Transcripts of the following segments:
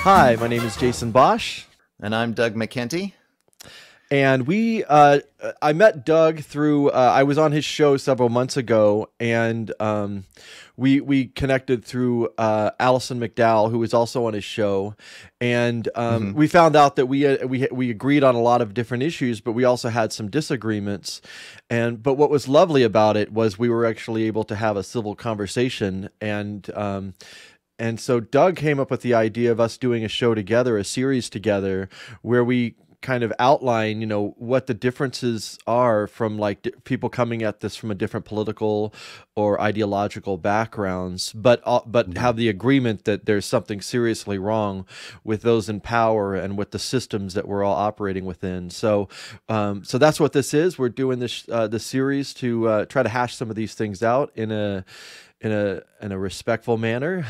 Hi, my name is Jason Bosch, And I'm Doug McKenty. and I met Doug through, I was on his show several months ago, and we connected through Allison McDowell, who was also on his show, and Hmm. we found out that we agreed on a lot of different issues, but we also had some disagreements, but what was lovely about it was we were actually able to have a civil conversation, and so Doug came up with the idea of us doing a show together, a series together, where we kind of outline, what the differences are from like people coming at this from a different political or ideological backgrounds, but Hmm. have the agreement that there's something seriously wrong with those in power and with the systems that we're all operating within. So that's what this is. We're doing this series to try to hash some of these things out in a respectful manner.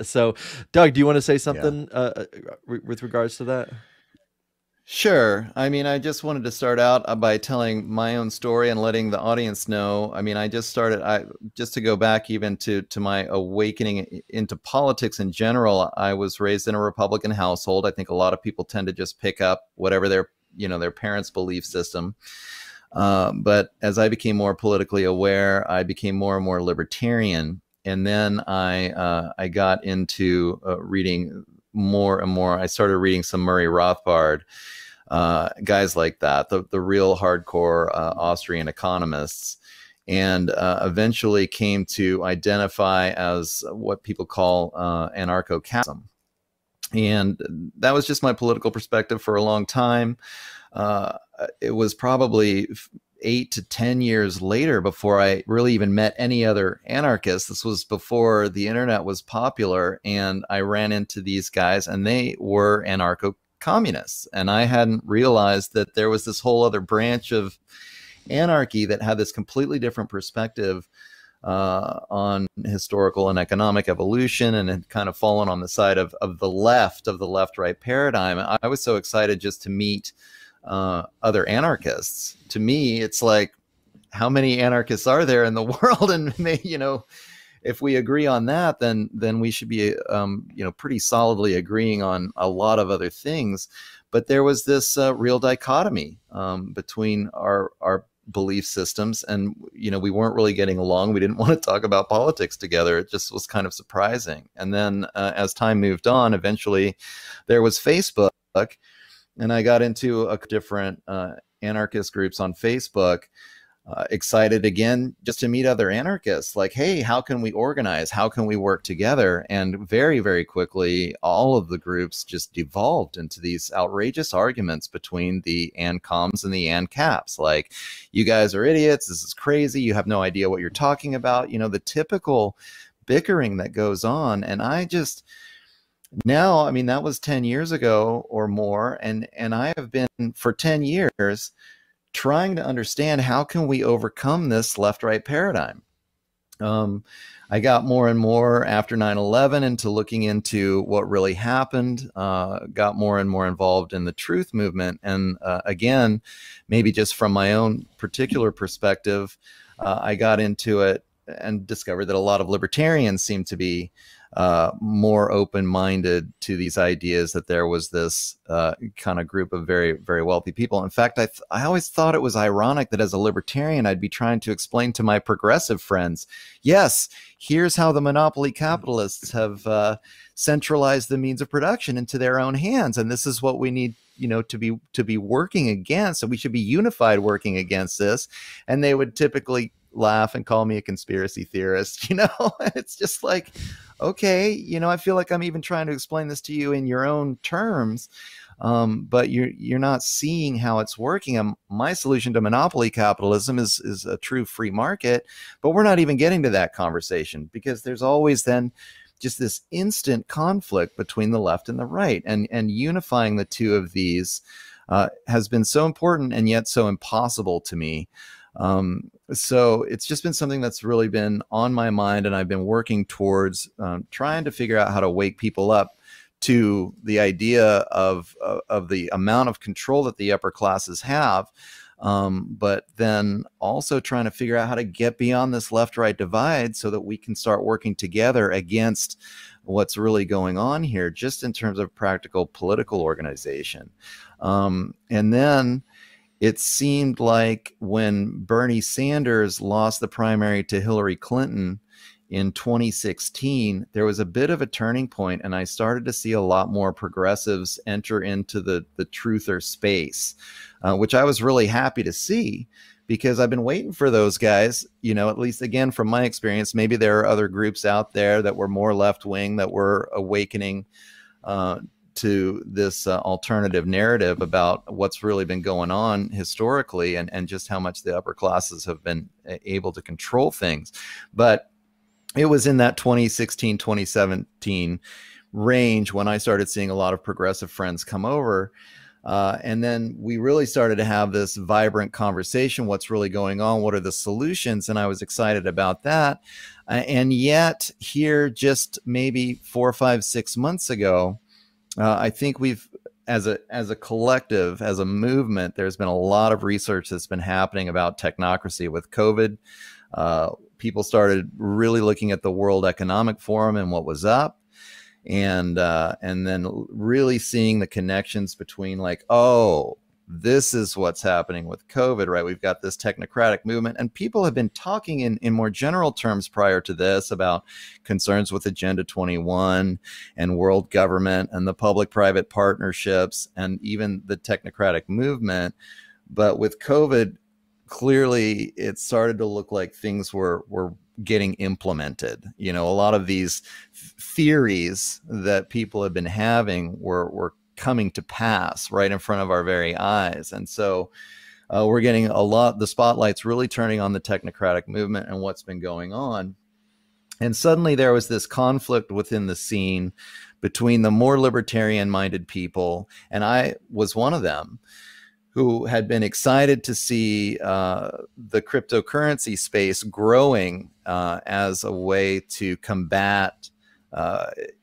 So, Doug, do you want to say Yeah. something with regards to that? Sure. I just wanted to start out by telling my own story and letting the audience know. I just started, just to go back even to my awakening into politics in general. I was raised in a Republican household. I think a lot of people tend to just pick up whatever their parents' belief system. But as I became more politically aware, I became more and more libertarian. And then I got into reading more and more. I started reading some Murray Rothbard, guys like that, the real hardcore Austrian economists, and eventually came to identify as what people call anarcho-capitalism. And that was just my political perspective for a long time. Uh, it was probably 8 to 10 years later before I really even met any other anarchists. This was before the internet was popular, and I ran into these guys, and they were anarcho communists. And I hadn't realized that there was this whole other branch of anarchy that had this completely different perspective on historical and economic evolution, and had kind of fallen on the side of the left right paradigm. I was so excited just to meet other anarchists. To me, it's like, how many anarchists are there in the world? And if we agree on that, then we should be pretty solidly agreeing on a lot of other things. But there was this real dichotomy between our belief systems, and we weren't really getting along. We didn't want to talk about politics together. It just was kind of surprising. And then as time moved on, eventually there was Facebook, and I got into a different anarchist groups on Facebook. Excited again just to meet other anarchists, like, hey, how can we organize, how can we work together? And very, very quickly, all of the groups just devolved into these outrageous arguments between the ANCOMs and the ANCAPs, like, you guys are idiots, this is crazy, you have no idea what you're talking about, the typical bickering that goes on. And I just, now, that was 10 years ago or more, and I have been for 10 years trying to understand, how can we overcome this left right paradigm. um, I got more and more after 9/11 into looking into what really happened, got more and more involved in the truth movement, and again, maybe just from my own particular perspective, I got into it and discovered that a lot of libertarians seem to be more open-minded to these ideas, that there was this kind of group of very, very wealthy people. In fact, I always thought it was ironic that as a libertarian, I'd be trying to explain to my progressive friends, yes, here's how the monopoly capitalists have centralized the means of production into their own hands, and this is what we need, to be working against, and we should be unified working against this. And they would typically laugh and call me a conspiracy theorist. It's just like, okay, I feel like I'm even trying to explain this to you in your own terms, but you're not seeing how it's working. My solution to monopoly capitalism is a true free market, but we're not even getting to that conversation, because there's always then just this instant conflict between the left and the right, and unifying the two of these has been so important and yet so impossible to me. So it's just been something that's really been on my mind, and I've been working towards trying to figure out how to wake people up to the idea of the amount of control that the upper classes have, but then also trying to figure out how to get beyond this left-right divide so that we can start working together against what's really going on here, just in terms of practical political organization. And then it seemed like when Bernie Sanders lost the primary to Hillary Clinton in 2016, there was a bit of a turning point, and I started to see a lot more progressives enter into the truther space, which I was really happy to see, because I've been waiting for those guys, at least again, from my experience. Maybe there are other groups out there that were more left-wing that were awakening to this alternative narrative about what's really been going on historically, and just how much the upper classes have been able to control things. But it was in that 2016, 2017 range when I started seeing a lot of progressive friends come over. And then we really started to have this vibrant conversation. What's really going on? What are the solutions? And I was excited about that. And yet here, just maybe 4, 5, 6 months ago, I think we've, as a collective, as a movement, there's been a lot of research that's been happening about technocracy with COVID. People started really looking at the World Economic Forum and what was up, and then really seeing the connections between, like, oh, this is what's happening with COVID, right? We've got this technocratic movement, and people have been talking in more general terms prior to this about concerns with Agenda 21 and world government and the public-private partnerships and even the technocratic movement. But with COVID, clearly it started to look like things were getting implemented. A lot of these theories that people have been having were coming to pass right in front of our very eyes. And so we're getting the spotlight's really turning on the technocratic movement and what's been going on. And suddenly there was this conflict within the scene between the more libertarian-minded people, and I was one of them, who had been excited to see the cryptocurrency space growing as a way to combat,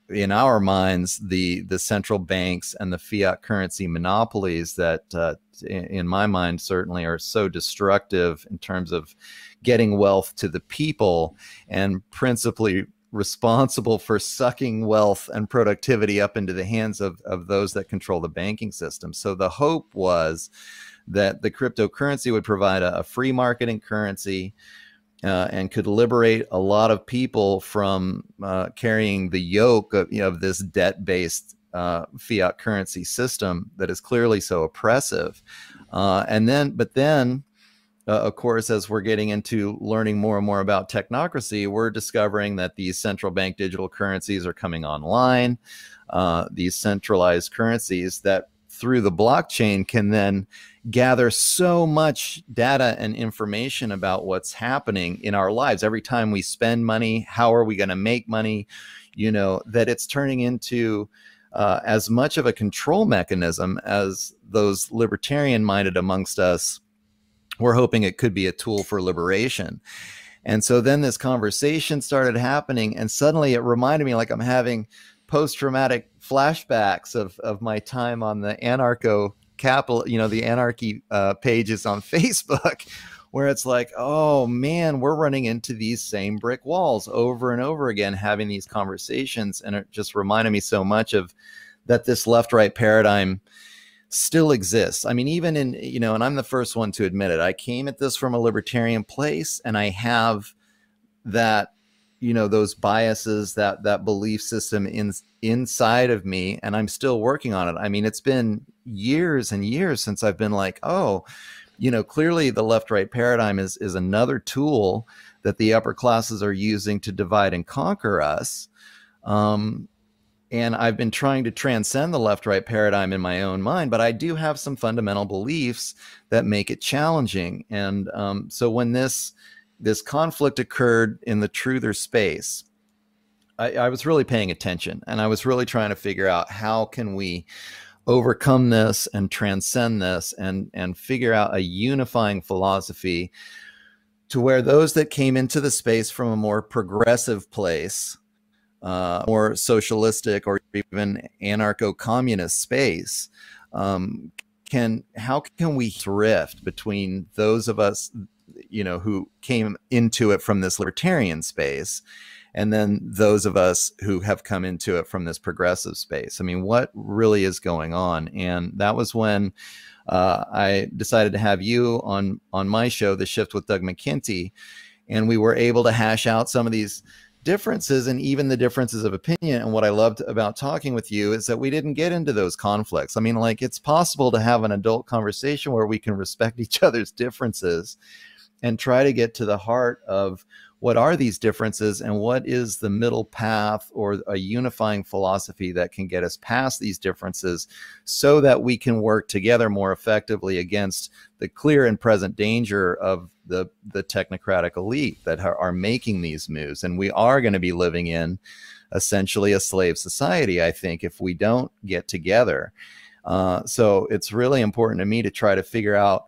in our minds, the central banks and the fiat currency monopolies that, in my mind, certainly are so destructive in terms of getting wealth to the people, and principally responsible for sucking wealth and productivity up into the hands of those that control the banking system. So the hope was that the cryptocurrency would provide a free marketing currency and could liberate a lot of people from carrying the yoke of this debt-based fiat currency system that is clearly so oppressive. But then, of course, as we're getting into learning more and more about technocracy, we're discovering that these central bank digital currencies are coming online. These centralized currencies that through the blockchain can then gather so much data and information about what's happening in our lives. Every time we spend money, how are we going to make money? That it's turning into as much of a control mechanism as those libertarian-minded amongst us. We're hoping it could be a tool for liberation. And so then this conversation started happening, and suddenly it reminded me, like I'm having post-traumatic flashbacks of my time on the anarcho-capital, the anarchy pages on Facebook, where it's like, oh man, we're running into these same brick walls over and over again, having these conversations. And it just reminded me so much of that this left-right paradigm still exists. I mean, even in, and I'm the first one to admit it, I came at this from a libertarian place, and I have that, those biases, that belief system inside of me, and I'm still working on it. I mean, it's been years and years since I've been like, oh, clearly the left-right paradigm is another tool that the upper classes are using to divide and conquer us. And I've been trying to transcend the left-right paradigm in my own mind, but I do have some fundamental beliefs that make it challenging. And so when this conflict occurred in the truther space, I was really paying attention, and I was really trying to figure out how can we overcome this and transcend this and figure out a unifying philosophy to where those that came into the space from a more progressive place, more socialistic or even anarcho-communist space, how can we thrift between those of us, who came into it from this libertarian space, and then those of us who have come into it from this progressive space. I mean, what really is going on? And that was when I decided to have you on my show, The Shift with Doug McKenty, and we were able to hash out some of these differences and even the differences of opinion. And what I loved about talking with you is that we didn't get into those conflicts. I mean, like, it's possible to have an adult conversation where we can respect each other's differences and try to get to the heart of what are these differences and what is the middle path or a unifying philosophy that can get us past these differences so that we can work together more effectively against the clear and present danger of the technocratic elite that are making these moves. And we are going to be living in essentially a slave society, I think, if we don't get together. So it's really important to me to try to figure out,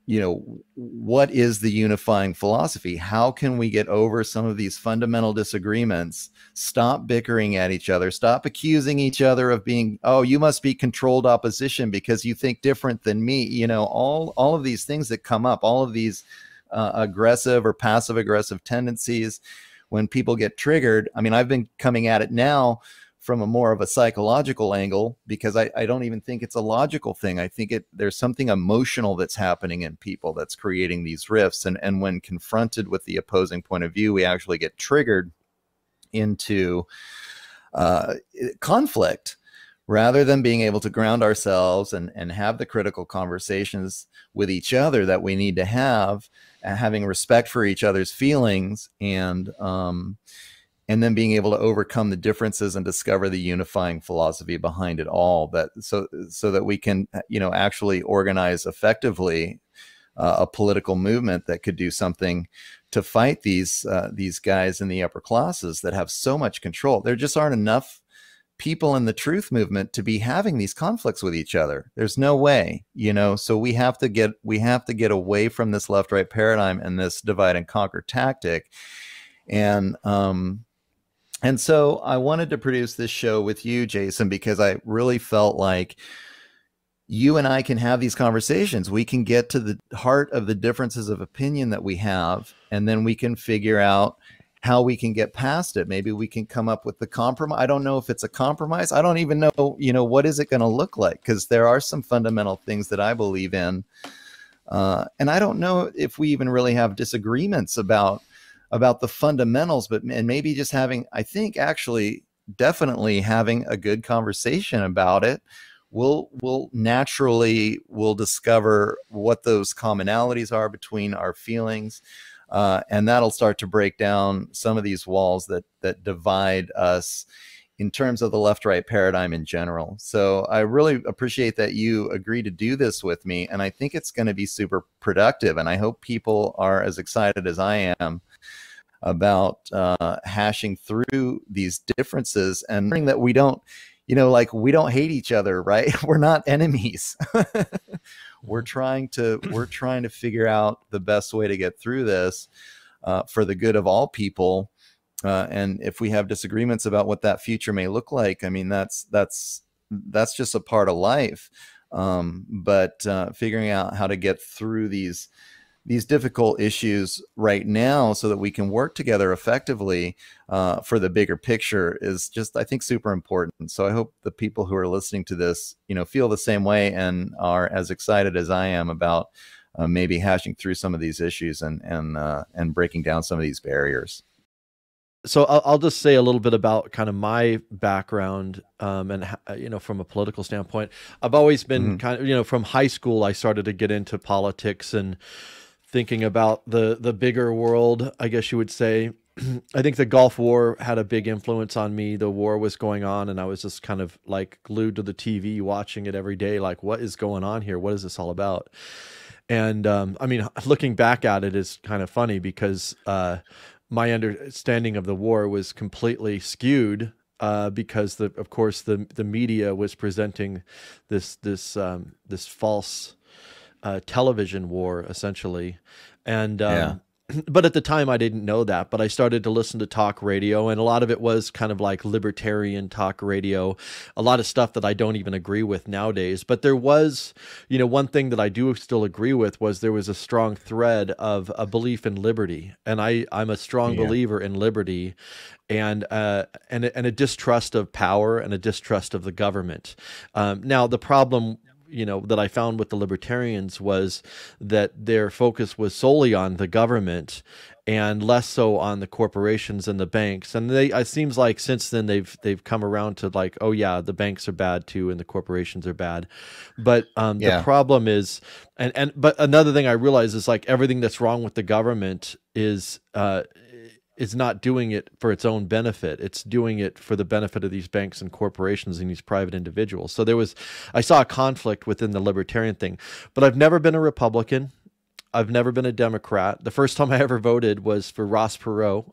you know, what is the unifying philosophy? How can we get over some of these fundamental disagreements, stop bickering at each other, stop accusing each other of being, oh, you must be controlled opposition because you think different than me. You know, all of these things that come up, all of these aggressive or passive aggressive tendencies when people get triggered. I mean, I've been coming at it now from a more of a psychological angle, because I don't even think it's a logical thing. I think there's something emotional that's happening in people that's creating these rifts. And when confronted with the opposing point of view, we actually get triggered into conflict rather than being able to ground ourselves and have the critical conversations with each other that we need to have, having respect for each other's feelings, and then being able to overcome the differences and discover the unifying philosophy behind it all, that so that we can, you know, actually organize effectively a political movement that could do something to fight these guys in the upper classes that have so much control. There just aren't enough people in the truth movement to be having these conflicts with each other. There's no way, you know. So we have to get away from this left-right paradigm and this divide and conquer tactic. And so I wanted to produce this show with you, Jason, because I really felt like you and I can have these conversations. We can get to the heart of the differences of opinion that we have, and then we can figure out how we can get past it. Maybe we can come up with the compromise. I don't know if it's a compromise. I don't even know, you know, what is it going to look like? Because there are some fundamental things that I believe in. And I don't know if we even really have disagreements about the fundamentals, and maybe just having, I think actually definitely having a good conversation about it we'll discover what those commonalities are between our feelings, and that'll start to break down some of these walls that divide us in terms of the left-right paradigm in general. So I really appreciate that you agreed to do this with me, and I think it's going to be super productive, and I hope people are as excited as I am about hashing through these differences and learning that we don't, you know, like, we don't hate each other, right? We're not enemies. We're trying to figure out the best way to get through this for the good of all people. And if we have disagreements about what that future may look like, I mean, that's just a part of life. But figuring out how to get through these difficult issues right now so that we can work together effectively for the bigger picture is just, I think, super important. So I hope the people who are listening to this, you know, feel the same way and are as excited as I am about maybe hashing through some of these issues and breaking down some of these barriers. So I'll just say a little bit about kind of my background, and you know, from a political standpoint, I've always been kind of, you know, from high school, I started to get into politics and thinking about the bigger world, I guess you would say. I think the Gulf War had a big influence on me. The war was going on, and I was just kind of like glued to the TV, watching it every day. Like, what is going on here? What is this all about? And I mean, looking back at it is kind of funny because my understanding of the war was completely skewed because of course the media was presenting this false television war, essentially. And but at the time I didn't know that, but I started to listen to talk radio, and a lot of it was kind of like libertarian talk radio, a lot of stuff that I don't even agree with nowadays. But there was, one thing that I do still agree with was there was a strong thread of a belief in liberty. And I'm a strong Yeah. believer in liberty, and a distrust of power and a distrust of the government. Now the problem, that I found with the libertarians was that their focus was solely on the government and less so on the corporations and the banks. And it seems like since then they've come around to like, oh yeah, the banks are bad too, and the corporations are bad. But the problem is, but another thing I realize is like everything that's wrong with the government is not doing it for its own benefit. It's doing it for the benefit of these banks and corporations and these private individuals. So I saw a conflict within the libertarian thing, but I've never been a Republican. I've never been a Democrat. The first time I ever voted was for Ross Perot,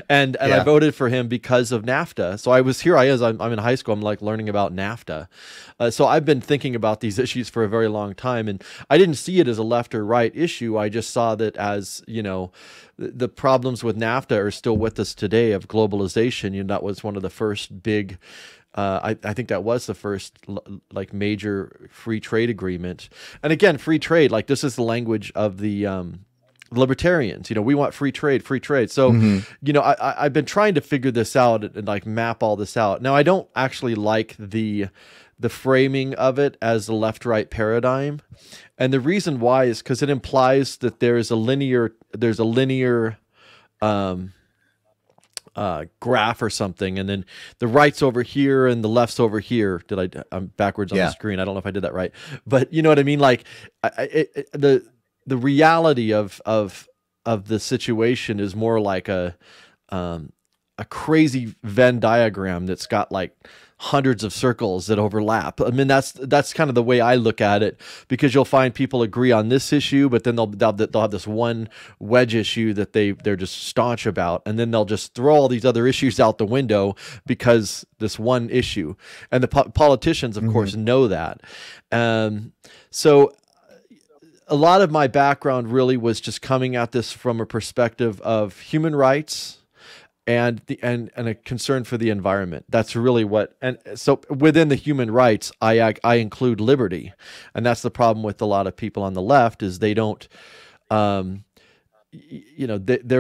and I voted for him because of NAFTA. So I'm in high school. I'm like learning about NAFTA. So I've been thinking about these issues for a very long time, and I didn't see it as a left or right issue. I just saw that as, the problems with NAFTA are still with us today of globalization. That was one of the first big I think that was the first like major free trade agreement. And again, free trade, like this is the language of the libertarians. We want free trade, free trade. So, I've been trying to figure this out and like map all this out. Now, I don't actually like the framing of it as the left-right paradigm. And the reason why is because it implies that there's a linear graph or something, and then the right's over here and the left's over here. I'm backwards on the screen. I don't know if I did that right, but you know what I mean? Like the reality of the situation is more like a crazy Venn diagram that's got like hundreds of circles that overlap. I mean, that's kind of the way I look at it, because you'll find people agree on this issue, but then they'll have this one wedge issue that they're just staunch about, and then they'll just throw all these other issues out the window because this one issue. And the politicians, of course, know that. So a lot of my background really was just coming at this from a perspective of human rights and a concern for the environment. That's really what, and so within the human rights, I include liberty. And that's the problem with a lot of people on the left is they don't, they're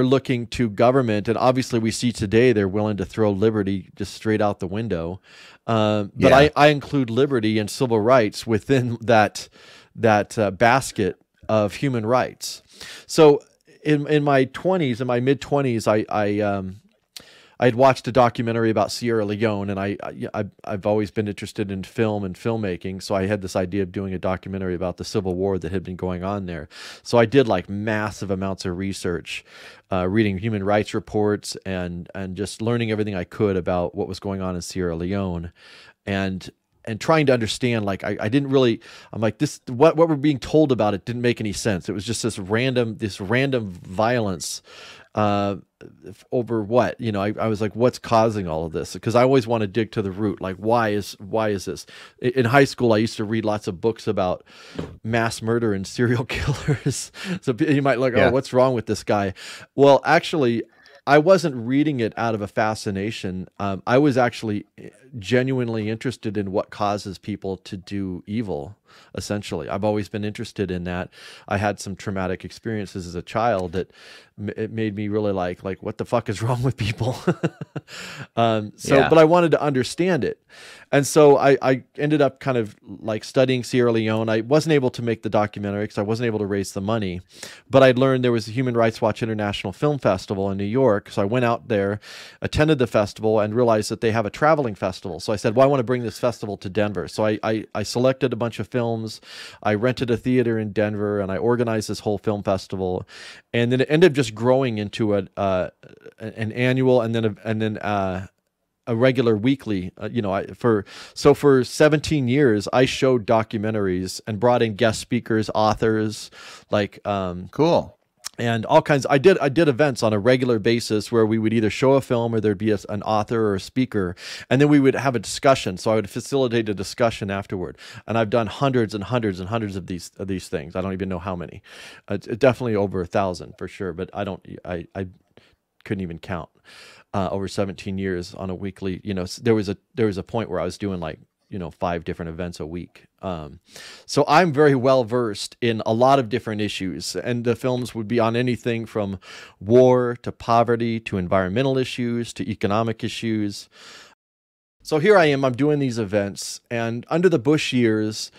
looking to government, and obviously we see today they're willing to throw liberty just straight out the window. But I include liberty and civil rights within that basket of human rights. So in my 20s, in my mid 20s, I had watched a documentary about Sierra Leone, and I've always been interested in film and filmmaking. So I had this idea of doing a documentary about the Civil War that had been going on there. So I did like massive amounts of research, reading human rights reports and just learning everything I could about what was going on in Sierra Leone, and trying to understand, like, I didn't really, I'm like, what we're being told about it didn't make any sense. It was just this random violence over what, I was like, what's causing all of this? Because I always want to dig to the root. Like, why is this? In high school, I used to read lots of books about mass murder and serial killers. So you might look, oh, what's wrong with this guy? Well, actually, I wasn't reading it out of a fascination. I was actually genuinely interested in what causes people to do evil, essentially. I've always been interested in that. I had some traumatic experiences as a child that it made me really like what the fuck is wrong with people? But I wanted to understand it. And so I ended up kind of like studying Sierra Leone. I wasn't able to make the documentary because I wasn't able to raise the money, but I'd learned there was a Human Rights Watch International Film Festival in New York. So I went out there, attended the festival, and realized that they have a traveling festival. So I said, well, I want to bring this festival to Denver. So I selected a bunch of films. I rented a theater in Denver, and I organized this whole film festival. And then it ended up just growing into an annual and then a regular weekly, for 17 years, I showed documentaries and brought in guest speakers, authors, like, cool. and all kinds. I did events on a regular basis where we would either show a film or there'd be an author or a speaker, and then we would have a discussion. So I would facilitate a discussion afterward. And I've done hundreds and hundreds and hundreds of these things. I don't even know how many. It's definitely over 1,000 for sure, but I couldn't even count. Over 17 years on a weekly, there was a point where I was doing like 5 different events a week. So I'm very well versed in a lot of different issues, and the films would be on anything from war to poverty to environmental issues to economic issues. So here I am, I'm doing these events, and under the Bush years,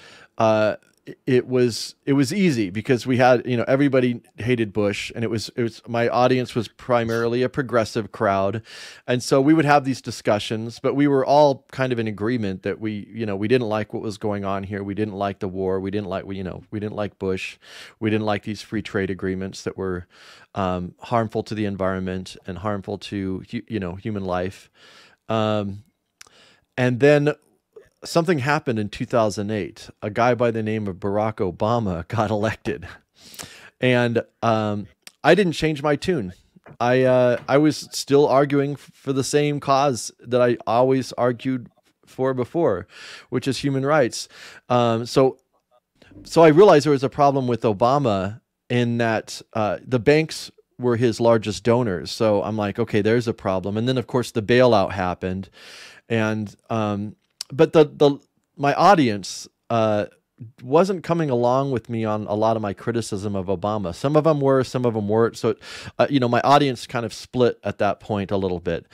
it was easy because we had, everybody hated Bush, and it was my audience was primarily a progressive crowd. And so we would have these discussions, but we were all kind of in agreement that we didn't like what was going on here. We didn't like the war. We didn't like Bush. We didn't like these free trade agreements that were harmful to the environment and harmful to, human life. And then something happened in 2008. A guy by the name of Barack Obama got elected, and I didn't change my tune. I was still arguing for the same cause that I always argued for before, which is human rights. So I realized there was a problem with Obama in that the banks were his largest donors. So I'm like, okay, there's a problem. And then of course the bailout happened, and but my audience wasn't coming along with me on a lot of my criticism of Obama. Some of them were, some of them weren't. So, my audience kind of split at that point a little bit.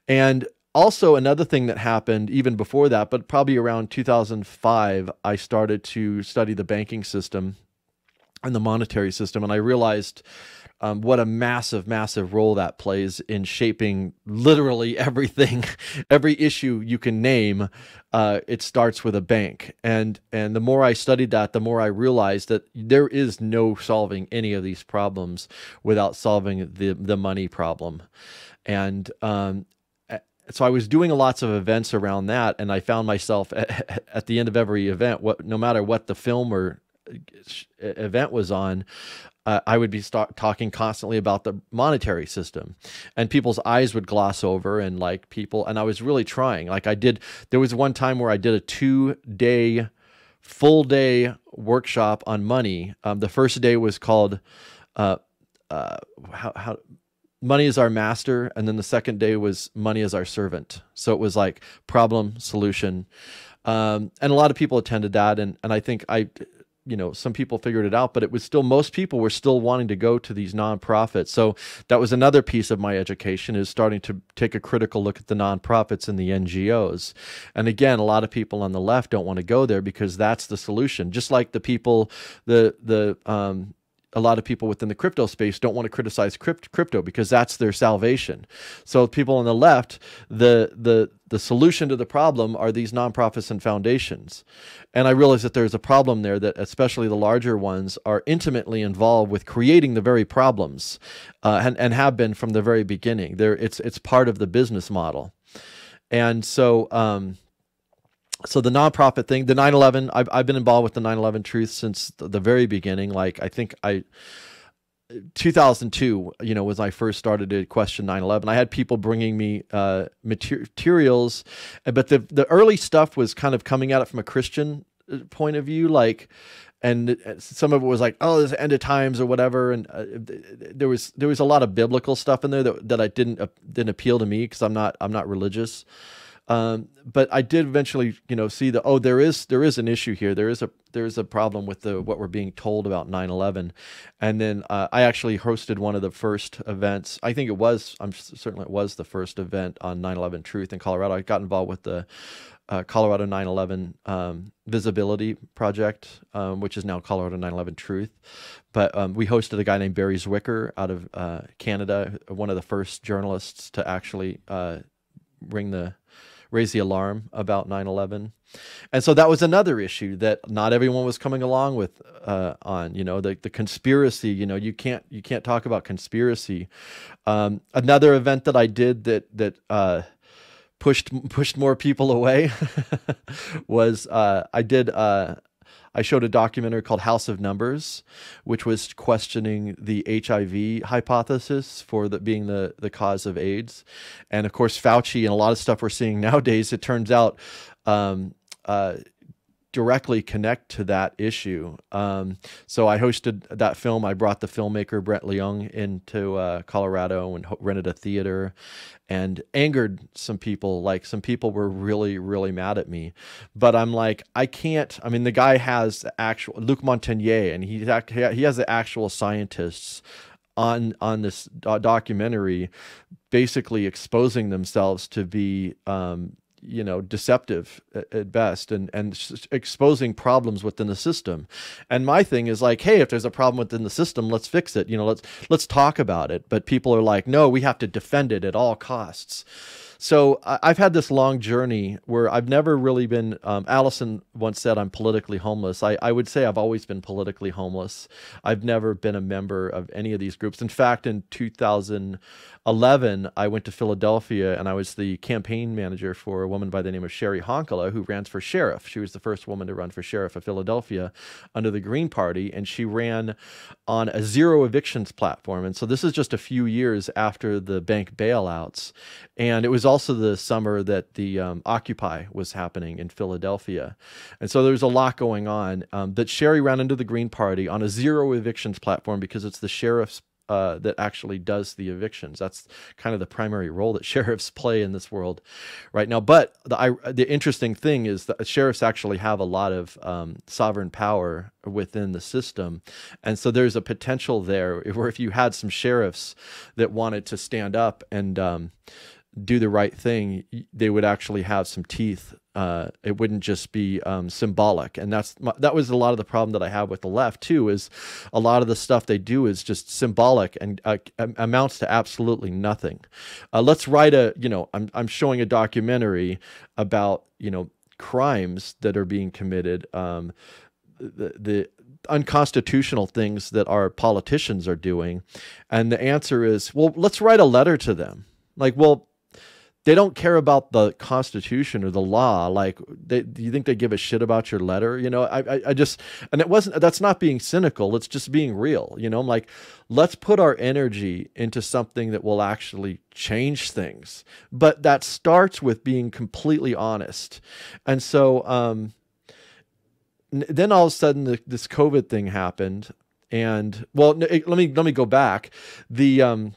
And also another thing that happened even before that, but probably around 2005, I started to study the banking system and the monetary system. And I realized what a massive, massive role that plays in shaping literally everything, every issue you can name. It starts with a bank. And the more I studied that, the more I realized that there is no solving any of these problems without solving the money problem. And so I was doing lots of events around that, and I found myself at the end of every event, no matter what the film or event was on, I would be talking constantly about the monetary system, and people's eyes would gloss over, and and I was really trying. There was one time where I did a 2-day, full day workshop on money. The first day was called, how money is our master. And then the second day was money is our servant. So it was like problem, solution. And a lot of people attended that. And I think some people figured it out, but it was still, most people were still wanting to go to these nonprofits. So that was another piece of my education, is starting to take a critical look at the nonprofits and the NGOs. And again, a lot of people on the left don't want to go there because that's the solution. Just like the people, a lot of people within the crypto space don't want to criticize crypto because that's their salvation. So people on the left, the solution to the problem are these nonprofits and foundations. And I realize that there's a problem there, that especially the larger ones are intimately involved with creating the very problems, and have been from the very beginning. It's part of the business model. And so so the nonprofit thing, the 9/11, I've been involved with the 9/11 Truth since the very beginning. 2002, was I first started to question 9/11. I had people bringing me materials, but the early stuff was kind of coming at it from a Christian point of view, and some of it was like, oh, this is end of times or whatever. And there was a lot of biblical stuff in there that I didn't appeal to me because I'm not religious. But I did eventually, see there is an issue here. There is a problem with what we're being told about 9/11. And then I actually hosted one of the first events. I'm certain it was the first event on 9/11 Truth in Colorado. I got involved with the Colorado 9/11 Visibility Project, which is now Colorado 9/11 Truth. But we hosted a guy named Barry Zwicker out of Canada, one of the first journalists to actually raise the alarm about 9/11. And so that was another issue that not everyone was coming along with on, the conspiracy. You can't talk about conspiracy. Another event that I did that pushed more people away was I I showed a documentary called House of Numbers, which was questioning the HIV hypothesis for being the cause of AIDS. And of course, Fauci and a lot of stuff we're seeing nowadays, it turns out, directly connect to that issue. So I hosted that film. I brought the filmmaker Brett Leung into Colorado and rented a theater, and angered some people. Like, some people were really, really mad at me. But I'm like, I can't. I mean, the guy has actual Luc Montagnier, and he has the actual scientists on this documentary, basically exposing themselves to be deceptive at best, and exposing problems within the system. And my thing is like, hey, if there's a problem within the system, let's fix it. Let's talk about it. But people are like, no, we have to defend it at all costs. So I've had this long journey where I've never really been, Allison once said I'm politically homeless. I would say I've always been politically homeless. I've never been a member of any of these groups. In fact, in 2011, I went to Philadelphia, and I was the campaign manager for a woman by the name of Sherry Honkala, who ran for sheriff. She was the first woman to run for sheriff of Philadelphia under the Green Party, and she ran on a zero evictions platform. And so this is just a few years after the bank bailouts. And it was also the summer that the Occupy was happening in Philadelphia. And so there was a lot going on. That Sherry ran into the Green Party on a zero evictions platform because it's the sheriff's that actually does the evictions. That's kind of the primary role that sheriffs play in this world right now. But the interesting thing is that sheriffs actually have a lot of sovereign power within the system. And so there's a potential there where if you had some sheriffs that wanted to stand up and do the right thing, they would actually have some teeth. It wouldn't just be symbolic. And that was a lot of the problem that I have with the left too, is a lot of the stuff they do is just symbolic and amounts to absolutely nothing. Let's write I'm showing a documentary about, crimes that are being committed, the unconstitutional things that our politicians are doing. And the answer is, well, let's write a letter to them. Like, well, they don't care about the Constitution or the law. Like, do you think they give a shit about your letter? I just, and that's not being cynical. It's just being real. I'm like, let's put our energy into something that will actually change things. But that starts with being completely honest. And so, then all of a sudden this COVID thing happened. And well, let me go back. The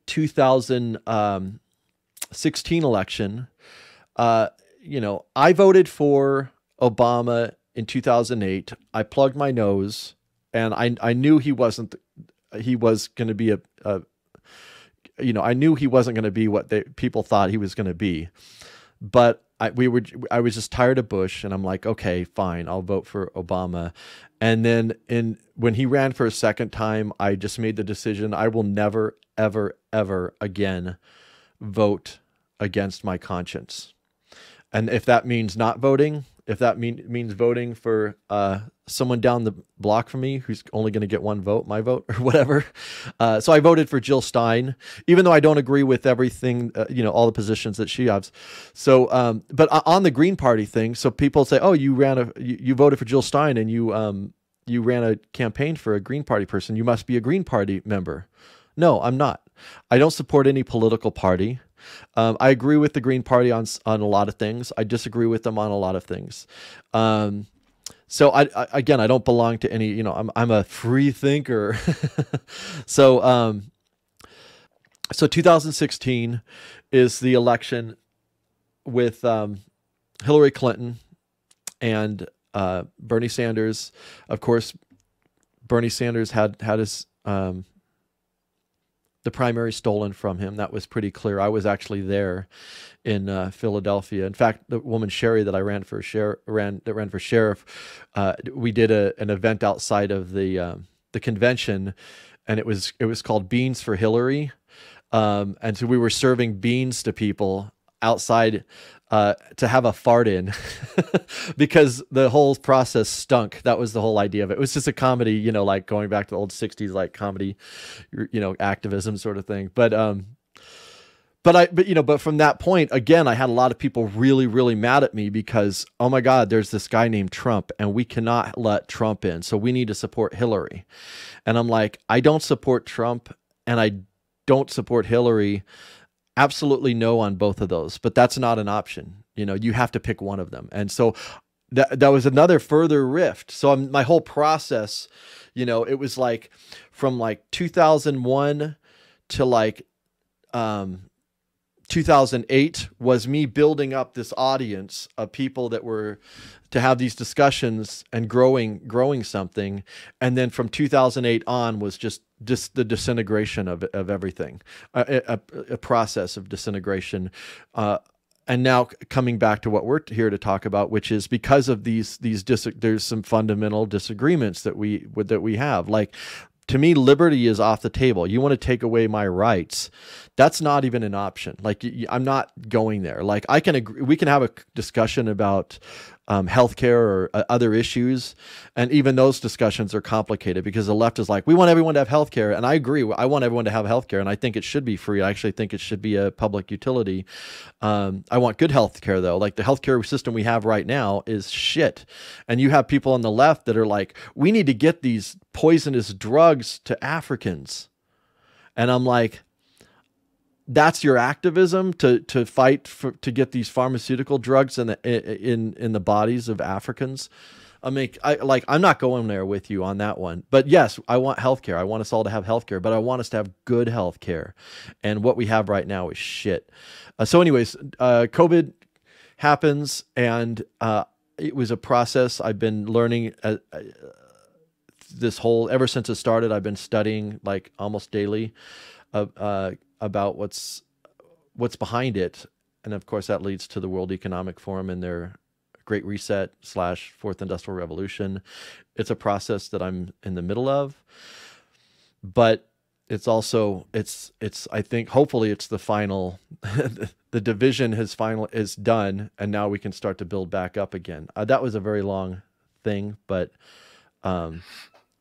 2016 election, I voted for Obama in 2008. I plugged my nose, and I knew he was going to be I knew he wasn't going to be what people thought he was going to be. But I was just tired of Bush, and I'm like, okay, fine, I'll vote for Obama. And then when he ran for a second time, I just made the decision I will never, ever, ever again vote against my conscience. And if that means not voting, if that means voting for someone down the block from me who's only going to get one vote, my vote, or whatever. So I voted for Jill Stein, even though I don't agree with everything, all the positions that she has. So, but on the Green Party thing, so people say, oh, you voted for Jill Stein, and you ran a campaign for a Green Party person. You must be a Green Party member. No, I'm not. I don't support any political party. I agree with the Green Party on a lot of things. I disagree with them on a lot of things. So I don't belong to any, I'm a free thinker. So 2016 is the election with Hillary Clinton and Bernie Sanders. Of course, Bernie Sanders had his the primary stolen from him. That was pretty clear. I was actually there in Philadelphia. In fact, the woman Sherry that I ran for sheriff, we did an event outside of the convention, and it was called Beans for Hillary, and so we were serving beans to people outside to have a fart in because the whole process stunk. That was the whole idea of it. It was just a comedy, like going back to the old 60s, like comedy, activism sort of thing. But but from that point, again, I had a lot of people really, really mad at me because, oh my God, there's this guy named Trump and we cannot let Trump in. So we need to support Hillary. And I'm like, I don't support Trump and I don't support Hillary. Absolutely no on both of those, but that's not an option. You have to pick one of them. And so that was another further rift. So my whole process, it was like from like 2001 to like, 2008 was me building up this audience of people that were to have these discussions and growing something. And then from 2008 on was just the disintegration of everything, a process of disintegration. And now coming back to what we're here to talk about, which is because of there's some fundamental disagreements that we have. Like, to me, liberty is off the table. You want to take away my rights. That's not even an option. Like, I'm not going there. Like, I can agree. We can have a discussion about healthcare or other issues. And even those discussions are complicated because the left is like, we want everyone to have healthcare. And I agree. I want everyone to have healthcare. And I think it should be free. I actually think it should be a public utility. I want good healthcare though. Like, the healthcare system we have right now is shit. And you have people on the left that are like, we need to get these poisonous drugs to Africans. And I'm like, that's your activism to fight to get these pharmaceutical drugs in the bodies of Africans. I mean, I'm not going there with you on that one. But yes, I want healthcare. I want us all to have healthcare, but I want us to have good healthcare. And what we have right now is shit. So anyways, COVID happens, and it was a process. I've been learning ever since it started. I've been studying like almost daily about what's behind it. And of course that leads to the World Economic Forum and their Great Reset / Fourth Industrial Revolution. It's a process that I'm in the middle of, but it's also, I think hopefully it's the final, the division is done. And now we can start to build back up again. That was a very long thing, but I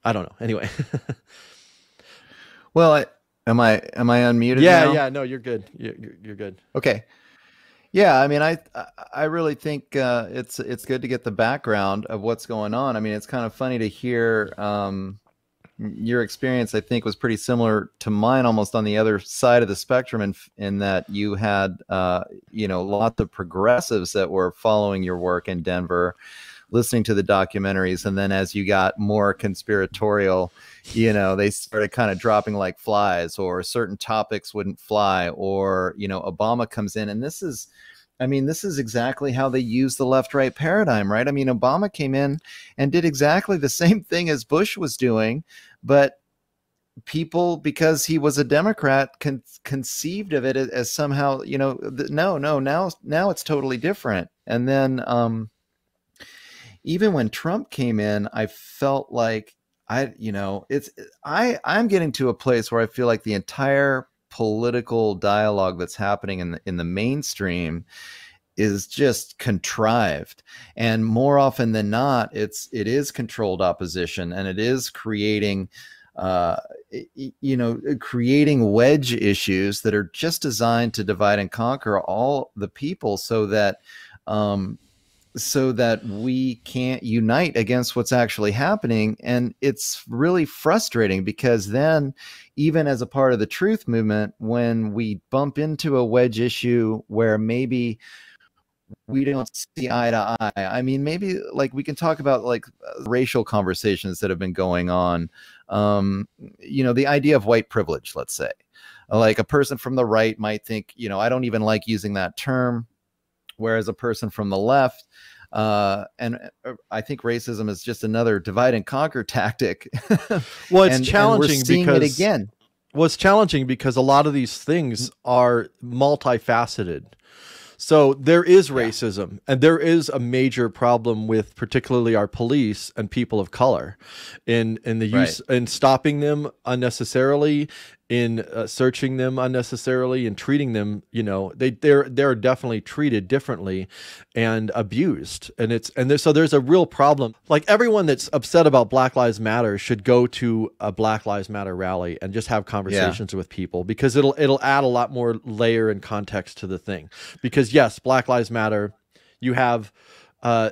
don't know. Anyway. Well, Am I unmuted now? Yeah, no, you're good. You're good. Okay. Yeah, I mean, I really think it's good to get the background of what's going on. I mean, it's kind of funny to hear your experience. I think was pretty similar to mine, almost on the other side of the spectrum, in that you had lots of progressives that were following your work in Denver, listening to the documentaries, and then as you got more conspiratorial, they started kind of dropping like flies, or certain topics wouldn't fly, or Obama comes in, and this is exactly how they use the left-right paradigm, right? I mean, Obama came in and did exactly the same thing as Bush was doing, but people, because he was a Democrat, conceived of it as somehow, now it's totally different. And then even when Trump came in, I felt like I'm getting to a place where I feel like the entire political dialogue that's happening in the mainstream is just contrived. And more often than not, it is controlled opposition, and it is creating creating wedge issues that are just designed to divide and conquer all the people, so that we can't unite against what's actually happening. And it's really frustrating, because then, even as a part of the truth movement, when we bump into a wedge issue where maybe we don't see eye to eye, I mean, maybe like we can talk about like racial conversations that have been going on, the idea of white privilege, let's say. Like, a person from the right might think, I don't even like using that term, whereas a person from the left, and I think racism is just another divide and conquer tactic. Well, it's challenging, and we're seeing it again. Well, it's challenging because a lot of these things are multifaceted. So there is racism, and there is a major problem with particularly our police and people of color in the use and stopping them unnecessarily, in searching them unnecessarily and treating them, they're definitely treated differently and abused. So there's a real problem. Like, everyone that's upset about Black Lives Matter should go to a Black Lives Matter rally and just have conversations with people, because it'll add a lot more layer and context to the thing. Because yes, Black Lives Matter, you have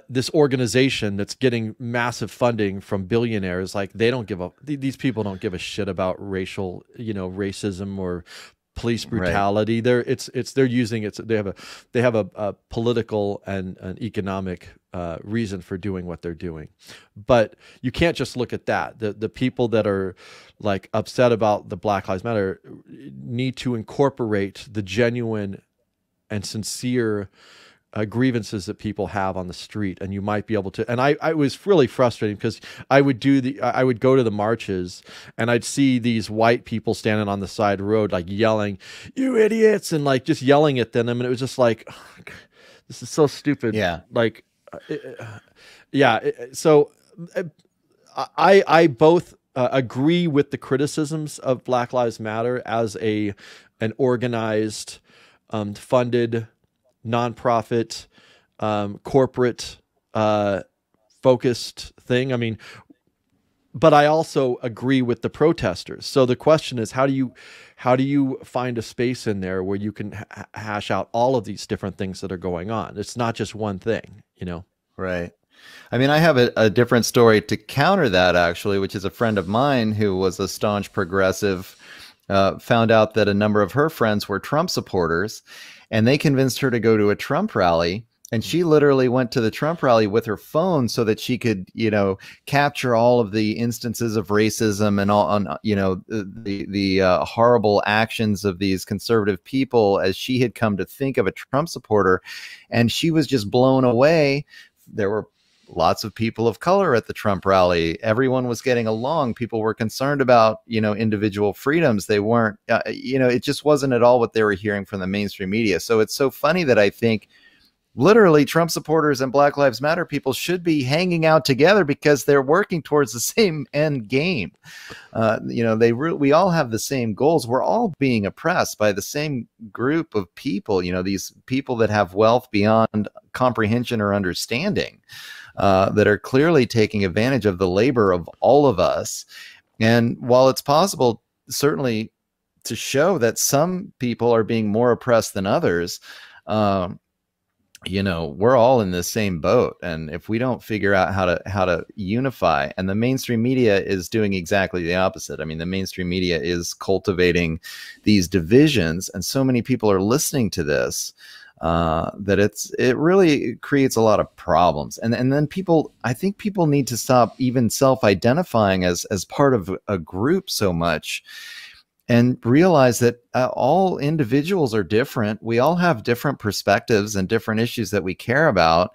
this organization that's getting massive funding from billionaires. Like, these people don't give a shit about racism or police brutality. Right. They're using it. They have a political and an economic reason for doing what they're doing. But you can't just look at that. The people that are like upset about the Black Lives Matter need to incorporate the genuine and sincere grievances that people have on the street, and you might be able to. And I was really frustrating, because I would go to the marches, and I'd see these white people standing on the side road, like yelling, "You idiots!" and like just yelling at them, and it was just like, oh, this is so stupid. Yeah. Like, so I both agree with the criticisms of Black Lives Matter as an organized, funded, nonprofit, corporate focused thing. I mean, but I also agree with the protesters. So the question is, how do you find a space in there where you can hash out all of these different things that are going on? It's not just one thing, Right. I mean, I have a different story to counter that, actually, which is a friend of mine who was a staunch progressive, found out that a number of her friends were Trump supporters, and they convinced her to go to a Trump rally. And she literally went to the Trump rally with her phone so that she could, capture all of the instances of racism and all on, the horrible actions of these conservative people, as she had come to think of a Trump supporter. And she was just blown away. There were lots of people of color at the Trump rally. Everyone was getting along. People were concerned about, individual freedoms. They weren't, it just wasn't at all what they were hearing from the mainstream media. So it's so funny that I think literally Trump supporters and Black Lives Matter people should be hanging out together, because they're working towards the same end game. We all have the same goals. We're all being oppressed by the same group of people, these people that have wealth beyond comprehension or understanding, that are clearly taking advantage of the labor of all of us. And while it's possible, certainly, to show that some people are being more oppressed than others, we're all in the same boat. And if we don't figure out how to unify, and the mainstream media is doing exactly the opposite. I mean, the mainstream media is cultivating these divisions, and so many people are listening to this, that it really creates a lot of problems. And then I think people need to stop even self-identifying as part of a group so much, and realize that all individuals are different. We all have different perspectives and different issues that we care about.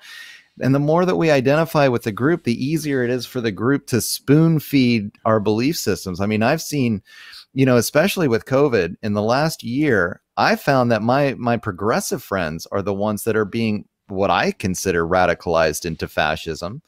And the more that we identify with the group, the easier it is for the group to spoon feed our belief systems. I mean, I've seen, especially with COVID in the last year, I found that my progressive friends are the ones that are being what I consider radicalized into fascism,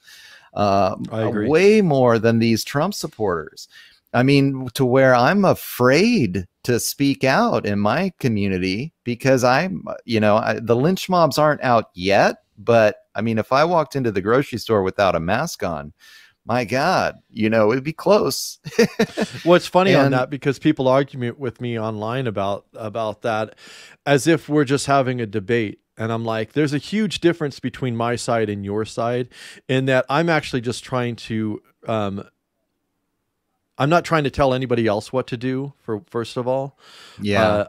I agree. way more than these Trump supporters. I mean, to where I'm afraid to speak out in my community, because the lynch mobs aren't out yet. But I mean, if I walked into the grocery store without a mask on, my God, it'd be close. Well, it's funny on that, because people argue with me online about that, as if we're just having a debate. And I'm like, there's a huge difference between my side and your side, in that I'm actually just trying to, I'm not trying to tell anybody else what to do, first of all. Yeah.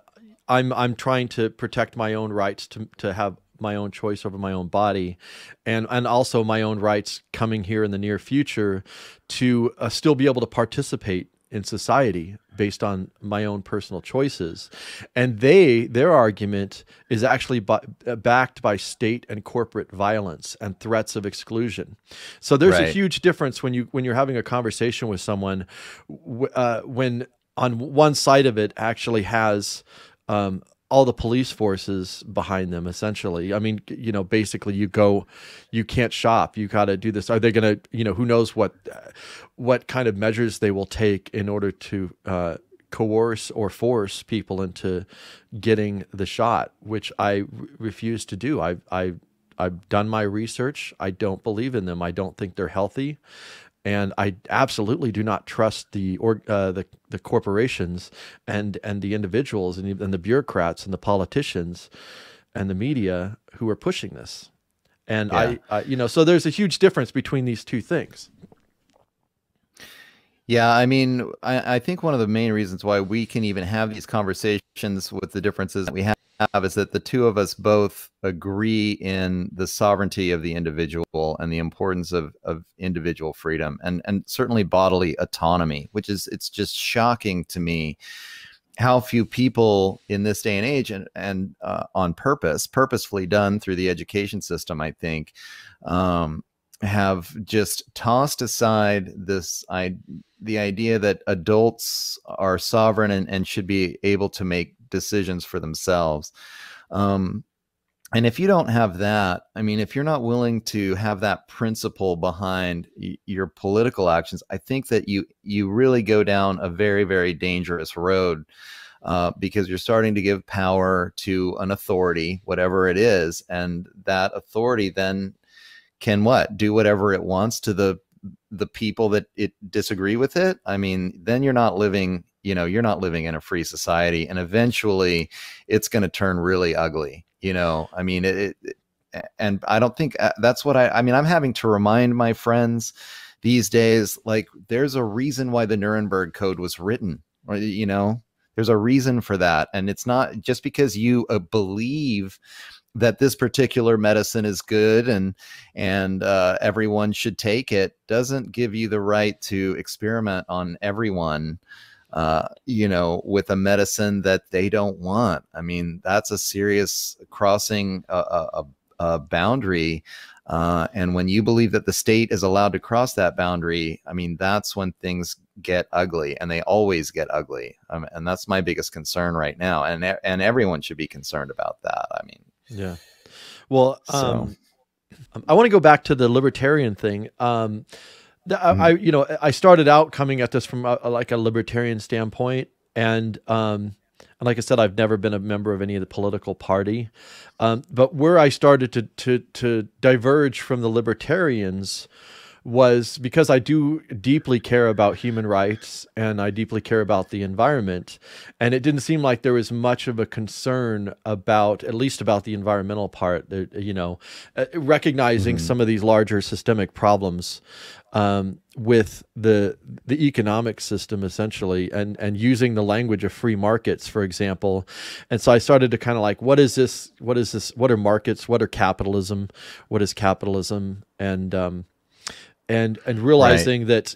I'm trying to protect my own rights to have my own choice over my own body, and also my own rights coming here in the near future to still be able to participate in society based on my own personal choices. And their argument is actually backed by state and corporate violence and threats of exclusion. So there's a huge difference when you're having a conversation with someone, when on one side of it actually has all the police forces behind them, essentially. I mean, basically you can't shop. You got to do this. Are they going to, who knows what kind of measures they will take in order to coerce or force people into getting the shot, which I refuse to do. I've done my research. I don't believe in them. I don't think they're healthy. And I absolutely do not trust the corporations and the individuals and the bureaucrats and the politicians and the media who are pushing this. And so there's a huge difference between these two things. Yeah, I mean, I think one of the main reasons why we can even have these conversations with the differences that we have is that the two of us both agree in the sovereignty of the individual and the importance of individual freedom and certainly bodily autonomy, which is, it's just shocking to me how few people in this day and age and on purposefully done through the education system, I think, have just tossed aside the idea that adults are sovereign and should be able to make decisions for themselves. And if you don't have that, I mean, if you're not willing to have that principle behind your political actions, I think that you really go down a very, very dangerous road, because you're starting to give power to an authority, whatever it is, and that authority then can do whatever it wants to the people that it disagree with it. I mean, then you're not living, you're not living in a free society, and eventually it's going to turn really ugly. I mean, and I don't think that's what I mean, I'm having to remind my friends these days, like, there's a reason why the Nuremberg Code was written, or, there's a reason for that. And it's not just because you believe that this particular medicine is good and everyone should take it, doesn't give you the right to experiment on everyone, with a medicine that they don't want. I mean, that's a serious crossing a boundary. And when you believe that the state is allowed to cross that boundary, I mean, that's when things get ugly, and they always get ugly. And that's my biggest concern right now. And everyone should be concerned about that. I mean, yeah. Well, I want to go back to the libertarian thing. I started out coming at this from a libertarian standpoint, and like I said, I've never been a member of any of the political party, but where I started to diverge from the libertarians was because I do deeply care about human rights and I deeply care about the environment. And it didn't seem like there was much of a concern about, at least about the environmental part, recognizing some of these larger systemic problems with the economic system, essentially, and using the language of free markets, for example. And so I started to kind of like, what is this? What is this? What are markets? What are capitalism? What is capitalism? And realizing that,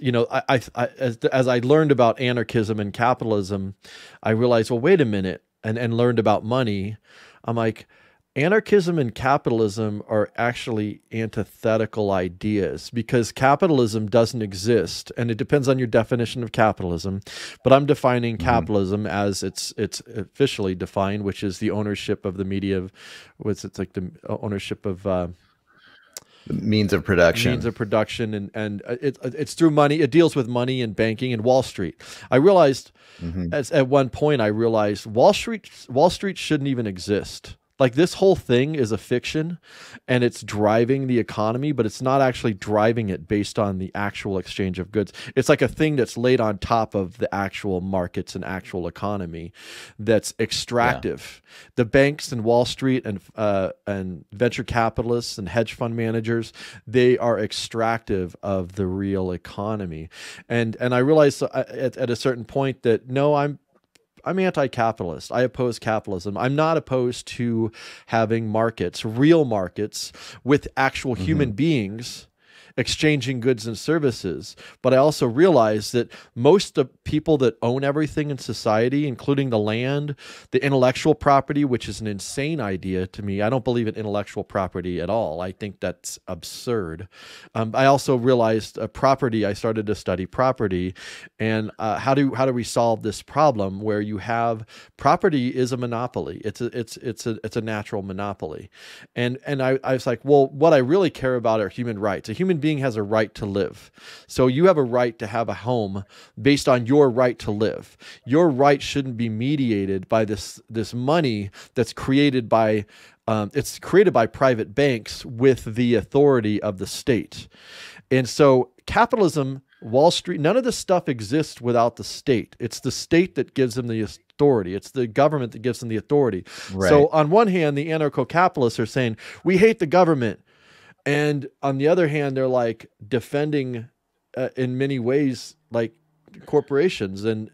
as I learned about anarchism and capitalism, I realized, well, wait a minute, and learned about money. I'm like, anarchism and capitalism are actually antithetical ideas, because capitalism doesn't exist, and it depends on your definition of capitalism. But I'm defining capitalism as it's officially defined, which is the ownership of the media, the ownership of means of production, and it's through money. It deals with money and banking and Wall Street. I realized at one point, Wall Street shouldn't even exist. Like, this whole thing is a fiction, and it's driving the economy, but it's not actually driving it based on the actual exchange of goods. It's like a thing that's laid on top of the actual markets and actual economy that's extractive. Yeah. The banks and Wall Street and venture capitalists and hedge fund managers, they are extractive of the real economy. And I realized at a certain point that, no, I'm anti-capitalist. I oppose capitalism. I'm not opposed to having markets, real markets, with actual human beings exchanging goods and services. But I also realize that most of people that own everything in society, including the land, the intellectual property, which is an insane idea to me. I don't believe in intellectual property at all. I think that's absurd. I also realized property. I started to study property, and how do we solve this problem where you have property is a monopoly. It's a natural monopoly, and I was like, well, what I really care about are human rights. A human being being has a right to live. So you have a right to have a home based on your right to live. Your right shouldn't be mediated by this money that's created by it's created by private banks with the authority of the state. And so capitalism, Wall Street, none of this stuff exists without the state. It's the state that gives them the authority. It's the government that gives them the authority. Right. So on one hand, the anarcho-capitalists are saying, we hate the government. And on the other hand, they're like defending in many ways, like corporations and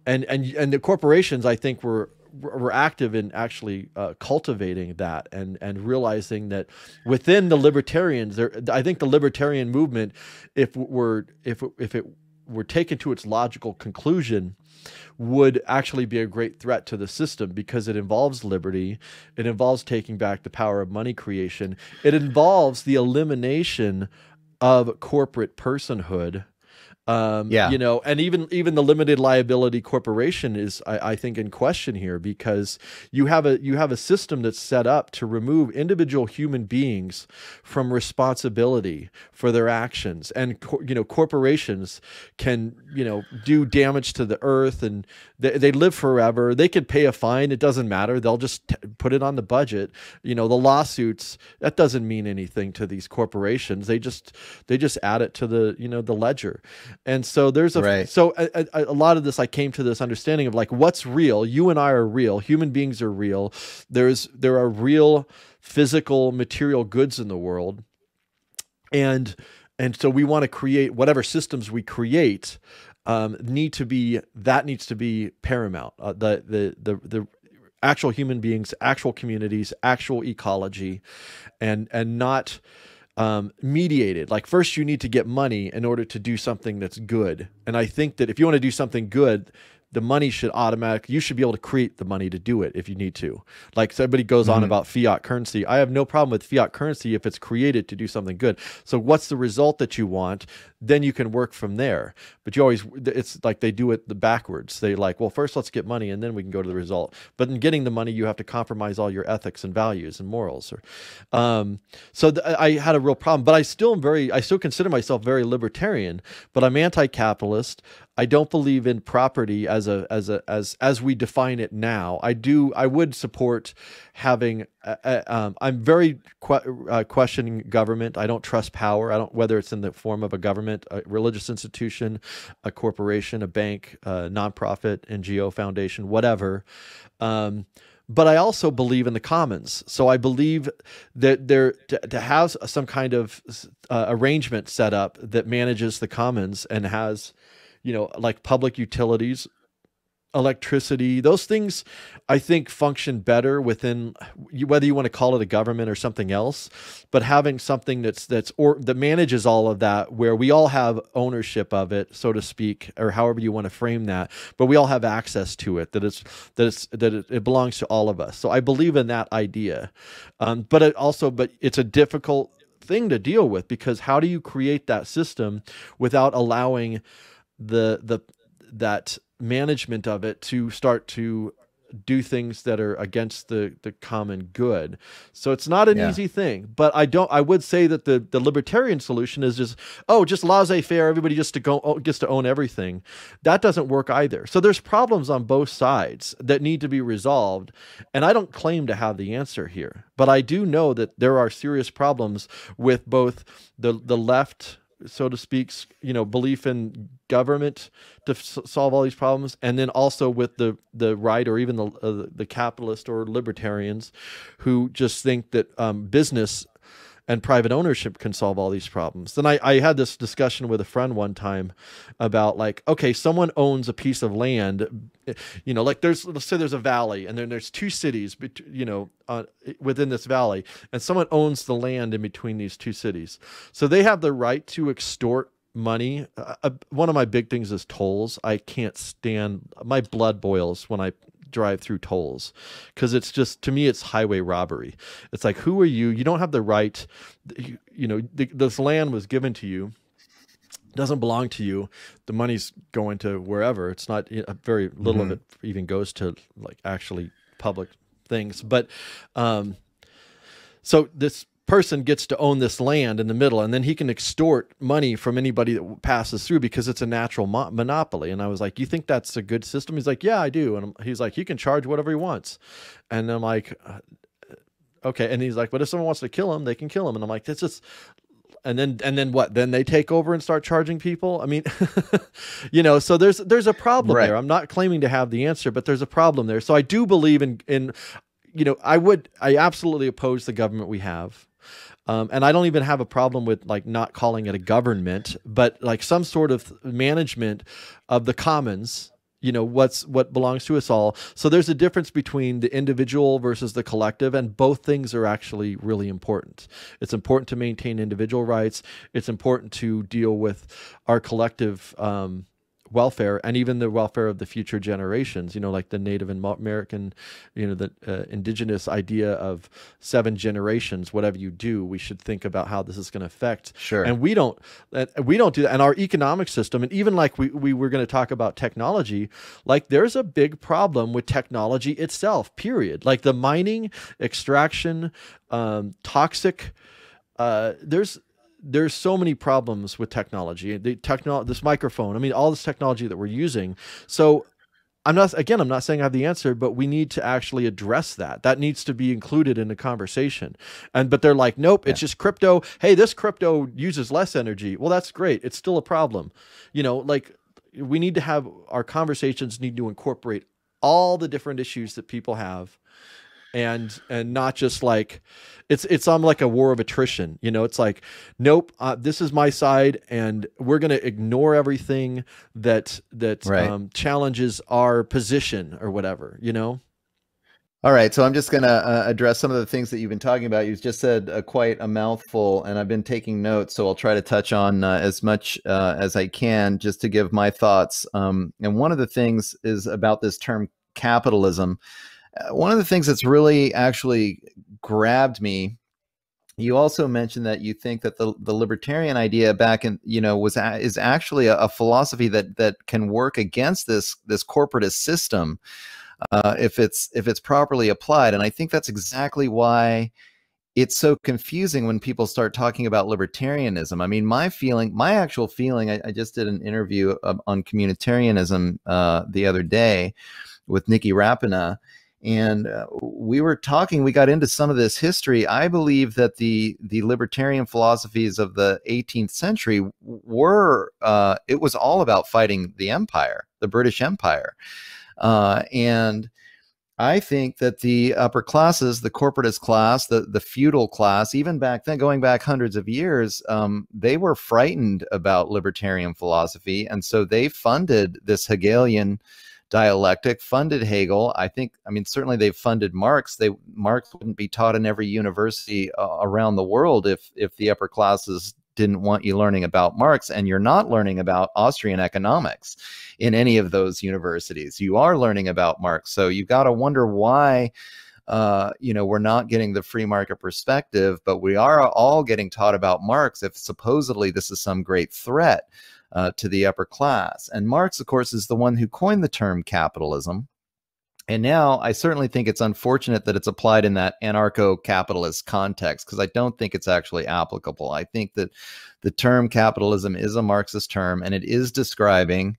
the corporations, I think, were active in actually cultivating that and realizing that within the libertarians, I think the libertarian movement, if it were taken to its logical conclusion, would actually be a great threat to the system because it involves liberty, it involves taking back the power of money creation, it involves the elimination of corporate personhood. You know, and even the limited liability corporation is, I think, in question here, because you have a system that's set up to remove individual human beings from responsibility for their actions, and corporations can do damage to the earth, and they live forever. They could pay a fine; it doesn't matter. They'll just put it on the budget. The lawsuits, that doesn't mean anything to these corporations. They just add it to the the ledger. And so there's a lot of this, I came to this understanding of like, what's real? You and I are real. Human beings are real. There are real physical material goods in the world. And so we want to create whatever systems we create, needs to be paramount. The actual human beings, actual communities, actual ecology, and not mediated. Like, first you need to get money in order to do something that's good. And I think that if you want to do something good, the money should you should be able to create the money to do it if you need to. Like, somebody goes on about fiat currency. I have no problem with fiat currency if it's created to do something good. So what's the result that you want? Then you can work from there. But it's like they do it backwards. They like, well, first let's get money and then we can go to the result. But in getting the money, you have to compromise all your ethics and values and morals. I had a real problem, but I still consider myself very libertarian, but I'm anti-capitalist. I don't believe in property as we define it now. I would support having. I'm very questioning government. I don't trust power. Whether it's in the form of a government, a religious institution, a corporation, a bank, a nonprofit, NGO, foundation, whatever. But I also believe in the commons. So I believe that to have some kind of arrangement set up that manages the commons and has, like public utilities, electricity, those things, I think function better within, whether you want to call it a government or something else, but having something that manages all of that, where we all have ownership of it, so to speak, or however you want to frame that, but we all have access to it, that it belongs to all of us. So I believe in that idea. But it's a difficult thing to deal with, because how do you create that system without allowing that management of it to start to do things that are against the common good? So it's not an easy thing, but I would say that the libertarian solution is just laissez-faire, everybody gets to own everything. That doesn't work either. So there's problems on both sides that need to be resolved, and I don't claim to have the answer here, but I do know that there are serious problems with both the left, so to speak, belief in government to solve all these problems, and then also with the right, or even the capitalist or libertarians, who just think that business and private ownership can solve all these problems. Then I had this discussion with a friend one time about, like, okay, someone owns a piece of land, like let's say there's a valley, and then there's two cities, within this valley, and someone owns the land in between these two cities. So they have the right to extort money. One of my big things is tolls. I can't stand, my blood boils when I drive through tolls, because it's just, to me, it's highway robbery. It's like, who are you? You don't have the right. This land was given to you, doesn't belong to you. The money's going to wherever. It's not, very little of it even goes to like actually public things. But so this person gets to own this land in the middle, and then he can extort money from anybody that passes through because it's a natural monopoly. And I was like, you think that's a good system? He's like, yeah, I do. And he's like, he can charge whatever he wants. And I'm like, okay. And he's like, but if someone wants to kill him, they can kill him. And I'm like, that's just, and then what? Then they take over and start charging people. I mean, you know, so there's a problem Right. there. I'm not claiming to have the answer, but there's a problem there. So I do believe in, you know, I absolutely oppose the government we have. And I don't even have a problem with like not calling it a government, but like some sort of management of the commons, you know, what belongs to us all. So there's a difference between the individual versus the collective, and both things are actually really important. It's important to maintain individual rights. It's important to deal with our collective welfare, and even the welfare of the future generations, you know, like the Native American, you know, the indigenous idea of 7 generations. Whatever you do, we should think about how this is going to affect. Sure. And we don't do that. And our economic system, and even like we were going to talk about technology, like there's a big problem with technology itself, period. Like the mining, extraction, toxic, there's so many problems with technology. This microphone, I mean, all this technology that we're using. So I'm not saying I have the answer, but we need to actually address that. That needs to be included in the conversation. But they're like, nope, it's just crypto. Hey, this crypto uses less energy. Well, that's great. It's still a problem. You know, like we need to have our conversations need to incorporate all the different issues that people have. And not just like it's on like a war of attrition, you know. It's like, nope, this is my side, and we're going to ignore everything that Right. challenges our position or whatever, you know. All right, so I'm just going to address some of the things that you've been talking about. You just said quite a mouthful, and I've been taking notes, so I'll try to touch on as much as I can just to give my thoughts. And one of the things is about this term capitalism. One of the things that's really actually grabbed me, you also mentioned that you think that the libertarian idea back in, you know, is actually a philosophy that can work against this corporatist system if it's properly applied. And I think that's exactly why it's so confusing when people start talking about libertarianism. I mean, my actual feeling, I just did an interview on communitarianism the other day with Nikki Rapina. And we got into some of this history. I believe that the libertarian philosophies of the 18th century it was all about fighting the empire, the British Empire. And I think that the upper classes, the corporatist class, the feudal class, even back then, going back hundreds of years, they were frightened about libertarian philosophy. And so they funded this Hegelian dialectic, funded Hegel. I mean, certainly they've funded Marx. Marx wouldn't be taught in every university around the world if the upper classes didn't want you learning about Marx, and you're not learning about Austrian economics in any of those universities. You are learning about Marx. So you've got to wonder why we're not getting the free market perspective, but we are all getting taught about Marx if supposedly this is some great threat to the upper class. And Marx, of course, is the one who coined the term capitalism. And now I certainly think it's unfortunate that it's applied in that anarcho-capitalist context, because I don't think it's actually applicable. I think that the term capitalism is a Marxist term, and it is describing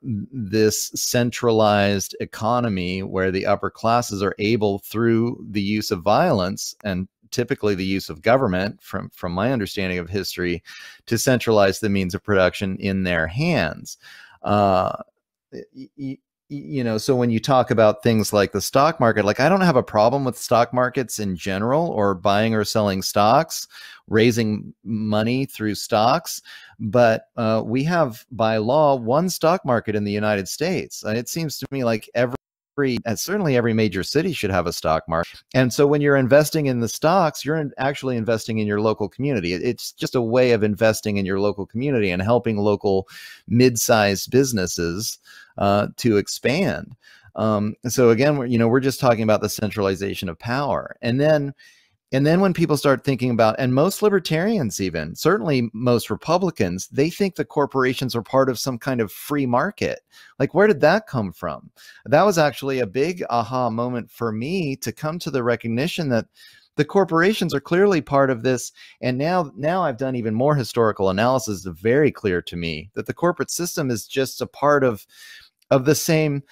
this centralized economy where the upper classes are able, through the use of violence and typically the use of government, from my understanding of history, to centralize the means of production in their hands. So when you talk about things like the stock market, like I don't have a problem with stock markets in general, or buying or selling stocks, raising money through stocks. But we have by law one stock market in the United States. It seems to me like certainly every major city should have a stock market. And so when you're investing in the stocks, you're actually investing in your local community. It's just a way of investing in your local community and helping local mid-sized businesses to expand. So again, we're just talking about the centralization of power. And then when people start thinking about, and most libertarians, even certainly most Republicans, they think the corporations are part of some kind of free market. Like, where did that come from? That was actually a big aha moment for me, to come to the recognition that the corporations are clearly part of this. And now I've done even more historical analysis. It's very clear to me that the corporate system is just a part of the same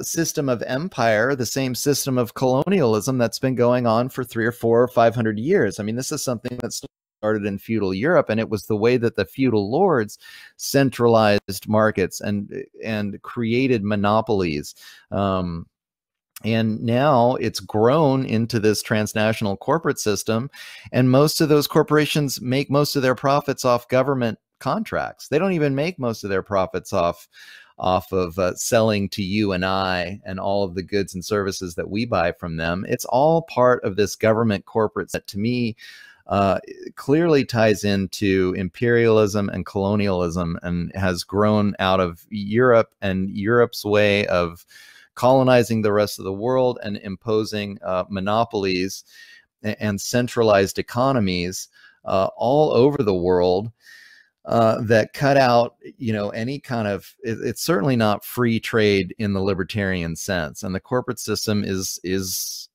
system of empire, the same system of colonialism that's been going on for 300 or 400 or 500 years. I mean, this is something that started in feudal Europe, and it was the way that the feudal lords centralized markets and created monopolies. And now it's grown into this transnational corporate system, and most of those corporations make most of their profits off government contracts. They don't even make most of their profits off of selling to you and I and all of the goods and services that we buy from them. It's all part of this government corporate that, to me, clearly ties into imperialism and colonialism, and has grown out of Europe and Europe's way of colonizing the rest of the world and imposing monopolies and centralized economies all over the world. That cut out, any kind of, it's certainly not free trade in the libertarian sense. And the corporate system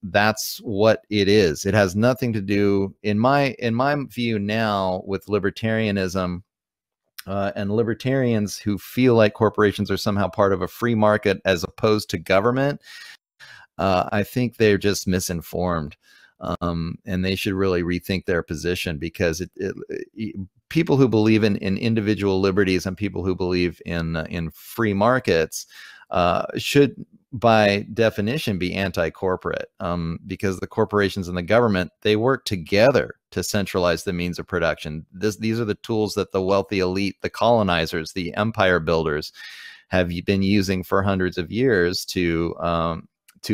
that's what it is. It has nothing to do, in my view now, with libertarianism, and libertarians who feel like corporations are somehow part of a free market as opposed to government. I think they're just misinformed. And they should really rethink their position, because people who believe in individual liberties and people who believe in free markets should, by definition, be anti-corporate, because the corporations and the government, they work together to centralize the means of production. These are the tools that the wealthy elite, the colonizers, the empire builders, have been using for hundreds of years to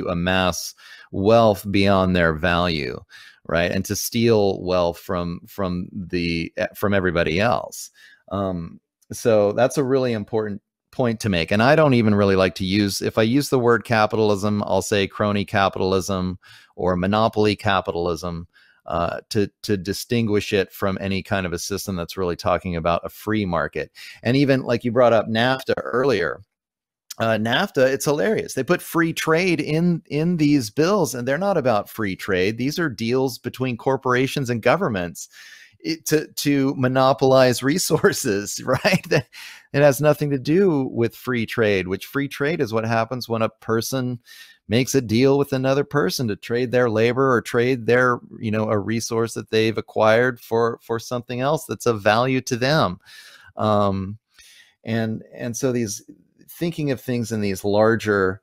amass wealth beyond their value, right? And to steal wealth from everybody else. So that's a really important point to make. And I don't even really like to use, if I use the word capitalism, I'll say crony capitalism or monopoly capitalism, to distinguish it from any kind of a system that's really talking about a free market. And even like you brought up NAFTA earlier, NAFTA, it's hilarious. They put free trade in these bills, and they're not about free trade. These are deals between corporations and governments to monopolize resources, right? It has nothing to do with free trade, which free trade is what happens when a person makes a deal with another person to trade their labor or trade their, a resource that they've acquired for something else that's of value to them. And so these, thinking of things in these larger,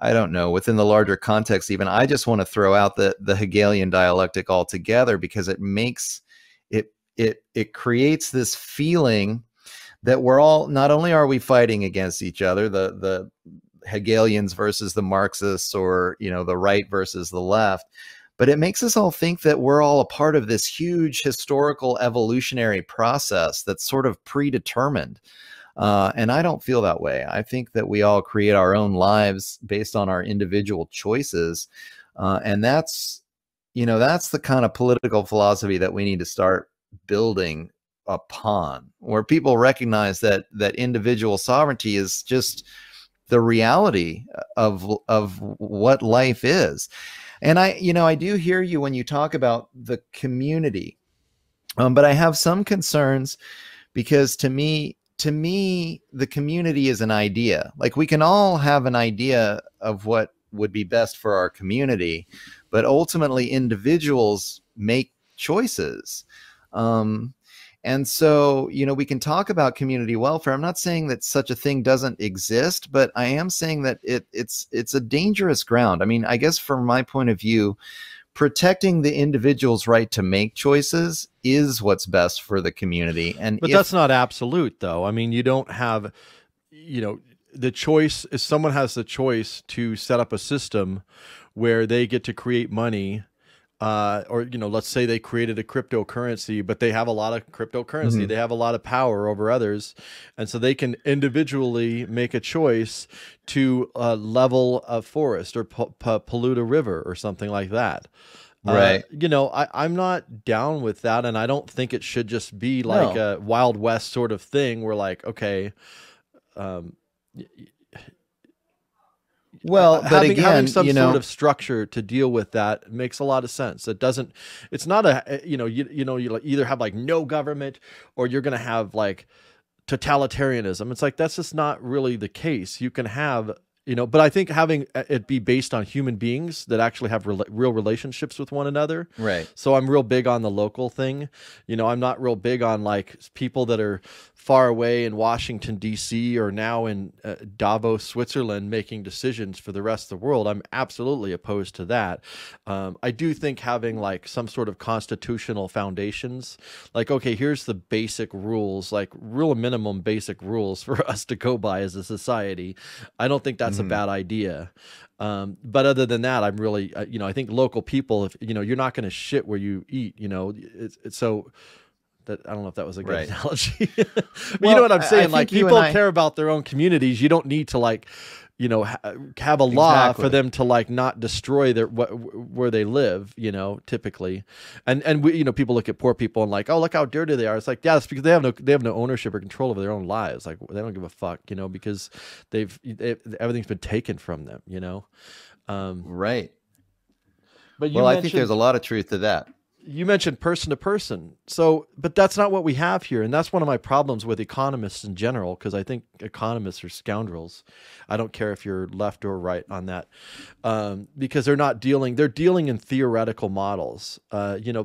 I don't know, within the larger context even, I just want to throw out the Hegelian dialectic altogether, because it makes it creates this feeling that we're all, not only are we fighting against each other, the Hegelians versus the Marxists, or the right versus the left, but it makes us all think that we're all a part of this huge historical evolutionary process that's sort of predetermined. And I don't feel that way. I think that we all create our own lives based on our individual choices. And that's the kind of political philosophy that we need to start building upon, where people recognize that individual sovereignty is just the reality of what life is. And I do hear you when you talk about the community, but I have some concerns, because to me, the community is an idea. Like, we can all have an idea of what would be best for our community, but ultimately individuals make choices. And so, we can talk about community welfare. I'm not saying that such a thing doesn't exist, but I am saying that it's a dangerous ground. I mean, I guess from my point of view, protecting the individual's right to make choices is what's best for the community. But that's not absolute, though. I mean, you don't have, the choice, if someone has the choice to set up a system where they get to create money, or, let's say they created a cryptocurrency, but they have a lot of cryptocurrency. Mm-hmm. They have a lot of power over others. And so they can individually make a choice to level a forest or pollute a river or something like that. Right. I'm not down with that. And I don't think it should just be like a Wild West sort of thing where, like, okay, Well, but having again, some you sort know, of structure to deal with that makes a lot of sense. It doesn't. It's not a you like either have like no government or you're going to have like totalitarianism. It's like that's just not really the case. You can have, but I think having it be based on human beings that actually have real relationships with one another. right. So I'm real big on the local thing. I'm not real big on like people that are far away in Washington, D.C. or now in Davos, Switzerland, making decisions for the rest of the world. I'm absolutely opposed to that. I do think having like some sort of constitutional foundations, like, okay, here's the basic rules, like real minimum basic rules for us to go by as a society. I don't think that's a bad idea. But other than that, I'm really, I think local people, if, you're not going to shit where you eat, it's so that, I don't know if that was a good analogy, but you know what I'm saying? Like people care about their own communities. You don't need to like, have a law for them to like not destroy where they live, typically. And we, people look at poor people and like, oh, look how dirty they are. It's like, yeah, it's because they have no ownership or control over their own lives. Like they don't give a fuck, because everything's been taken from them, Right. But I think there's a lot of truth to that. You mentioned person to person. So, but that's not what we have here. And that's one of my problems with economists in general, because I think economists are scoundrels. I don't care if you're left or right on that, because they're dealing in theoretical models. The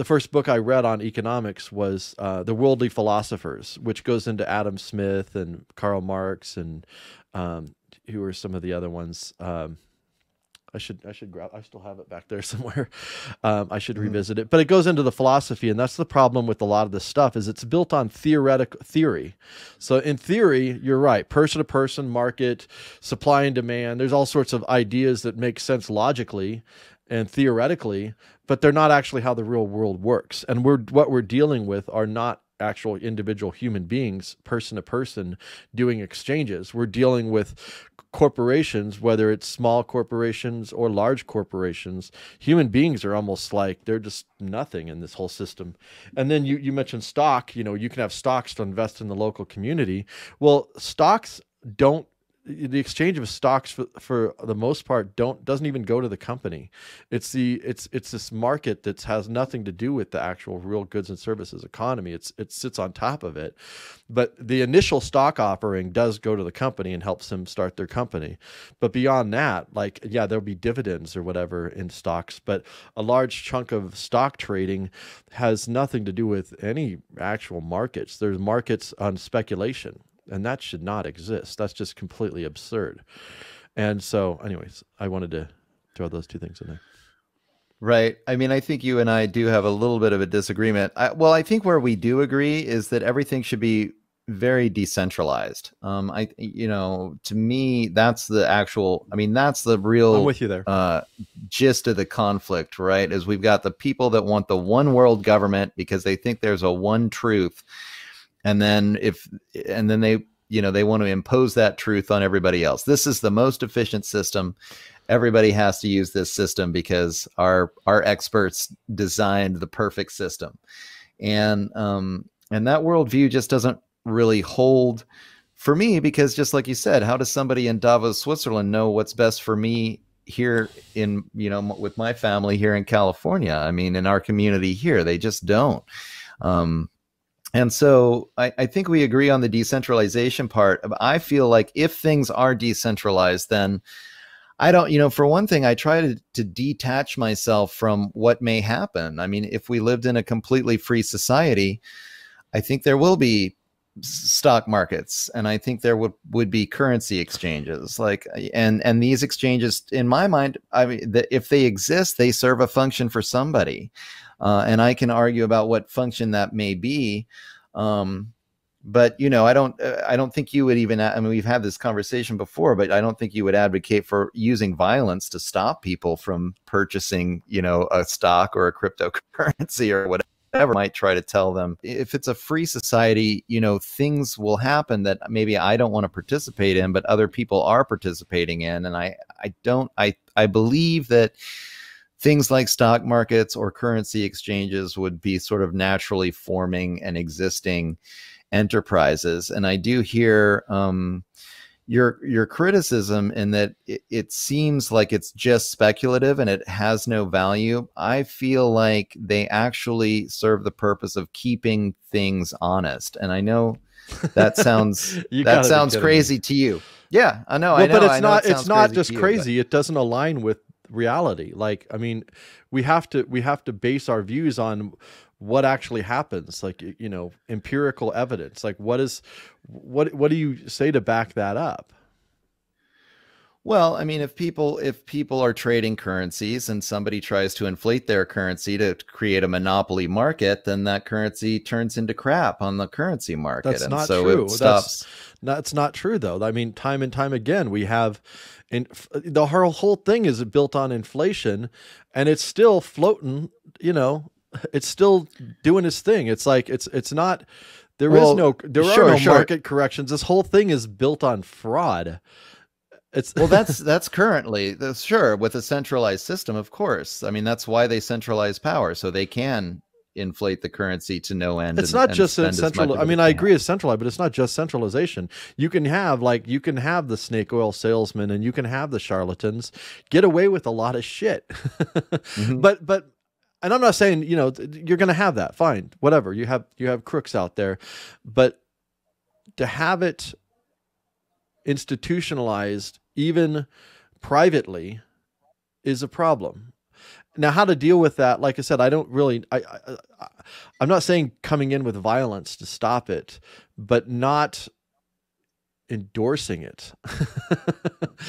first book I read on economics was The Worldly Philosophers, which goes into Adam Smith and Karl Marx and who are some of the other ones. I should grab. I still have it back there somewhere. I should revisit it, but it goes into the philosophy, and that's the problem with a lot of this stuff is it's built on theory. So in theory, you're right. Person to person, market, supply and demand. There's all sorts of ideas that make sense logically and theoretically, but they're not actually how the real world works. And what we're dealing with are not actual individual human beings, person to person, doing exchanges. We're dealing with corporations, whether it's small corporations or large corporations. Human beings are almost like they're just nothing in this whole system. And then you mentioned stock. You can have stocks to invest in the local community. Well, stocks don't. The exchange of stocks for the most part doesn't even go to the company. It's this market that has nothing to do with the actual real goods and services economy. It sits on top of it, but the initial stock offering does go to the company and helps them start their company. But beyond that, like, yeah, there'll be dividends or whatever in stocks, but a large chunk of stock trading has nothing to do with any actual markets. There's markets on speculation. And that should not exist. That's just completely absurd. And so, anyways, I wanted to throw those two things in there. Right. I mean, I think you and I do have a little bit of a disagreement. I think where we do agree is that everything should be very decentralized. To me, that's that's the real I'm with you there. Gist of the conflict, right? Is we've got the people that want the one world government because they think there's a one truth. And then they want to impose that truth on everybody else. This is the most efficient system. Everybody has to use this system because our experts designed the perfect system. And that worldview just doesn't really hold for me, because just like you said, how does somebody in Davos, Switzerland know what's best for me here in, with my family here in California? I mean, in our community here, they just don't. And so I think we agree on the decentralization part. I feel like if things are decentralized, then I don't, for one thing, I try to detach myself from what may happen. I mean, if we lived in a completely free society, I think there will be stock markets, and I think there would be currency exchanges, and these exchanges, in my mind, I mean, if they exist, they serve a function for somebody. And I can argue about what function that may be. But, I don't think you would even, I mean, we've had this conversation before, but I don't think you would advocate for using violence to stop people from purchasing, a stock or a cryptocurrency or whatever. Might try to tell them, if it's a free society, things will happen that maybe I don't want to participate in, but other people are participating in. And I believe that things like stock markets or currency exchanges would be sort of naturally forming and existing enterprises. And I do hear, your criticism in that it seems like it's just speculative and it has no value. I feel like they actually serve the purpose of keeping things honest. And I know that sounds You gotta be kidding me. crazy to you. Yeah, I know. Well, but I know it it's sounds not crazy just to you, crazy. It doesn't align with reality. Like, I mean, we have to base our views on what actually happens, like, you know, empirical evidence. Like, what do you say to back that up? well, I mean, if people are trading currencies and somebody tries to inflate their currency to create a monopoly market, then that currency turns into crap on the currency market, That's and not so it true. stops. That's not true though. I mean, time and time again, we have the whole thing is built on inflation, and it's still floating, you know, it's still doing its thing. It's like it's not Well, there are sure, no sure. market corrections. This whole thing is built on fraud. It's Well, that's currently sure with a centralized system, of course. I mean, that's why they centralize power, so they can inflate the currency to no end it's not and just a spend as much central. of I it as mean, I they agree have. it's centralized, but it's not just centralization. You can have the snake oil salesman, and you can have the charlatans get away with a lot of shit. Hmm. but and I'm not saying, you know, you're going to have that. Fine, whatever. You have crooks out there, but to have it institutionalized, even privately, is a problem. Now, how to deal with that? Like I said, I don't really. I'm not saying coming in with violence to stop it, but not endorsing it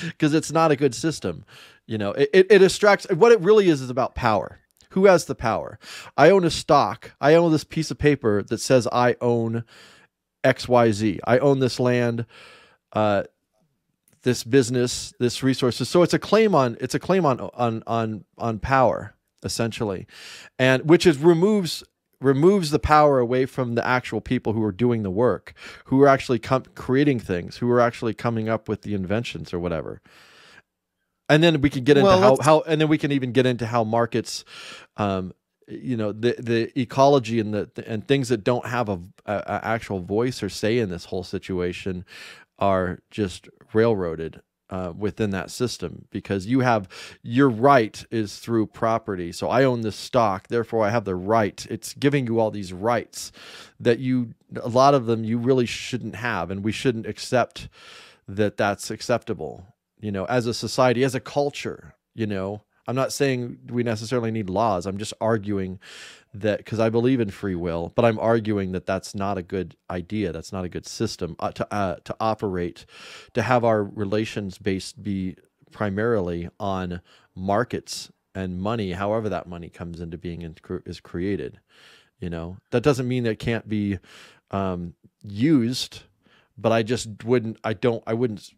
because it's not a good system. You know, it distracts. What it really is about power. Who has the power? I own a stock. I own this piece of paper that says I own XYZ. I own this land, this business, this resources. So it's a claim on power, essentially, and which is removes the power away from the actual people who are doing the work, who are actually creating things, who are actually coming up with the inventions or whatever. And then we can get into Well, let's and then we can even get into how markets, um, you know, the ecology and and things that don't have a actual voice or say in this whole situation are just railroaded within that system, because you have your right is through property. So I own this stock, therefore I have the right. It's giving you all these rights that a lot of them you really shouldn't have, and we shouldn't accept that that's acceptable. You know, as a society, as a culture, you know, I'm not saying we necessarily need laws. I'm just arguing that, because I believe in free will, but I'm arguing that that's not a good idea. That's not a good system to operate, to have our relations based be primarily on markets and money, however that money comes into being and is created. You know, that doesn't mean that it can't be used, but I just wouldn't. I wouldn't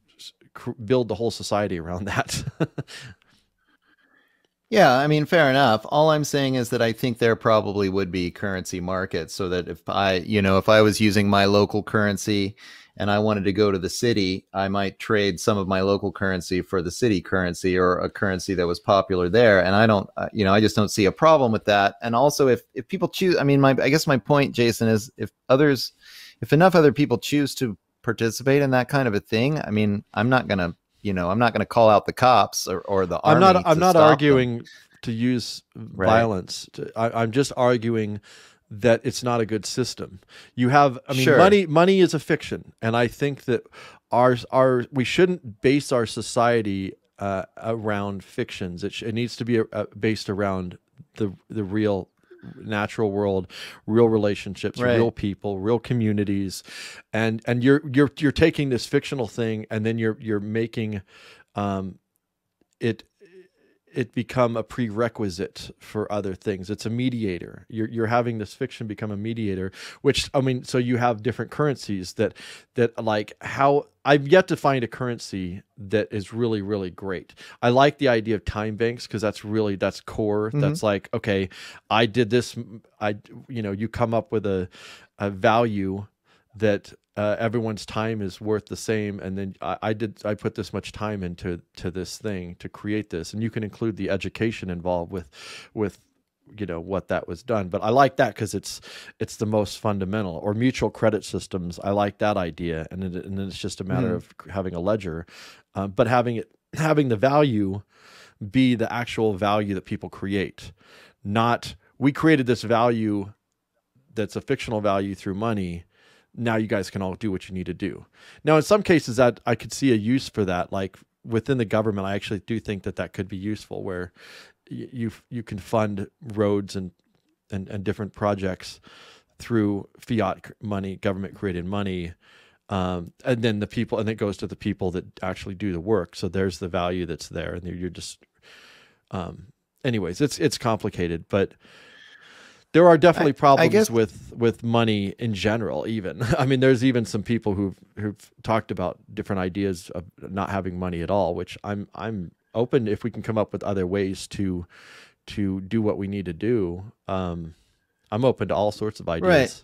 build the whole society around that. Yeah, I mean, fair enough. All I'm saying is that I think there probably would be currency markets so that if I was using my local currency and I wanted to go to the city, I might trade some of my local currency for the city currency or a currency that was popular there. And I don't, I just don't see a problem with that. And also, if people choose, I mean, I guess my point, Jason, is if enough other people choose to participate in that kind of a thing, I mean, I'm not going to call out the cops or the army I'm to not stop them. arguing to use Right. violence. I'm just arguing that it's not a good system. I mean, Sure. money is a fiction, and I think that we shouldn't base our society around fictions. It needs to be based around the real natural world, real relationships, real Right. people, real communities, and you're taking this fictional thing, and then you're making um, it become a prerequisite for other things. It's a mediator. You're having this fiction become a mediator, which, I mean, so you have different currencies that like, how I've yet to find a currency that is really, really great. I like the idea of time banks, because that's core. Hmm. That's like, okay, I did this. You come up with a value that everyone's time is worth the same, and then I put this much time into this thing to create this, and you can include the education involved with what that was done. But I like that because it's the most fundamental. Or mutual credit systems. I like that idea, and then it's just a matter of having a ledger, but having the value be the actual value that people create, not we created this value that's a fictional value through money. Now you guys can all do what you need to do. Now, in some cases that I could see a use for that, like within the government, I actually do think that could be useful, where you can fund roads and different projects through fiat money, government created money. And then and it goes to the people that actually do the work. So there's the value that's there, and you're just, anyways, it's complicated, but there are definitely problems with money in general. Even, I mean, there's even some people who've talked about different ideas of not having money at all, which I'm open if we can come up with other ways to do what we need to do. I'm open to all sorts of ideas. Right.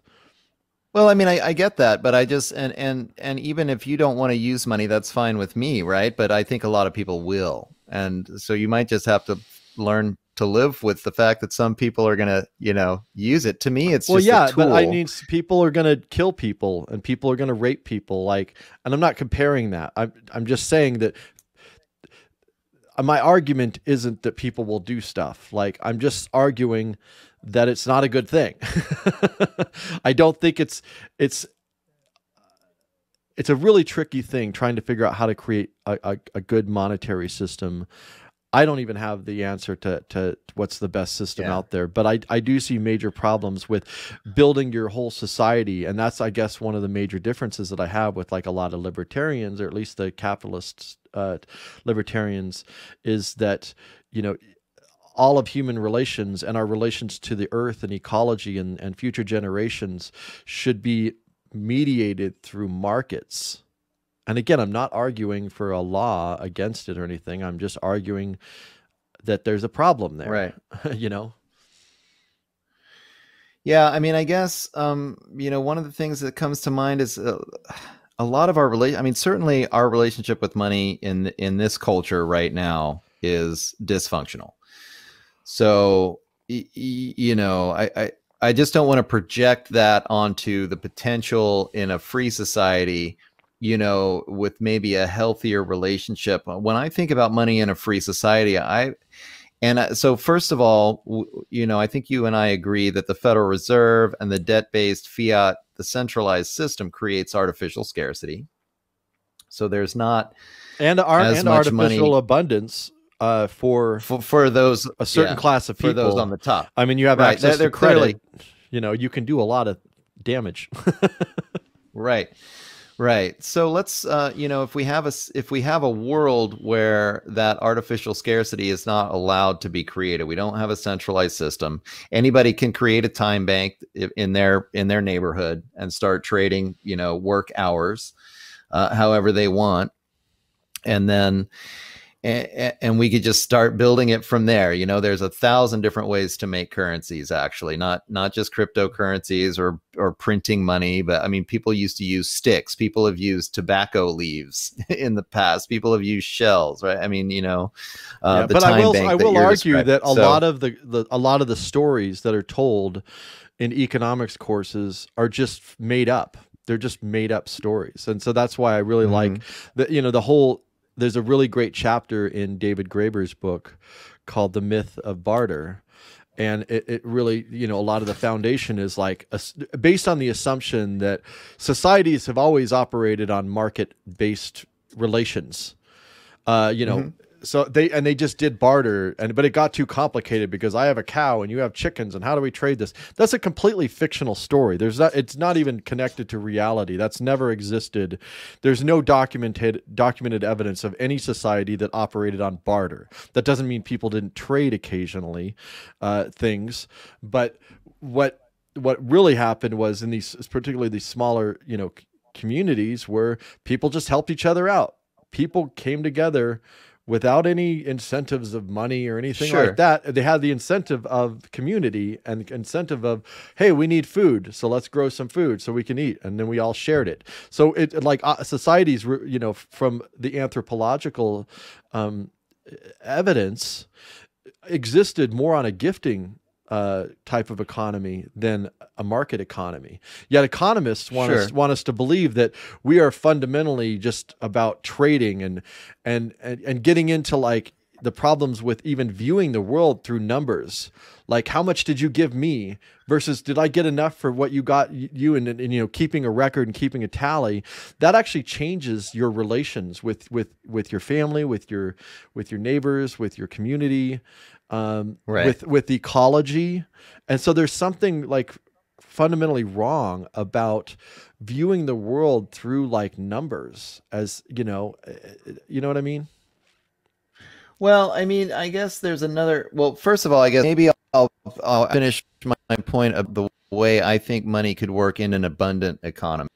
Well, I mean, I get that, but I just, and even if you don't want to use money, that's fine with me, right? But I think a lot of people will. And so you might just have to learn to live with the fact that some people are going to, use it. To me, it's just a tool. But I mean, people are going to kill people and people are going to rape people. And I'm not comparing that. I'm just saying that my argument isn't that people will do stuff. I'm just arguing that it's not a good thing. I don't think it's a really tricky thing trying to figure out how to create a good monetary system. I don't even have the answer to what's the best system out there, but I do see major problems with building your whole society. And that's, I guess, one of the major differences that I have with a lot of libertarians, or at least the capitalists, libertarians, is that, all of human relations and our relations to the earth and ecology and future generations should be mediated through markets. And again, I'm not arguing for a law against it or anything. I'm just arguing that there's a problem there. Right. Yeah, I mean, I guess, one of the things that comes to mind is a lot of certainly our relationship with money in this culture right now is dysfunctional. So, I just don't want to project that onto the potential in a free society, with maybe a healthier relationship. When I think about money in a free society, so first of all, I think you and I agree that the Federal Reserve and the debt-based fiat, the centralized system, creates artificial scarcity. So there's not artificial money, abundance for those a certain class of people, for those on the top. I mean, you have access to credit. You can do a lot of damage. Right. So let's, if we have a world where that artificial scarcity is not allowed to be created, we don't have a centralized system. Anybody can create a time bank in their neighborhood and start trading, work hours, however they want, and then. And we could just start building it from there. There's 1,000 different ways to make currencies, actually, not just cryptocurrencies or printing money. But I mean, people used to use sticks. People have used tobacco leaves in the past. People have used shells, right? I mean, but I will argue that a lot of the stories that are told in economics courses are just made up. They're just made up stories. And so that's why I really like the whole. There's a really great chapter in David Graeber's book called The Myth of Barter. And it really, a lot of the foundation is based on the assumption that societies have always operated on market-based relations. So they just did barter, but it got too complicated because I have a cow and you have chickens, and how do we trade this? That's a completely fictional story. It's not even connected to reality. That's never existed. There's no documented evidence of any society that operated on barter. That doesn't mean people didn't trade occasionally, things, but what really happened was in particularly these smaller, communities where people just helped each other out. People came together without any incentives of money or anything like that. They had the incentive of community and incentive of, hey, we need food, so let's grow some food so we can eat, and then we all shared it. So societies, from the anthropological evidence, existed more on a gifting type of economy than a market economy. Yet economists Sure. want us to believe that we are fundamentally just about trading and getting into like the problems with even viewing the world through numbers. Like, how much did you give me versus did I get enough for what you got you and you know, keeping a record and keeping a tally. That actually changes your relations with your family, with your neighbors, with your community, Right. with ecology. And so there's something like fundamentally wrong about viewing the world through like numbers, as you know what I mean? Well, I mean, I guess there's another. Well, first of all, I guess maybe I'll finish my point of the way I think money could work in an abundant economy,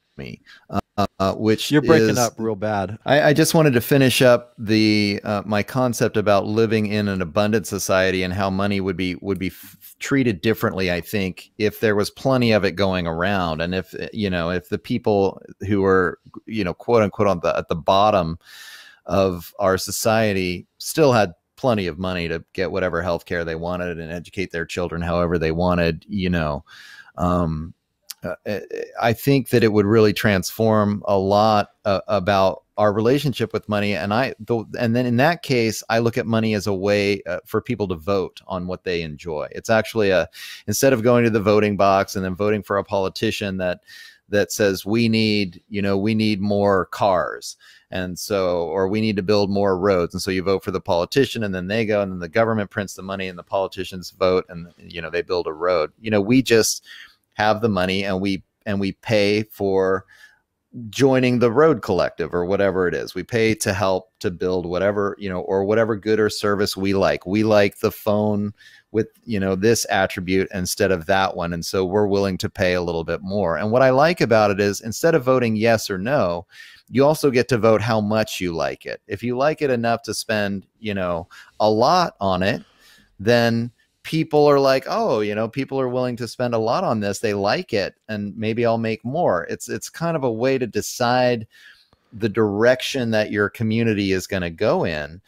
which You're breaking is up real bad. I just wanted to finish up the my concept about living in an abundant society and how money would be treated differently. I think if there was plenty of it going around, and if if the people who are quote unquote at the bottom of our society still had plenty of money to get whatever healthcare they wanted and educate their children however they wanted, um, I think that it would really transform a lot about our relationship with money. And then in that case, I look at money as a way for people to vote on what they enjoy. It's actually instead of going to the voting box and then voting for a politician that says we need more cars, and so, or we need to build more roads, and so you vote for the politician, and then they go, and then the government prints the money, and the politicians vote, and they build a road. We just have the money, and we pay for joining the road collective or whatever it is. We pay to help to build whatever, or whatever good or service we like. We like the phone with, this attribute instead of that one. And so we're willing to pay a little bit more. And what I like about it is instead of voting yes or no, you also get to vote how much you like it. If you like it enough to spend, a lot on it, then people are like, oh, people are willing to spend a lot on this. They like it, and maybe I'll make more. It's kind of a way to decide the direction that your community is going to go in,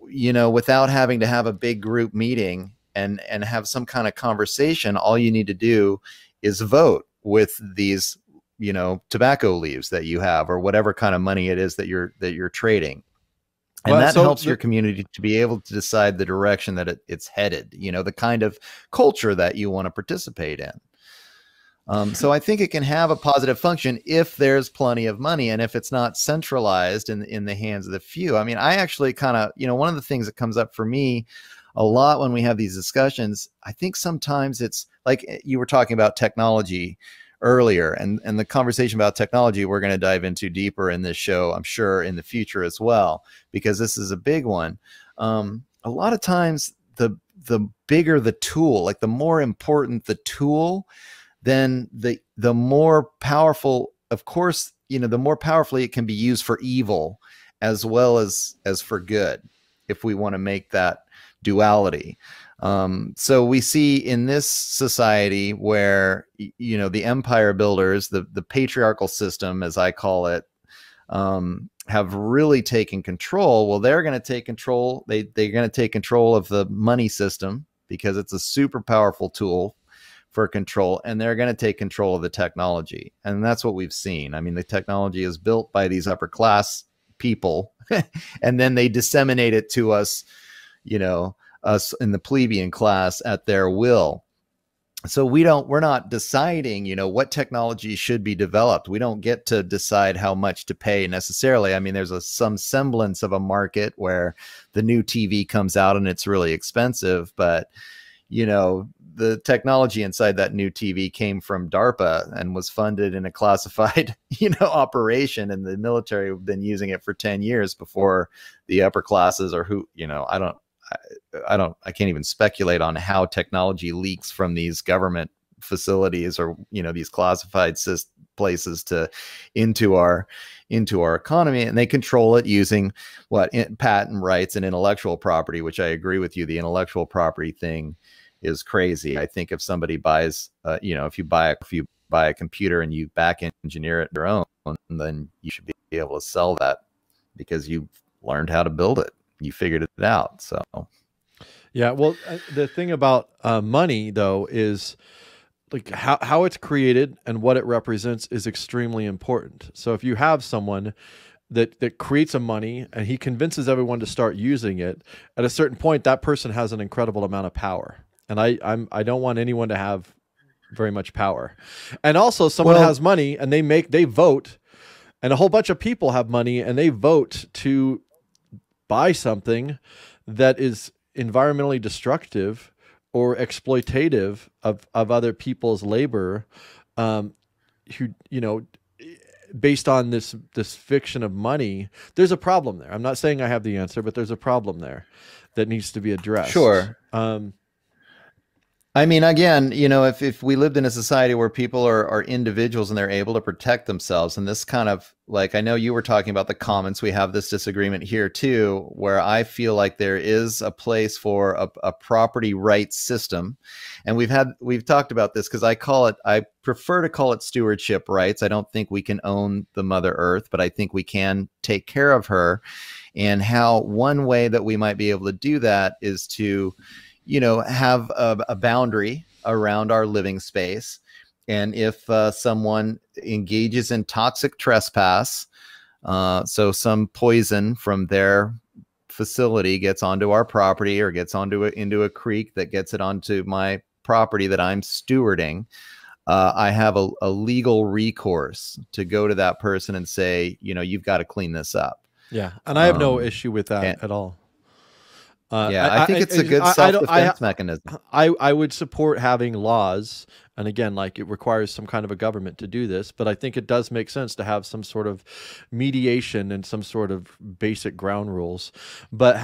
without having to have a big group meeting and have some kind of conversation. All you need to do is vote with these, tobacco leaves that you have, or whatever kind of money it is that you're trading. And that helps your community to be able to decide the direction that it's headed, the kind of culture that you want to participate in. So I think it can have a positive function if there's plenty of money and if it's not centralized in the hands of the few. I mean, I actually kind of, one of the things that comes up for me a lot when we have these discussions, I think sometimes it's like you were talking about technology earlier, and the conversation about technology we're going to dive into deeper in this show, I'm sure, in the future as well, because this is a big one. A lot of times the bigger the tool, like the more important the tool, then the more powerful, of course, the more powerfully it can be used for evil as well as for good, if we want to make that duality. So we see in this society where, the empire builders, the patriarchal system, as I call it, have really taken control. Well, they're going to take control. They're going to take control of the money system because it's a super powerful tool for control, and they're going to take control of the technology. And that's what we've seen. I mean, the technology is built by these upper class people, and then they disseminate it to us, us in the plebeian class at their will. So we're not deciding, what technology should be developed. We don't get to decide how much to pay necessarily. I mean, there's some semblance of a market where the new TV comes out and it's really expensive, but the technology inside that new TV came from DARPA and was funded in a classified, operation, and the military have been using it for 10 years before the upper classes, or who, I can't even speculate on how technology leaks from these government facilities or, these classified places into our economy, and they control it using patent rights and intellectual property, which I agree with you. The intellectual property thing is crazy. I think if somebody buys, if you buy a computer and you back engineer it your own, then you should be able to sell that because you learned how to build it. You figured it out. So Yeah. Well, the thing about money, though, is like how it's created and what it represents is extremely important. So if you have someone that creates a money and he convinces everyone to start using it, at a certain point, that person has an incredible amount of power. And I don't want anyone to have very much power. And also, someone Well, has money and they vote, and a whole bunch of people have money and they vote to buy something that is environmentally destructive or exploitative of other people's labor, um, who, based on this fiction of money. There's a problem there. I'm not saying I have the answer, but there's a problem there that needs to be addressed. sure. I mean, again, if we lived in a society where people are individuals and they're able to protect themselves, and this kind of like, I know you were talking about the comments, we have this disagreement here too, where I feel like there is a place for a property rights system. And we've talked about this because I prefer to call it stewardship rights. I don't think we can own the Mother Earth, but I think we can take care of her. And how one way that we might be able to do that is to have a boundary around our living space. And if someone engages in toxic trespass, so some poison from their facility gets onto our property or gets into a creek that gets it onto my property that I'm stewarding, I have a legal recourse to go to that person and say, you've got to clean this up. Yeah. And I have no issue with that at all. I think it's a good self-defense mechanism. I would support having laws, and again, like, it requires some kind of a government to do this, but I think it does make sense to have some sort of mediation and some sort of basic ground rules. But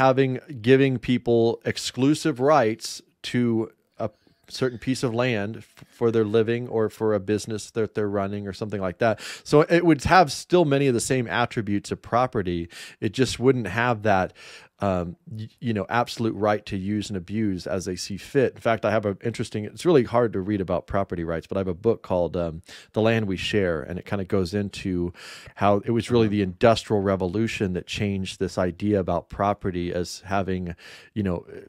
giving people exclusive rights to a certain piece of land for their living or for a business that they're running or something like that. So it would have still many of the same attributes of property. It just wouldn't have that absolute right to use and abuse as they see fit. In fact, I have it's really hard to read about property rights, but I have a book called The Land We Share, and it kind of goes into how it was really the Industrial Revolution that changed this idea about property as having,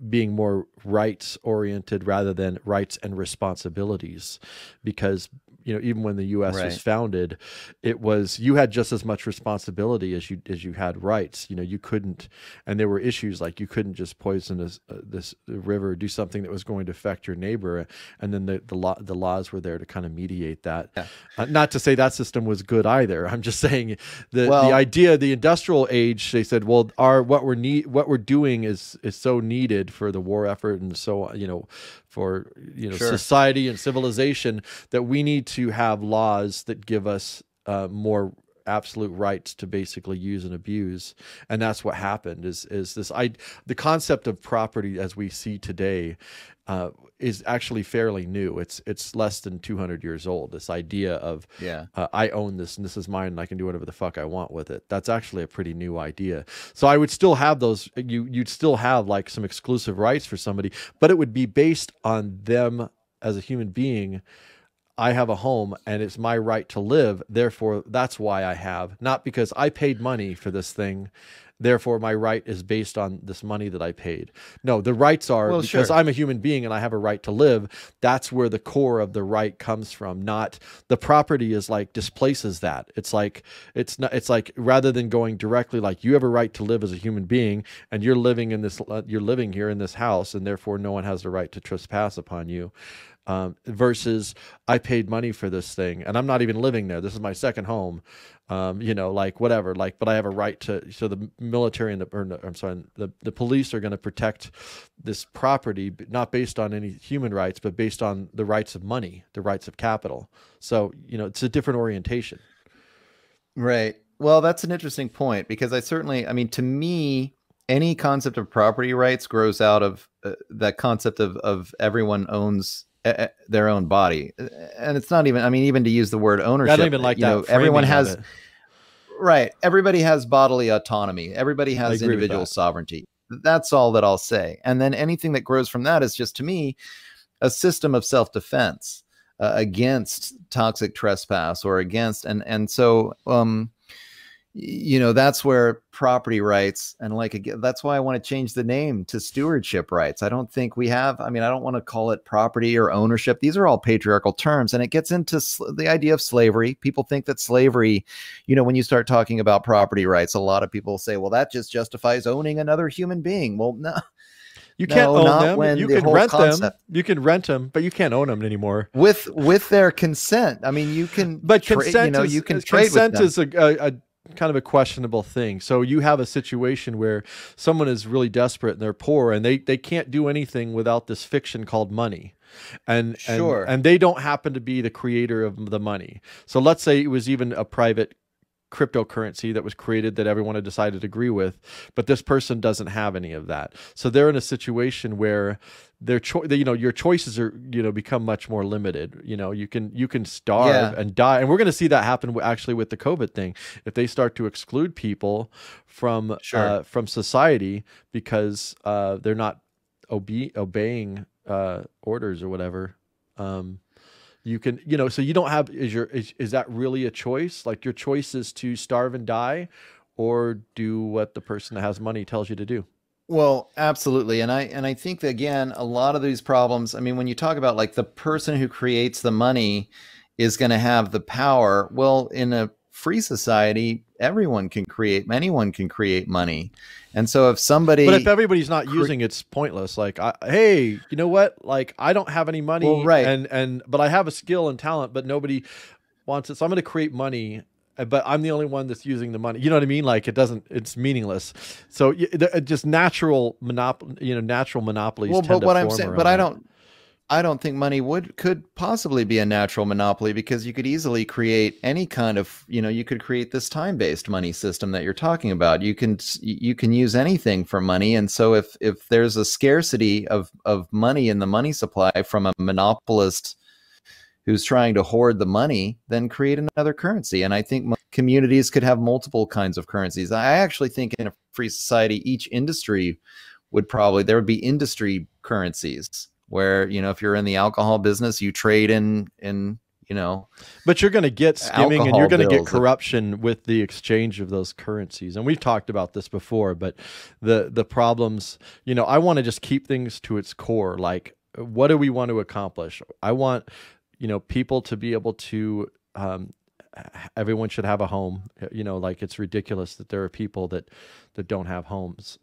being more rights oriented rather than rights and responsibilities. Because even when the U.S. was founded, it was, you had just as much responsibility as you had rights. You couldn't, and there were issues like you couldn't just poison this river, or do something that was going to affect your neighbor, and then the laws were there to kind of mediate that. Yeah. Not to say that system was good either. I'm just saying the idea, the industrial age, they said, well, what we're doing is so needed for the war effort, and so for society and civilization, that we need to have laws that give us more absolute rights to basically use and abuse. And that's what happened. The concept of property as we see today is actually fairly new. It's less than 200 years old. This idea of I own this and this is mine and I can do whatever the fuck I want with it. That's actually a pretty new idea. So I would still have those. You'd still have like some exclusive rights for somebody, but it would be based on them as a human being. I have a home and it's my right to live. Therefore, that's why I have, not because I paid money for this thing. Therefore, my right is based on this money that I paid. No, the rights are because I'm a human being and I have a right to live. That's where the core of the right comes from. Not the property is like displaces that. It's like rather than going directly like you have a right to live as a human being and you're living here in this house and therefore no one has the right to trespass upon you. Versus I paid money for this thing and I'm not even living there. This is my second home. Like whatever, like, but I have a right to, so the military and the police are going to protect this property, not based on any human rights, but based on the rights of money, the rights of capital. So, it's a different orientation. Right. Well, that's an interesting point because to me, any concept of property rights grows out of that concept of everyone owns their own body. And it's not even, even to use the word ownership, I don't even like that. Everyone has, right. Everybody has bodily autonomy. Everybody has individual sovereignty. That's all that I'll say. And then anything that grows from that is just, to me, a system of self-defense against toxic trespass or against, and so, you know, that's where property rights, and like, again, that's why I want to change the name to stewardship rights. I don't think we have, I mean, I don't want to call it property or ownership. These are all patriarchal terms, and it gets into the idea of slavery. People think that slavery, you know, when you start talking about property rights, a lot of people say, well, that just justifies owning another human being. Well, no. You can't No, own not them. when You the can whole rent concept them. You can rent them, but you can't own them anymore. with their consent. I mean, you can, But consent, you know, you can trade with consent them. is a kind of a questionable thing. So you have a situation where someone is really desperate and they're poor and they can't do anything without this fiction called money. And, Sure. and they don't happen to be the creator of the money. So let's say it was even a private cryptocurrency that was created that everyone had decided to agree with, but this person doesn't have any of that. So they're in a situation where your choices are, become much more limited. You can starve and die. And we're going to see that happen actually with the COVID thing. If they start to exclude people from society because they're not obeying orders or whatever, you can, so you don't have, is that really a choice? Like, your choice is to starve and die, or do what the person that has money tells you to do? Well, absolutely. And I think that, again, a lot of these problems, I mean, when you talk about like the person who creates the money is going to have the power. Well, in a free society, anyone can create money. And so if somebody, but if everybody's not using it's pointless. Like, hey, you know what? Like, I don't have any money, well, right. but I have a skill and talent, but nobody wants it. So I'm going to create money, but I'm the only one that's using the money. You know what I mean? Like, it's meaningless. So just natural monopolies. Well, but what I'm saying, but I don't think money could possibly be a natural monopoly, because you could easily create any kind of, you could create this time-based money system that you're talking about. You can use anything for money. And so if there's a scarcity of money in the money supply from a monopolist who's trying to hoard the money, then create another currency. And I think communities could have multiple kinds of currencies. I actually think in a free society, each industry there would be industry currencies, where, if you're in the alcohol business, you trade in but you're going to get skimming and you're going to get corruption with the exchange of those currencies. And we've talked about this before, but the problems, I want to just keep things to its core. Like, what do we want to accomplish? I want, people to be able to, everyone should have a home. Like, it's ridiculous that there are people that don't have homes.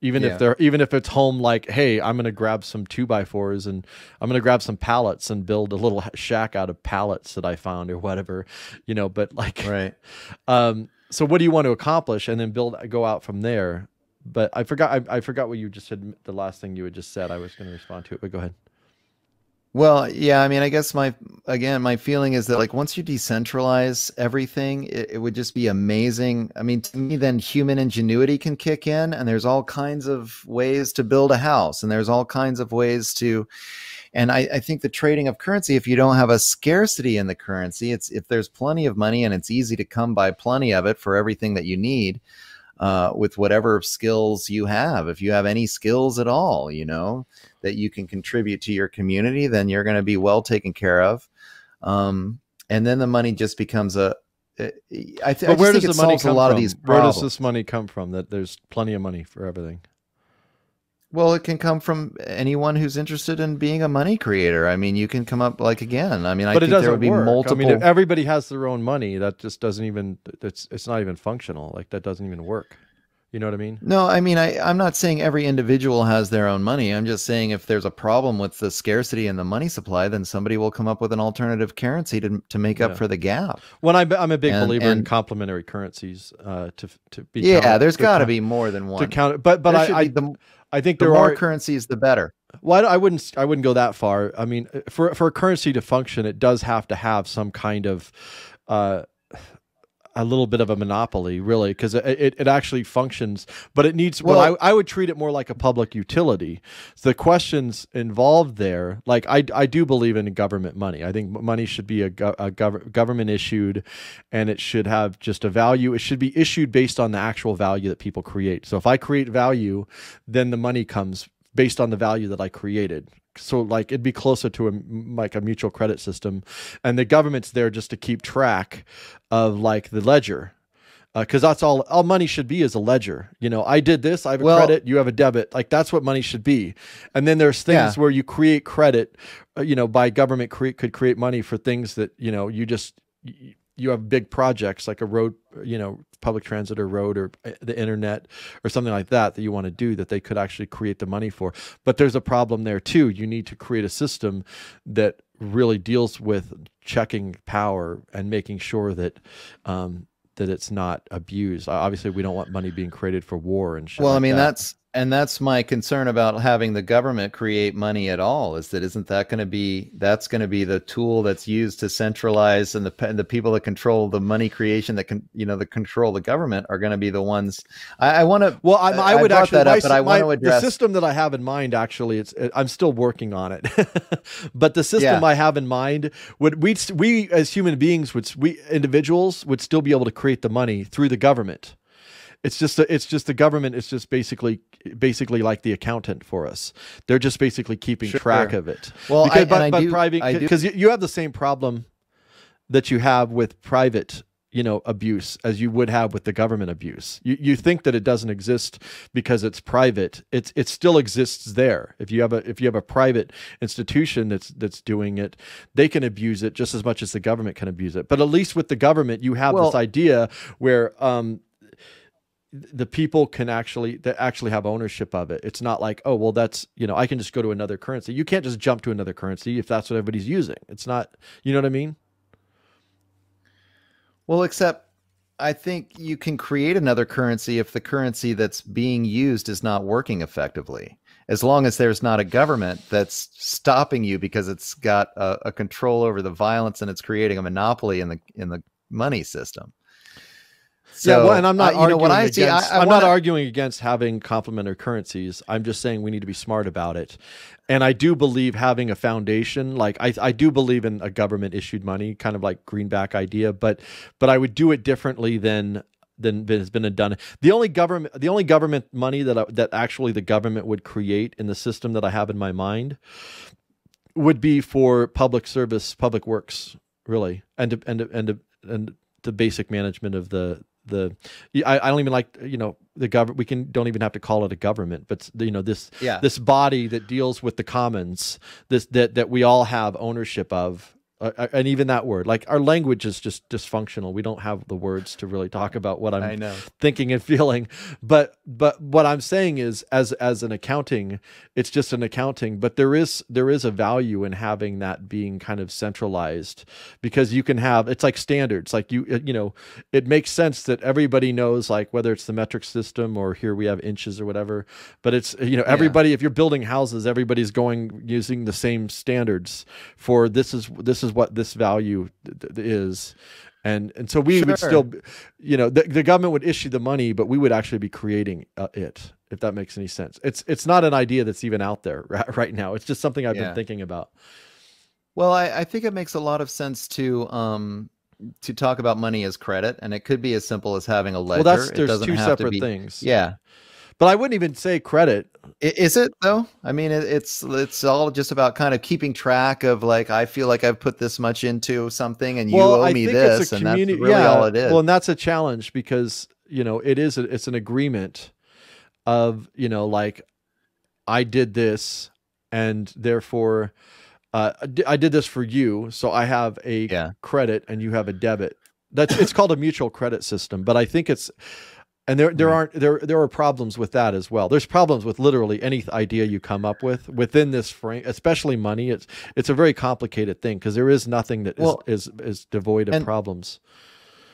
Even if it's home, like, hey, I'm going to grab some 2x4s and I'm going to grab some pallets and build a little shack out of pallets that I found or whatever, but like, right. So what do you want to accomplish? And then go out from there. But I forgot what you just said. The last thing you had just said, I was going to respond to it, but go ahead. Well, yeah, I mean, I guess my feeling is that, like, once you decentralize everything, it would just be amazing. I mean, to me, then human ingenuity can kick in, and there's all kinds of ways to build a house, and there's all kinds of ways to, and I think the trading of currency, if you don't have a scarcity in the currency, if there's plenty of money and it's easy to come by plenty of it for everything that you need, with whatever skills you have. If you have any skills at all, that you can contribute to your community, then you're going to be well taken care of. And then the money just becomes where does the money come from? Where does this money come from? That there's plenty of money for everything. Well, it can come from anyone who's interested in being a money creator. I mean, you can come up, like, again. I mean, I think there would be multiple. I mean, if everybody has their own money, that just doesn't even. It's not even functional. Like, that doesn't even work. You know what I mean? No, I mean, I'm not saying every individual has their own money. I'm just saying if there's a problem with the scarcity in the money supply, then somebody will come up with an alternative currency to make up for the gap. Well, I'm a big believer in complementary currencies. To be there's got to be more than one to count it. But I think the more currencies, the better. Well, I wouldn't go that far. I mean, for a currency to function, it does have to have some kind of a little bit of a monopoly, really, because it actually functions, but it needs. Well, I would treat it more like a public utility. So the questions involved there, like, I do believe in government money. I think money should be a government issued, and it should have just a value. It should be issued based on the actual value that people create. So if I create value, then the money comes based on the value that I created. So, like, it'd be closer to a mutual credit system, and the government's there just to keep track of, like, the ledger. because that's all money should be, is a ledger. You know, I did this, I have a Well, credit, you have a debit. Like that's what money should be. And then there's things yeah. where you create credit, you know, by government could create money for things that, you know, you have big projects like a road, you know, public transit or road or the internet or something like that you want to do, that they could actually create the money for. But there's a problem there too. You need to create a system that really deals with checking power and making sure that that it's not abused. Obviously, we don't want money being created for war and shit. Well, I like mean, that. that's my concern about having the government create money at all, is that isn't that going to be, that's going to be the tool that's used to centralize, and the people that control the money creation, that can, you know, that control the government, are going to be the ones. I want to, Well, I would brought actually, that up, but I want to the address system that I have in mind, actually, I'm still working on it. But the system Yeah. I have in mind we as human beings we individuals would still be able to create the money through the government. It's just the government is just basically like the accountant for us. They're just basically keeping track of it. Well, because, I do, private, because you have the same problem that you have with private, you know, abuse as you would have with the government abuse. You think that it doesn't exist because it's private. It still exists there. If you have a private institution that's doing it, they can abuse it just as much as the government can abuse it. But at least with the government, you have this idea where the people can actually have ownership of it. It's not like, oh, well, that's, you know, I can just go to another currency. You can't just jump to another currency if that's what everybody's using. It's not, you know what I mean? Well, except I think you can create another currency if the currency that's being used is not working effectively. As long as there's not a government that's stopping you because it's got a control over the violence and it's creating a monopoly in the money system. So, yeah, well, and I'm not arguing I'm not arguing against having complementary currencies. I'm just saying we need to be smart about it. And I do believe having a foundation, like I do believe in a government issued money, kind of like greenback idea, but I would do it differently than has been done. The only government money that actually the government would create in the system that I have in my mind would be for public service, public works, really, and the basic management of I don't even like, you know, the government. Don't even have to call it a government, but you know, this body that deals with the commons, that we all have ownership of. And even that word, like our language is just dysfunctional. We don't have the words to really talk about what I'm thinking and feeling. But what I'm saying is, as an accounting, it's just an accounting. But there is a value in having that being kind of centralized, because you can have, it's like standards. Like you know, it makes sense that everybody knows, like whether it's the metric system or here we have inches or whatever. But it's, you know, everybody, if you're building houses, everybody's using the same standards for this is what this value is. And so we would still, you know, the government would issue the money, but we would actually be creating it, if that makes any sense. It's not an idea that's even out there right now. It's just something I've been thinking about. Well, I think it makes a lot of sense to talk about money as credit, and it could be as simple as having a ledger. Well, there's two separate things. Yeah. But I wouldn't even say credit. Is it though? I mean, it's all just about kind of keeping track of, like, I feel like I've put this much into something and you owe me this, and that's really all it is. Well, and that's a challenge because, you know, it's an agreement of, you know, like I did this and therefore I did this for you. So I have a credit and you have a debit. It's called a mutual credit system, but I think and there are problems with that as well. There's problems with literally any idea you come up with within this frame, especially money. It's a very complicated thing because there is nothing that is devoid of problems.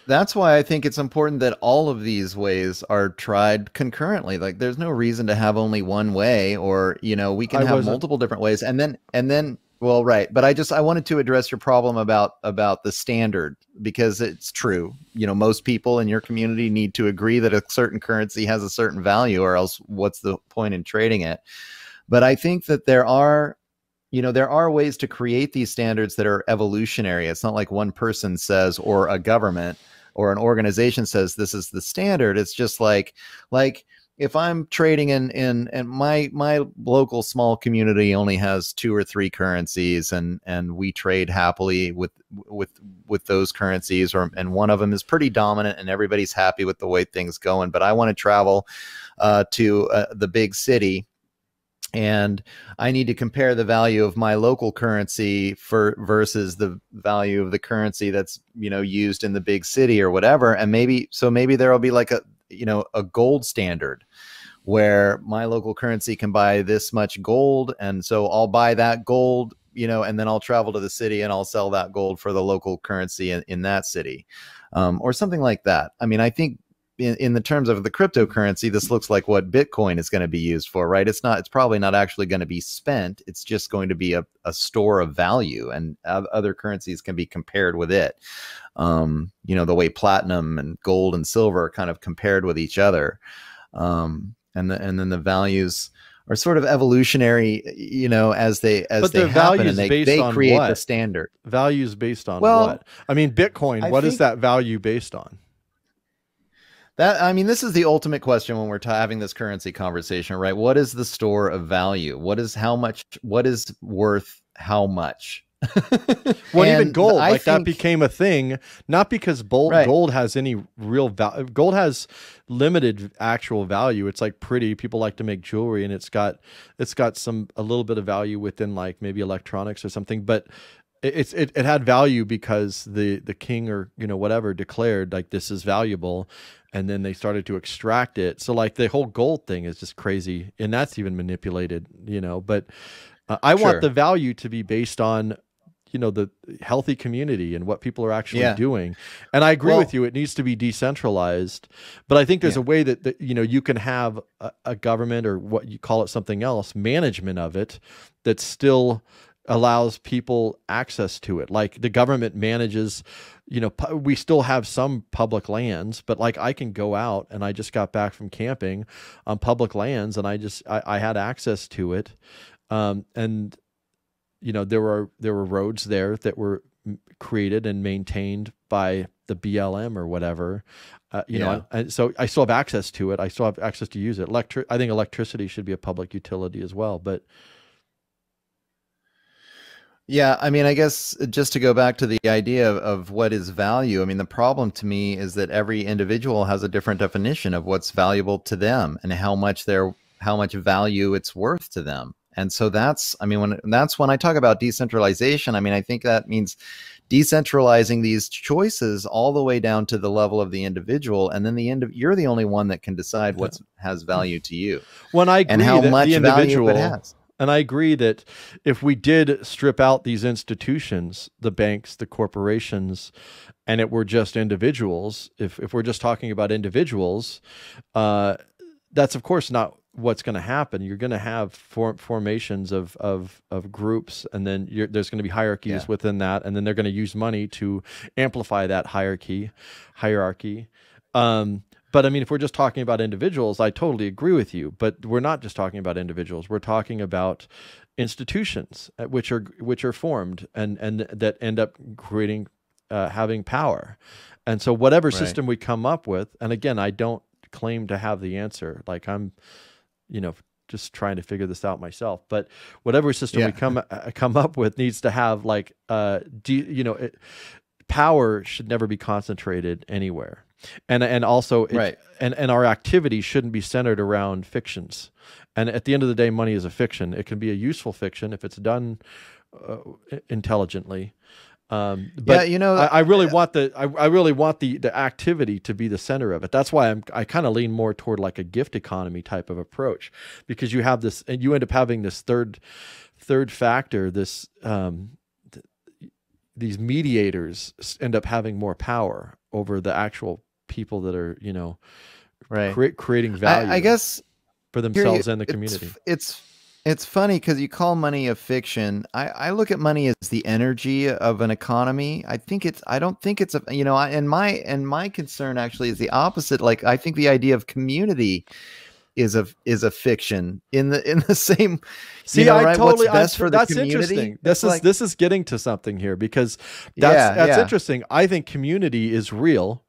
That's why I think it's important that all of these ways are tried concurrently. Like, there's no reason to have only one way, or, you know, we can have multiple different ways. And then, well, right. But I wanted to address your problem about the standard, because it's true. You know, most people in your community need to agree that a certain currency has a certain value, or else what's the point in trading it? But I think that there are ways to create these standards that are evolutionary. It's not like one person says, or a government or an organization says, this is the standard. It's just like if I'm trading and my local small community only has 2 or 3 currencies, and we trade happily with those currencies, and one of them is pretty dominant and everybody's happy with the way things going, but I want to travel to the big city, and I need to compare the value of my local currency versus the value of the currency that's, you know, used in the big city or whatever. And maybe there'll be like a gold standard where my local currency can buy this much gold. And so I'll buy that gold, you know, and then I'll travel to the city and I'll sell that gold for the local currency in that city, or something like that. I mean, I think in the terms of the cryptocurrency, this looks like what Bitcoin is going to be used for, right? It's probably not actually going to be spent. It's just going to be a store of value, and other currencies can be compared with it. You know, the way platinum and gold and silver are kind of compared with each other. And then the values are sort of evolutionary, you know, as they happen, and they create the standard. Values based on what? I mean, Bitcoin, what is that value based on? I mean, this is the ultimate question when we're having this currency conversation, right? What is the store of value? What is worth how much? Well, even gold, that became a thing, not because gold has any real value. Gold has limited actual value. It's like pretty. People like to make jewelry, and it's got a little bit of value within, like, maybe electronics or something, but it had value because the king, or, you know, whatever, declared like this is valuable, and then they started to extract it. So like the whole gold thing is just crazy, and that's even manipulated, you know. But I want the value to be based on, you know, the healthy community and what people are actually doing. And I agree with you, it needs to be decentralized, but I think there's a way that you know, you can have a government, or what you call it, something else, management of it, that still allows people access to it. Like the government manages, you know, we still have some public lands, but like I can go out, and I just got back from camping on public lands, and I had access to it. And you know, there were roads there that were created and maintained by the BLM or whatever, you know, and so I still have access to it. I still have access to use it. I think electricity should be a public utility as well, but yeah, I mean, I guess just to go back to the idea of what is value, I mean, the problem to me is that every individual has a different definition of what's valuable to them, and how much value it's worth to them. And so that's when I talk about decentralization, I mean, I think that means decentralizing these choices all the way down to the level of the individual, and then you're the only one that can decide what has value to you. When I agree, and how much value it has. And I agree that if we did strip out these institutions, the banks, the corporations, and it were just individuals, if we're just talking about individuals, that's of course not what's going to happen. You're going to have formations of groups, and then there's going to be hierarchies within that, and then they're going to use money to amplify that hierarchy. But I mean, if we're just talking about individuals, I totally agree with you. But we're not just talking about individuals. We're talking about institutions which are formed and that end up creating having power. And so whatever system we come up with, and again, I don't claim to have the answer. Like I'm, you know, just trying to figure this out myself. But whatever system we come up with needs to have like power should never be concentrated anywhere. And also and our activity shouldn't be centered around fictions. And at the end of the day, money is a fiction. It can be a useful fiction if it's done intelligently. But you know, I really want the activity to be the center of it. That's why I kind of lean more toward like a gift economy type of approach, because you have this, and you end up having this third factor, this these mediators end up having more power over the actual people that are, you know, creating value, I guess, for themselves and the community. It's funny because you call money a fiction. I look at money as the energy of an economy. I don't think it's a, you know, and my concern actually is the opposite. Like, I think the idea of community is a fiction in the same. See, you know, I totally. What's best for the that's community? interesting. This is getting to something here, because that's interesting. I think community is real.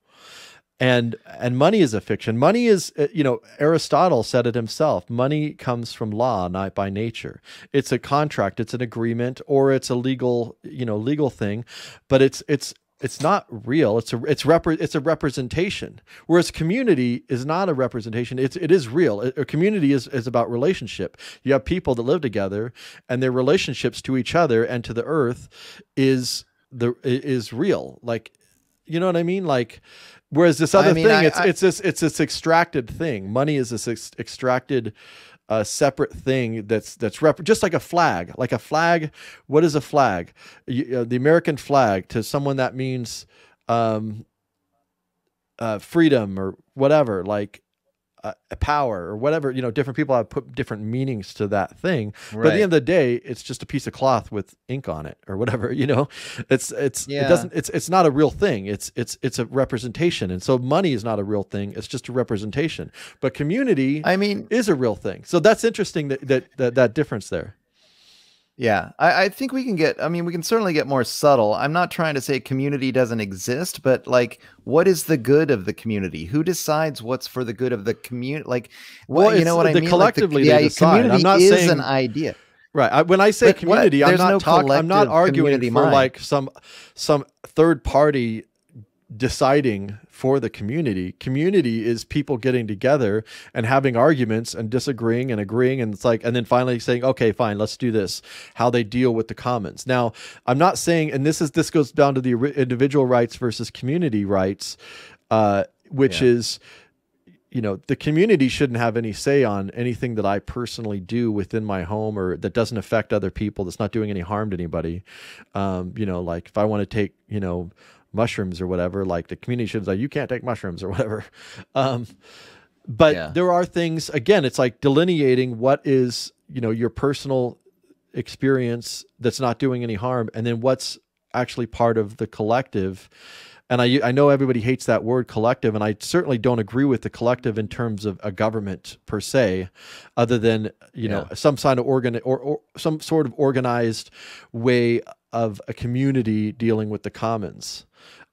And money is a fiction. Money is, Aristotle said it himself. Money comes from law, not by nature. It's a contract, it's an agreement, or it's a legal thing, but it's not real. It's a representation. Whereas community is not a representation. It is real. A community is about relationship. You have people that live together, and their relationships to each other and to the earth is real. Like, you know what I mean? Like, whereas this other thing, it's this extracted thing. Money is this extracted, separate thing that's just like a flag. Like a flag. What is a flag? The American flag, to someone that means freedom or whatever. Like power or whatever. Different people have put different meanings to that thing. But at the end of the day, it's just a piece of cloth with ink on it or whatever. It's not a real thing. It's a representation. And so money is not a real thing. It's just a representation. But community, is a real thing. So that's interesting that difference there. Yeah, I think we can certainly get more subtle. I'm not trying to say community doesn't exist, but like, what is the good of the community? Who decides what's for the good of the community? Like, you know what I mean? Collectively, like they decide. Community I'm not is saying an idea. Right. When I say community, I'm not arguing for mind. like some third party deciding for the community. Community is people getting together and having arguments and disagreeing and agreeing, and and then finally saying, okay, fine, let's do this. How they deal with the commons. Now, I'm not saying, and this goes down to the individual rights versus community rights, which is, the community shouldn't have any say on anything that I personally do within my home or that doesn't affect other people, that's not doing any harm to anybody. Like if I want to take, mushrooms or whatever, like the community should say, you can't take mushrooms or whatever. But there are things, again, it's like delineating what is, your personal experience that's not doing any harm, and then what's actually part of the collective. And I know everybody hates that word collective, and I certainly don't agree with the collective in terms of a government per se, other than, some kind of or some sort of organized way of a community dealing with the commons.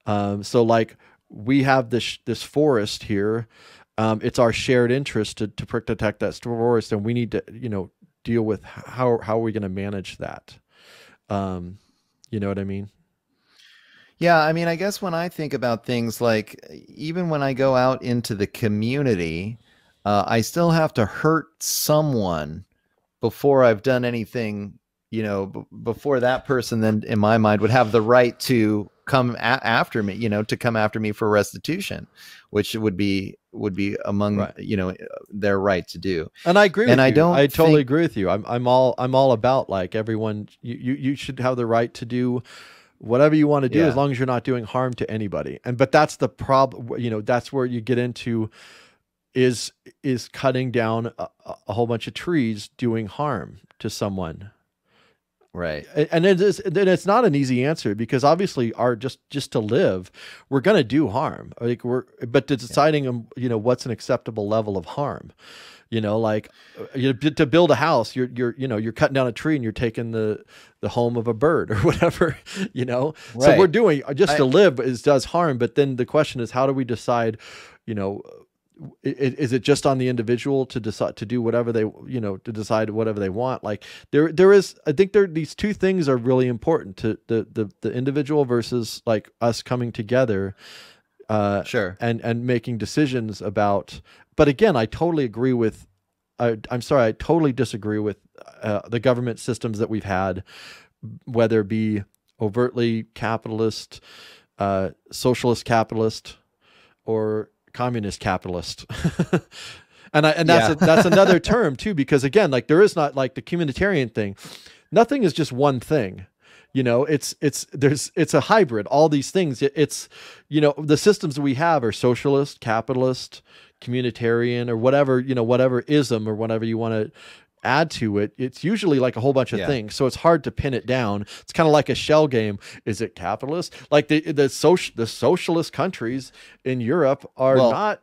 So like we have this forest here. It's our shared interest to protect that forest, and we need to, deal with how are we going to manage that? You know what I mean? Yeah, I guess when I think about things like, even when I go out into the community, I still have to hurt someone before I've done anything, before that person then in my mind would have the right to come after me, to come after me for restitution, which would be among, their right to do. And I agree with you. I totally agree with you. I'm all about, like, everyone, you should have the right to do whatever you want to do, as long as you're not doing harm to anybody. But that's the problem, that's where you get into is cutting down a whole bunch of trees doing harm to someone. Right. And it's not an easy answer, because obviously just to live, we're going to do harm. Like but deciding, what's an acceptable level of harm, to build a house, you're cutting down a tree and you're taking the home of a bird or whatever, Right. So we're doing to live does harm. But then the question is, how do we decide, is it just on the individual to decide to do whatever they, to decide whatever they want? Like there is, I think these two things are really important to the individual versus like us coming together, sure. And making decisions about, but again, I totally agree with, I totally disagree with the government systems that we've had, whether it be overtly capitalist, socialist capitalist, or communist capitalist. and that's another term too, because again, like there is not, like the communitarian thing, nothing is just one thing. It's a hybrid, all these things. It's the systems that we have are socialist, capitalist, communitarian, or whatever, whatever ism or whatever you want to add to it. It's usually like a whole bunch of things, so it's hard to pin it down. It's kind of like a shell game. Is it capitalist? Like the socialist countries in Europe are not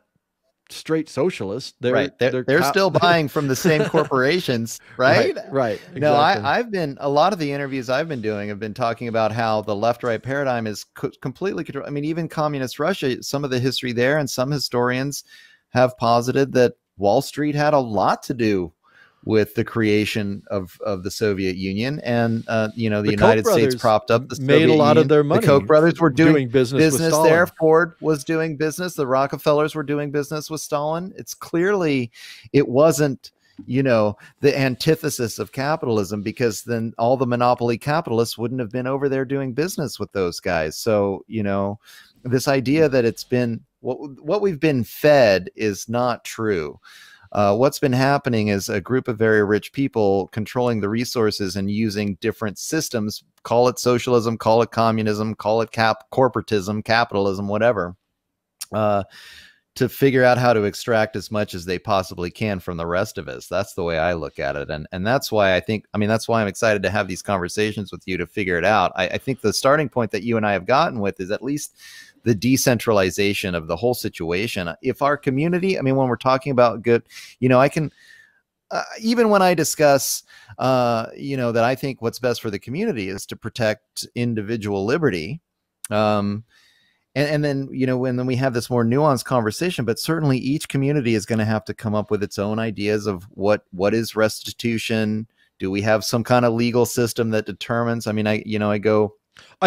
straight socialists. Right. They're still buying from the same corporations, right? Right. Exactly. No, I've been, a lot of the interviews I've been doing have been talking about how the left-right paradigm is completely controlled. I mean, even communist Russia, some of the history there, and some historians have posited that Wall Street had a lot to do with the creation of the Soviet Union, and you know, the United States propped up the made Soviet a lot Union. of their money. The Koch brothers were doing business with Stalin. there. Ford was doing business. The Rockefellers were doing business with Stalin. It's clearly, it wasn't, you know, the antithesis of capitalism, because then all the monopoly capitalists wouldn't have been over there doing business with those guys. So, you know, this idea that it's been what we've been fed is not true. What's been happening is a group of very rich people controlling the resources and using different systems, call it socialism, call it communism, call it corporatism, capitalism, whatever, to figure out how to extract as much as they possibly can from the rest of us. That's the way I look at it. And that's why that's why I'm excited to have these conversations with you to figure it out. I think the starting point that you and I have gotten with is at least the decentralization of the whole situation. If our community, I mean, when we're talking about good, you know, I can, even when I discuss, you know, that I think what's best for the community is to protect individual liberty. And then, you know, when then we have this more nuanced conversation, but certainly each community is going to have to come up with its own ideas of what is restitution. Do we have some kind of legal system that determines? I mean, I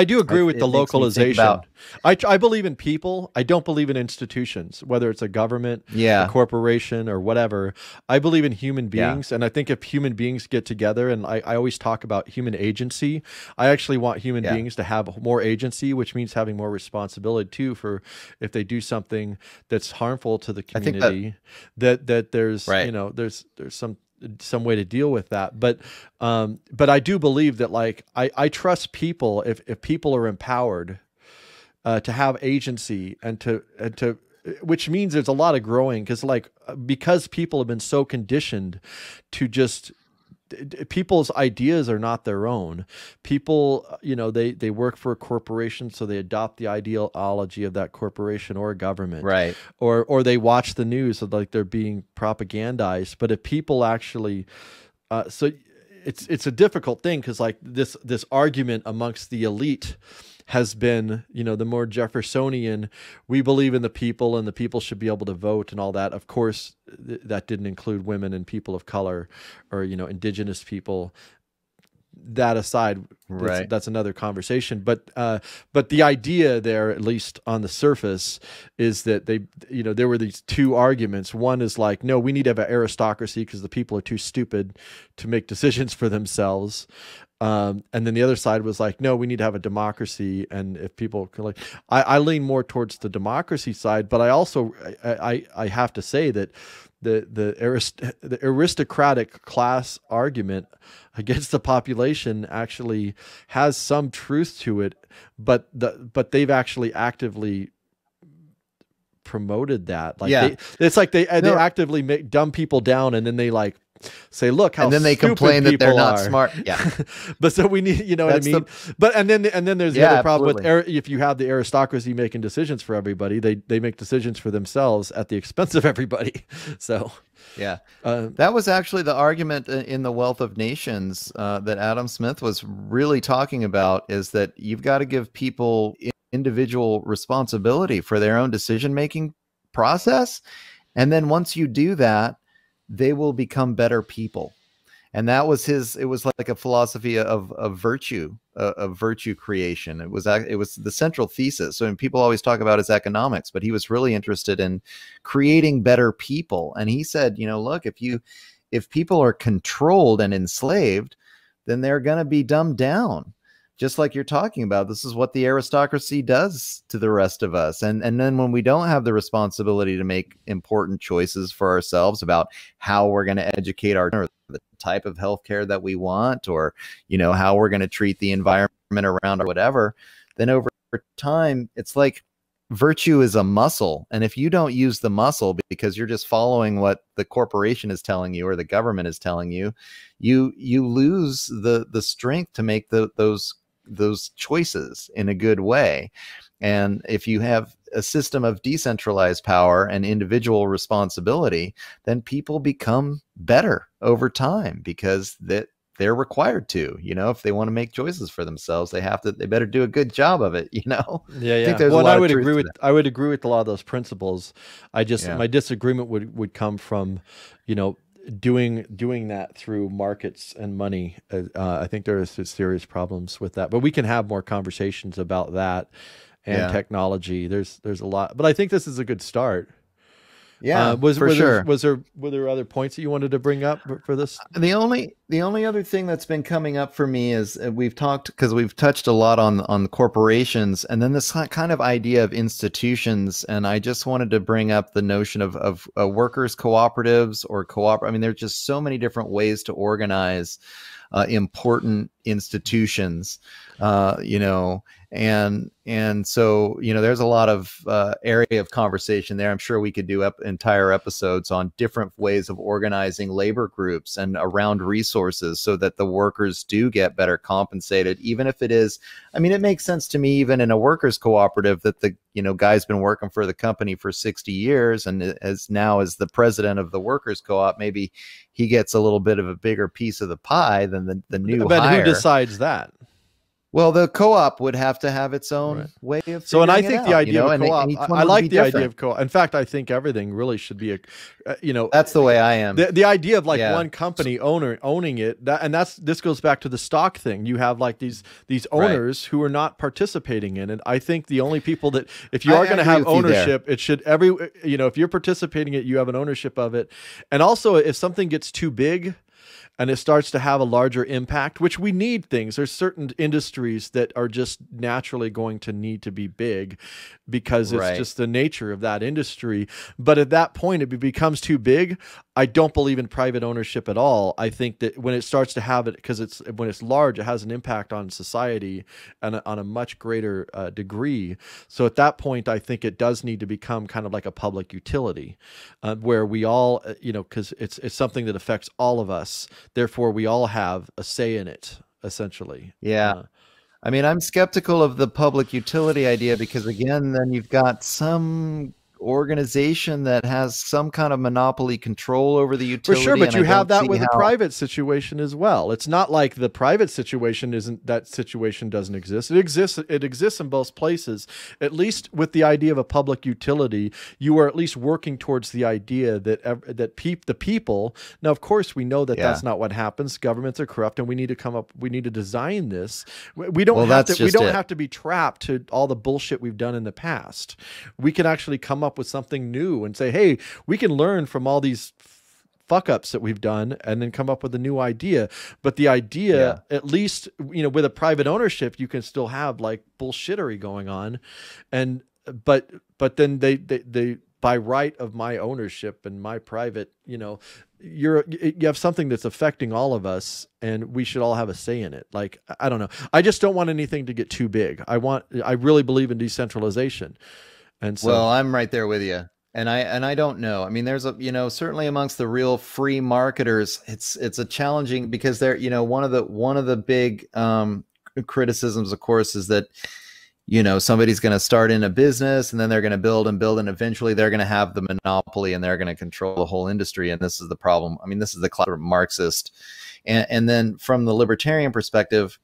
do agree with the localization. I believe in people. I don't believe in institutions, whether it's a government, a corporation, or whatever. I believe in human beings. And I think if human beings get together, and I always talk about human agency, I actually want human beings to have more agency, which means having more responsibility too, for if they do something that's harmful to the community, that there's, you know, there's some way to deal with that. But I do believe that, like, I trust people. If people are empowered to have agency and to which means there's a lot of growing, because people have been so conditioned to just, people's ideas are not their own. People, you know, they work for a corporation, so they adopt the ideology of that corporation or a government, right? Or they watch the news, so like they're being propagandized. But if people actually, so it's a difficult thing, because like this argument amongst the elite has been, you know, the more Jeffersonian, we believe in the people and the people should be able to vote and all that. Of course, that didn't include women and people of color, or, you know, indigenous people. That aside, that's another conversation. But the idea there, at least on the surface, is that there were these two arguments. One is like, no, we need to have an aristocracy because the people are too stupid to make decisions for themselves. And then the other side was like, no, we need to have a democracy. And if people can, like, I lean more towards the democracy side, but I also, I have to say that the aristocratic class argument against the population actually has some truth to it, but they've actually actively promoted that. Like, it's like they actively make dumb people down, and then they like say, look how, and then they complain that they're not smart. Yeah. But so we need, you know what I mean? And then there's the other problem with if you have the aristocracy making decisions for everybody, they make decisions for themselves at the expense of everybody. So that was actually the argument in The Wealth of Nations that Adam Smith was really talking about, is that you've got to give people individual responsibility for their own decision-making process. And then once you do that, they will become better people. And that was it was like a philosophy of virtue creation. It was the central thesis. So, and people always talk about his economics, but he was really interested in creating better people. And he said, you know, look, if people are controlled and enslaved, then they're going to be dumbed down. Just like you're talking about, this is what the aristocracy does to the rest of us. And then when we don't have the responsibility to make important choices for ourselves about how we're going to educate or the type of healthcare that we want, or, you know, how we're going to treat the environment around or whatever, then over time, it's like virtue is a muscle. And if you don't use the muscle because you're just following what the corporation is telling you or the government is telling you, you lose the strength to make those those choices in a good way. And if you have a system of decentralized power and individual responsibility, then people become better over time, because they're required to, if they want to make choices for themselves, they better do a good job of it, Yeah, I yeah. think there's Well, a and lot of truth to that. I would agree with a lot of those principles. Yeah. My disagreement would come from, doing that through markets and money. I think there is serious problems with that, but we can have more conversations about that and technology. There's a lot, but I think this is a good start. Yeah, for sure. Were there other points that you wanted to bring up for this? The only other thing that's been coming up for me is we've touched a lot on corporations, and then this kind of idea of institutions. And I just wanted to bring up the notion of workers' cooperatives or I mean, there's just so many different ways to organize important institutions, and so, there's a lot of area of conversation there. I'm sure we could do entire episodes on different ways of organizing labor groups and around resources so that the workers do get better compensated, even if it is, I mean, it makes sense to me, even in a workers' cooperative, that the guy's been working for the company for 60 years and as the president of the workers' co-op, maybe he gets a little bit of a bigger piece of the pie than the new hire. But who decides that? Well, the co-op would have to have its own way of. So, and I think the idea of co-op, I like the idea of co-op. In fact, I think everything really should be that's the way I am. The idea of one company owning it, this goes back to the stock thing. You have these owners who are not participating in it. I think the only people that, if you are going to have ownership, it should if you're participating in it, you have an ownership of it. And also, if something gets too big and it starts to have a larger impact, which we need things. There's certain industries that are just naturally going to need to be big because it's just the nature of that industry. But at that point, if it becomes too big, I don't believe in private ownership at all. I think that when it starts to have it, because when it's large, it has an impact on society and on a much greater degree. So at that point, I think it does need to become kind of like a public utility, where we all, because it's something that affects all of us. Therefore, we all have a say in it, essentially. Yeah. I mean, I'm skeptical of the public utility idea because, again, then you've got some organization that has some kind of monopoly control over the utility. For sure, but you have that with a private situation as well. It's not like the private situation doesn't exist. It exists in both places. At least with the idea of a public utility, you are at least working towards the idea that the people. Now, of course, we know that that's not what happens. Governments are corrupt, and we need to design this. We don't have to be trapped to all the bullshit we've done in the past. We can actually come up with something new and say, hey, we can learn from all these fuck ups that we've done and then come up with a new idea. But the idea, at least, with a private ownership, you can still have bullshittery going on. And, but then they by right of my ownership and my private, you have something that's affecting all of us and we should all have a say in it. I don't know. I just don't want anything to get too big. I really believe in decentralization. And so, well, I'm right there with you. And I don't know. I mean, there's certainly amongst the real free marketers, it's a challenging, because they're, one of the big criticisms, of course, is that, somebody's going to start in a business and then they're going to build and build, and eventually they're going to have the monopoly and they're going to control the whole industry. And this is the problem. I mean, this is the classic Marxist. And then from the libertarian perspective,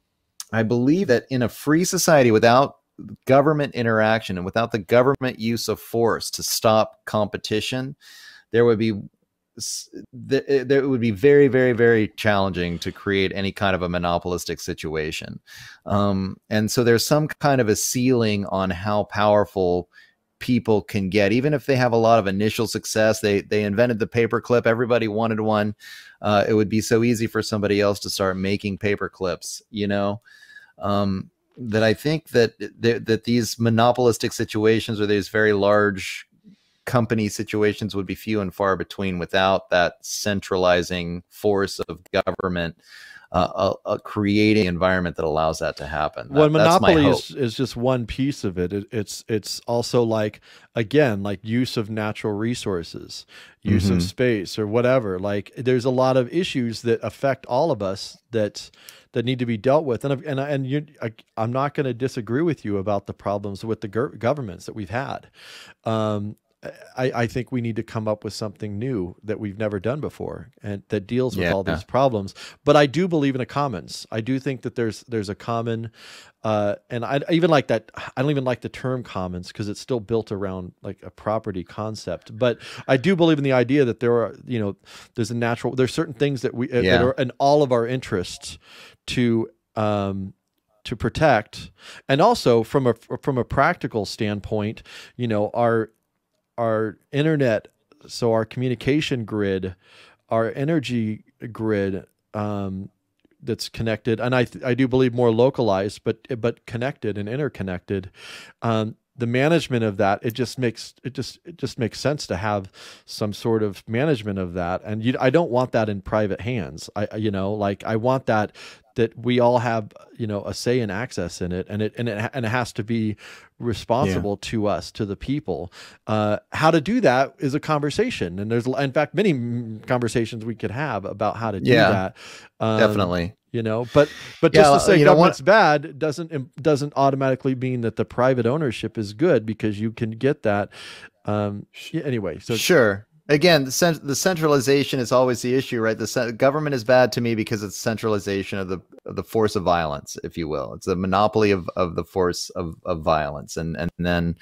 I believe that in a free society without government interaction and without the government use of force to stop competition, it would be very, very, very challenging to create any kind of a monopolistic situation. And so there's some kind of a ceiling on how powerful people can get, even if they have a lot of initial success. They invented the paperclip. Everybody wanted one. It would be so easy for somebody else to start making paper clips, that I think that these monopolistic situations or these very large company situations would be few and far between without that centralizing force of government creating an environment that allows that to happen. Well, That's my monopoly hope. is just one piece of it. It's also like, again, like use of natural resources, use of space, or whatever. Like there's a lot of issues that affect all of us that need to be dealt with. I'm not going to disagree with you about the problems with the governments that we've had. I think we need to come up with something new that we've never done before and that deals with all these problems. But I do believe in a commons. I do think that there's a common, and I even like that. I don't even like the term commons because it's still built around like a property concept. But I do believe in the idea that there are, there's certain things that that are in all of our interests to protect. And also from a practical standpoint, our internet, so our communication grid, our energy grid, that's connected, and I do believe more localized, but connected and interconnected. The management of that, it just makes sense to have some sort of management of that, and I don't want that in private hands. I want that we all have a say and access in it, and it has to be responsible to us, to the people. How to do that is a conversation, and there's in fact many conversations we could have about how to do that. Definitely. But just to say government's bad doesn't automatically mean that the private ownership is good, because you can get that. Anyway, so sure. Again, the centralization is always the issue, right? The government is bad to me because it's centralization of the force of violence, if you will. It's a monopoly of the force of violence, and then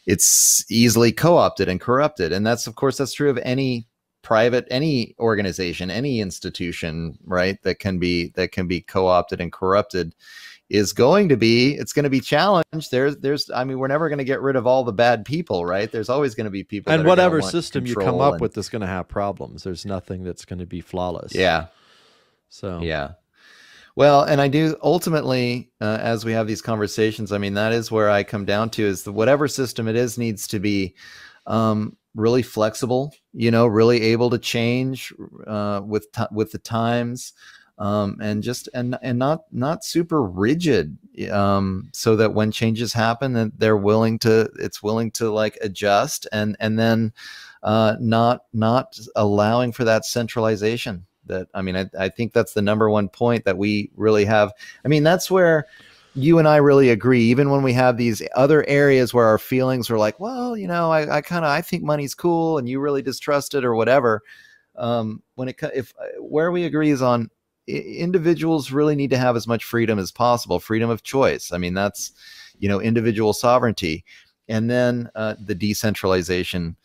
it's easily co-opted and corrupted. And that's true of any organization, any institution, right? That can be co-opted and corrupted. It's going to be challenged. We're never going to get rid of all the bad people, right? There's always going to be people. And whatever system you come up with is going to have problems. There's nothing that's going to be flawless. Yeah. So, yeah. Well, and I do ultimately, as we have these conversations, that is where I come down to, is that whatever system it is needs to be, really flexible, really able to change, with the times. And not super rigid, so that when changes happen, that it's willing to like adjust, and then not allowing for that centralization. That I think that's the number one point that we really have. That's where you and I really agree, even when we have these other areas where our feelings are like, well, I think money's cool, and you really distrust it or whatever. Where we agree is on individuals really need to have as much freedom as possible, freedom of choice. That's, individual sovereignty. And then the decentralization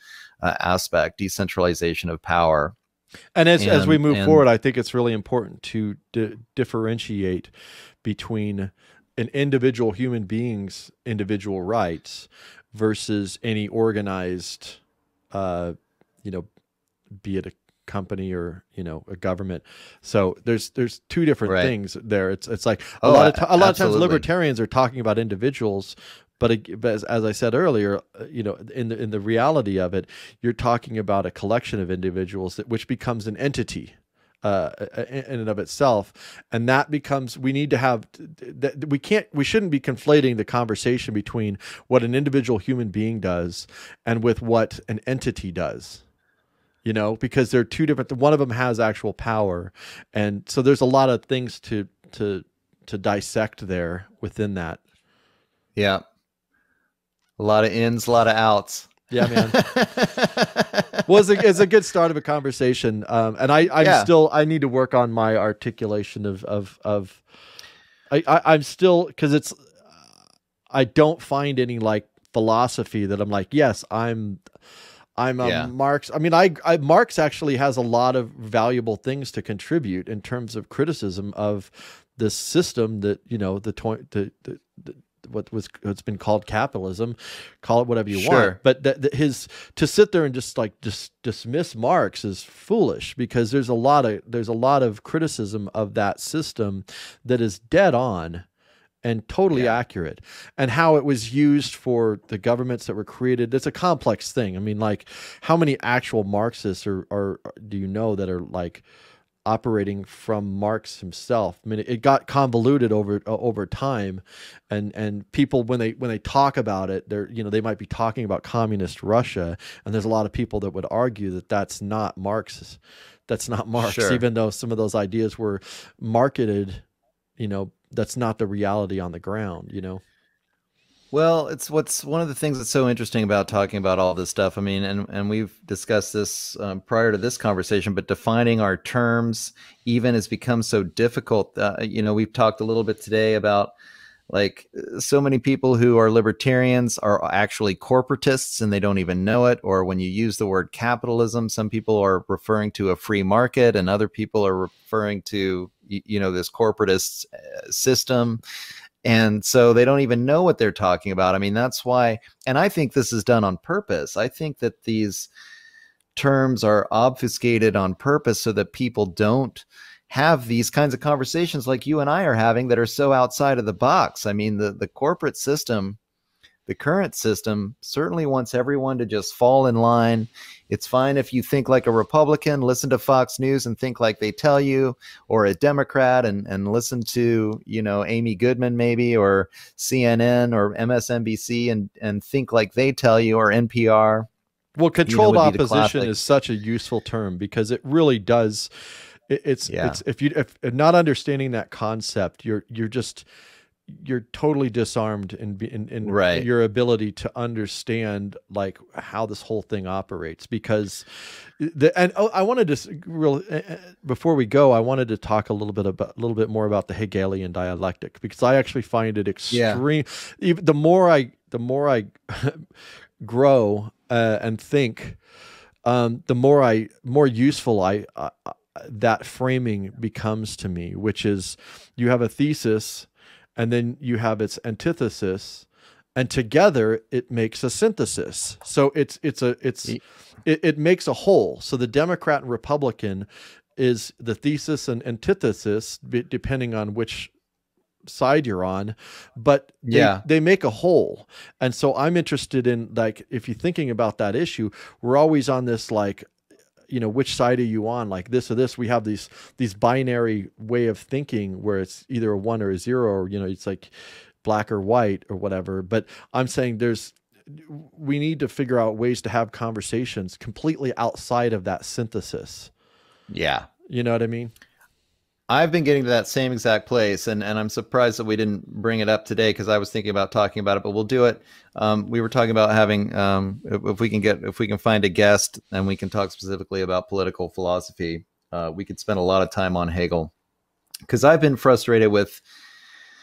aspect, decentralization of power. And as we move forward, I think it's really important to differentiate between an individual human being's individual rights versus any organized, be it a company or a government. So there's two different things there. It's like a lot of times libertarians are talking about individuals, but as I said earlier, in the reality of it, you're talking about a collection of individuals which becomes an entity in and of itself, and that becomes, we need to have that. We shouldn't be conflating the conversation between what an individual human being does and with what an entity does. Because they're two different. One of them has actual power, and so there's a lot of things to dissect there within that. Yeah, a lot of ins, a lot of outs. Yeah, man. Well, it's a good start of a conversation, and I need to work on my articulation of I'm still, because I don't find any like philosophy that I'm like, yes, I'm Marx. Marx actually has a lot of valuable things to contribute in terms of criticism of this system that what's been called capitalism. Call it whatever you want, but to sit there and just dismiss Marx is foolish, because there's a lot of criticism of that system that is dead on. and totally accurate, and how it was used for the governments that were created. It's a complex thing. I mean, like, how many actual Marxists are do you know that are like operating from Marx himself? I mean, it got convoluted over time, and people when they talk about it, they might be talking about communist Russia, and there's a lot of people that would argue that that's not Marx. That's not Marx, Sure. even though some of those ideas were marketed. That's not the reality on the ground. Well, it's what's one of the things that's so interesting about talking about all this stuff. I mean, and we've discussed this prior to this conversation, but defining our terms even has become so difficult. We've talked a little bit today about, like, so many people who are libertarians are actually corporatists and they don't even know it. Or when you use the word capitalism, some people are referring to a free market and other people are referring to, this corporatist system. And so they don't even know what they're talking about. I mean, that's why, and I think this is done on purpose. I think that these terms are obfuscated on purpose so that people don't have these kinds of conversations like you and I are having that are so outside of the box. I mean, the corporate system, the current system, certainly wants everyone to just fall in line. It's fine if you think like a Republican, listen to Fox News and think like they tell you, or a Democrat and listen to, Amy Goodman maybe, or CNN or MSNBC and think like they tell you, or NPR. Well, controlled opposition is such a useful term because it really does. It's if not understanding that concept, you're totally disarmed in right. your ability to understand like how this whole thing operates. Because I wanted to before we go, I wanted to talk a little bit more about the Hegelian dialectic, because I actually find it extreme. Even the more I grow and think, the more useful that framing becomes to me, which is you have a thesis and then you have its antithesis, and together it makes a synthesis. So it makes a whole. So the Democrat and Republican is the thesis and antithesis, depending on which side you're on, but they make a whole. And so I'm interested in, like, if you're thinking about that issue, we're always on this, like, which side are you on, like this or this? We have these binary way of thinking where it's either a 1 or a 0, or, it's like black or white or whatever. But I'm saying we need to figure out ways to have conversations completely outside of that synthesis. Yeah. You know what I mean? I've been getting to that same exact place, and I'm surprised that we didn't bring it up today, because I was thinking about talking about it, but we'll do it. We were talking about having, if we can find a guest and we can talk specifically about political philosophy, we could spend a lot of time on Hegel, because I've been frustrated with.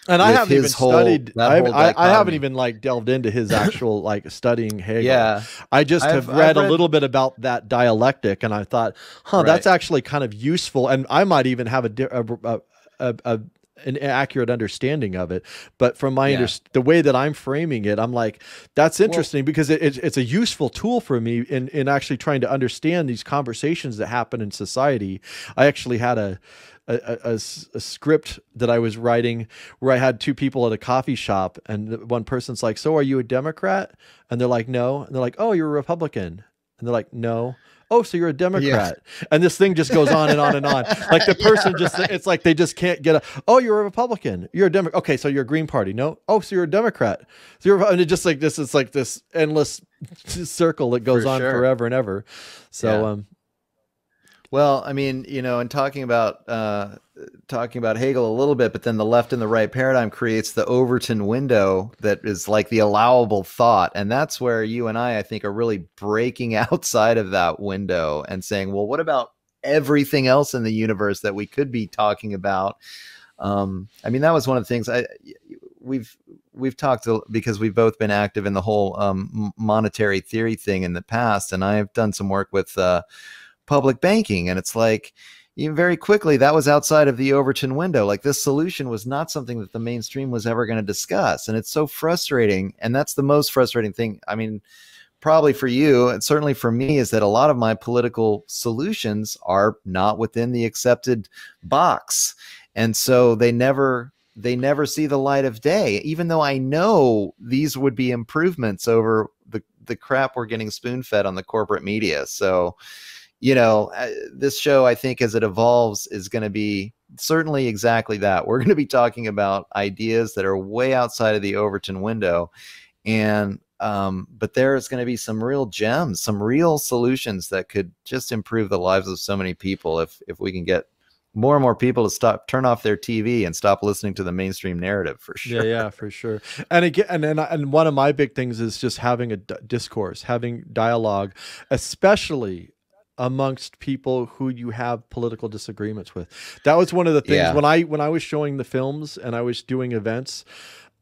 And I haven't even studied. I haven't even like delved into his actual like studying Hegel. Yeah, I just have read a little bit about that dialectic, and I thought, that's actually kind of useful, and I might even have an accurate understanding of it. But from the way that I'm framing it, I'm like, that's interesting, because it's a useful tool for me in actually trying to understand these conversations that happen in society. I actually had a script that I was writing where I had two people at a coffee shop, and one person's like, "So are you a Democrat?" And they're like, "No." And they're like, "Oh, you're a Republican?" And they're like, "No." "Oh, so you're a Democrat?" And this thing just goes on and on and on. Like the person it's like they just can't get "Oh, you're a Republican. You're a Democrat. Okay, so you're a Green Party." "No." "Oh, so you're a Democrat." So and it's just like this. It's like this endless circle that goes on forever and ever. So, well, I mean, and talking about Hegel a little bit, but then the left and the right paradigm creates the Overton window that is like the allowable thought. And that's where you and I think, are really breaking outside of that window and saying, well, what about everything else in the universe that we could be talking about? I mean, that was one of the things we've talked to, because we've both been active in the whole monetary theory thing in the past. And I've done some work with public banking, and it's like, even very quickly, that was outside of the Overton window. Like, this solution was not something that the mainstream was ever going to discuss. And it's so frustrating. And that's the most frustrating thing. I mean, probably for you, and certainly for me, is that a lot of my political solutions are not within the accepted box. And so they never they never see the light of day, even though I know these would be improvements over the crap we're getting spoon fed on the corporate media. So, you know, this show, I think, as it evolves, is going to be certainly exactly that. We're going to be talking about ideas that are way outside of the Overton window. And, but there's going to be some real gems, some real solutions that could just improve the lives of so many people if we can get more and more people to turn off their TV and stop listening to the mainstream narrative, for sure. Yeah, for sure. And again, and one of my big things is just having a discourse, having dialogue, especially amongst people who you have political disagreements with. That was one of the things when I was showing the films and I was doing events,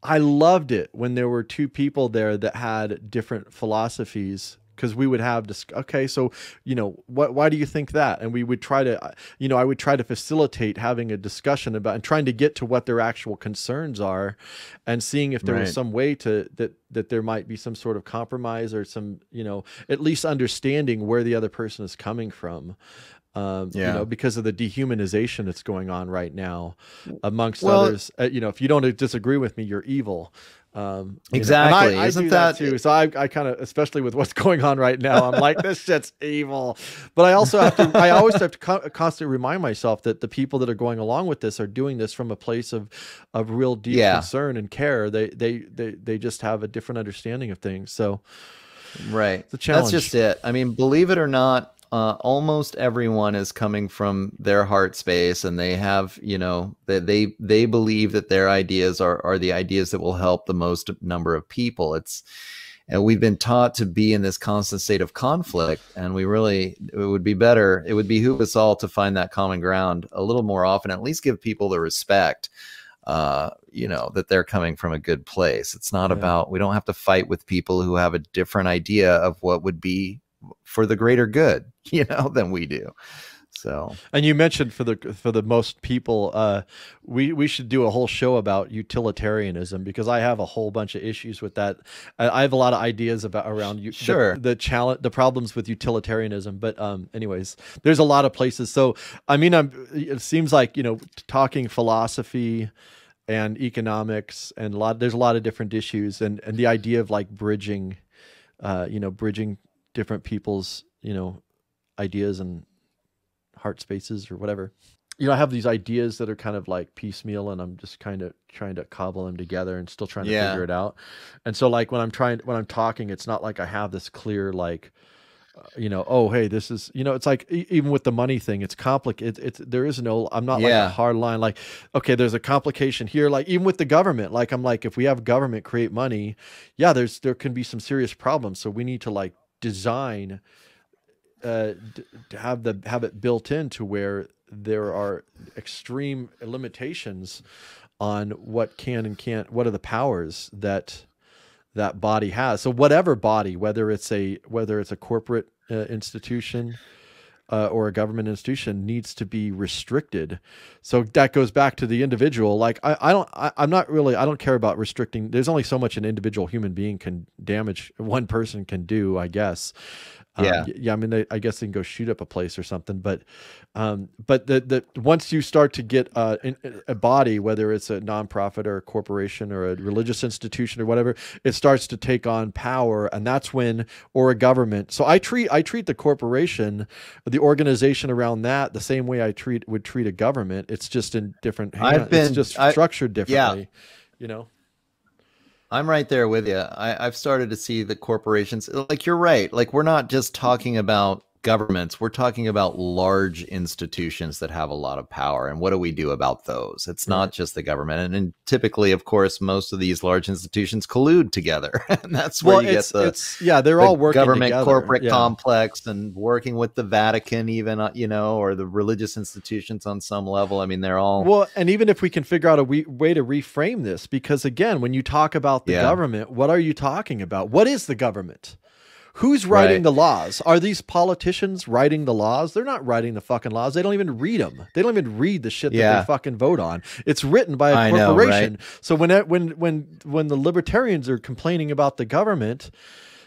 I loved it when there were two people there that had different philosophies, because we would have okay, so, you know, why do you think that? And we would try to, you know, I would try to facilitate having a discussion about and trying to get to what their actual concerns are, and seeing if there was some way to that there might be some sort of compromise or some, you know, at least understanding where the other person is coming from. You know, because of the dehumanization that's going on right now, amongst others. You know, if you don't disagree with me, you're evil. Exactly. I do that too. So I kind of, especially with what's going on right now, I'm like, this shit's evil. But I also have to, I always have to constantly remind myself that the people that are going along with this are doing this from a place of real deep concern and care. They just have a different understanding of things. So, right. The challenge. That's just it. I mean, believe it or not, almost everyone is coming from their heart space, and they have, you know, they believe that their ideas are the ideas that will help the most number of people. And we've been taught to be in this constant state of conflict, and it would behoove us all to find that common ground a little more often, at least give people the respect, you know, that they're coming from a good place. It's not about, we don't have to fight with people who have a different idea of what would be for the greater good, you know, than we do. So, and you mentioned for the most people, we should do a whole show about utilitarianism, because I have a whole bunch of issues with that. I have a lot of ideas around the problems with utilitarianism. But anyways, there's a lot of places. So I mean, it seems like, you know, talking philosophy and economics and there's a lot of different issues, and the idea of like bridging different people's, you know, ideas and heart spaces or whatever. You know, I have these ideas that are kind of like piecemeal, and I'm just kind of trying to cobble them together and still trying to figure it out. And so like when I'm talking, it's not like I have this clear, like, you know, oh, hey, this is, you know, it's like, even with the money thing, it's complicated. There is no, I'm not like a hard line, like, okay, there's a complication here. Like even with the government, like, I'm like, if we have government create money, there can be some serious problems. So we need to like design, to have it built into where there are extreme limitations on what can and can't, what are the powers that body has. So whatever body, whether it's a corporate institution or a government institution, needs to be restricted. So that goes back to the individual. Like I don't care about restricting. There's only so much an individual human being can damage, one person can do, I guess. I mean, I guess they can go shoot up a place or something, but once you start to get a body, whether it's a nonprofit or a corporation or a religious institution or whatever, it starts to take on power, and that's when, or a government. So I treat the corporation, the organization around that, the same way I would treat a government. It's just in different hands. It's just structured differently, you know. I'm right there with you. I've started to see the corporations, like, you're right. Like, we're not just talking about governments. We're talking about large institutions that have a lot of power. And what do we do about those? It's not just the government. And typically, of course, most of these large institutions collude together. And that's where you get they're all working government together. Corporate complex, and working with the Vatican, even, you know, or the religious institutions on some level. I mean, they're all. Well, and even if we can figure out a way to reframe this, because again, when you talk about the government, what are you talking about? What is the government? Who's writing the laws? Are these politicians writing the laws? They're not writing the fucking laws. They don't even read them. They don't even read the shit that they fucking vote on. It's written by a corporation. Know, right? So when the libertarians are complaining about the government,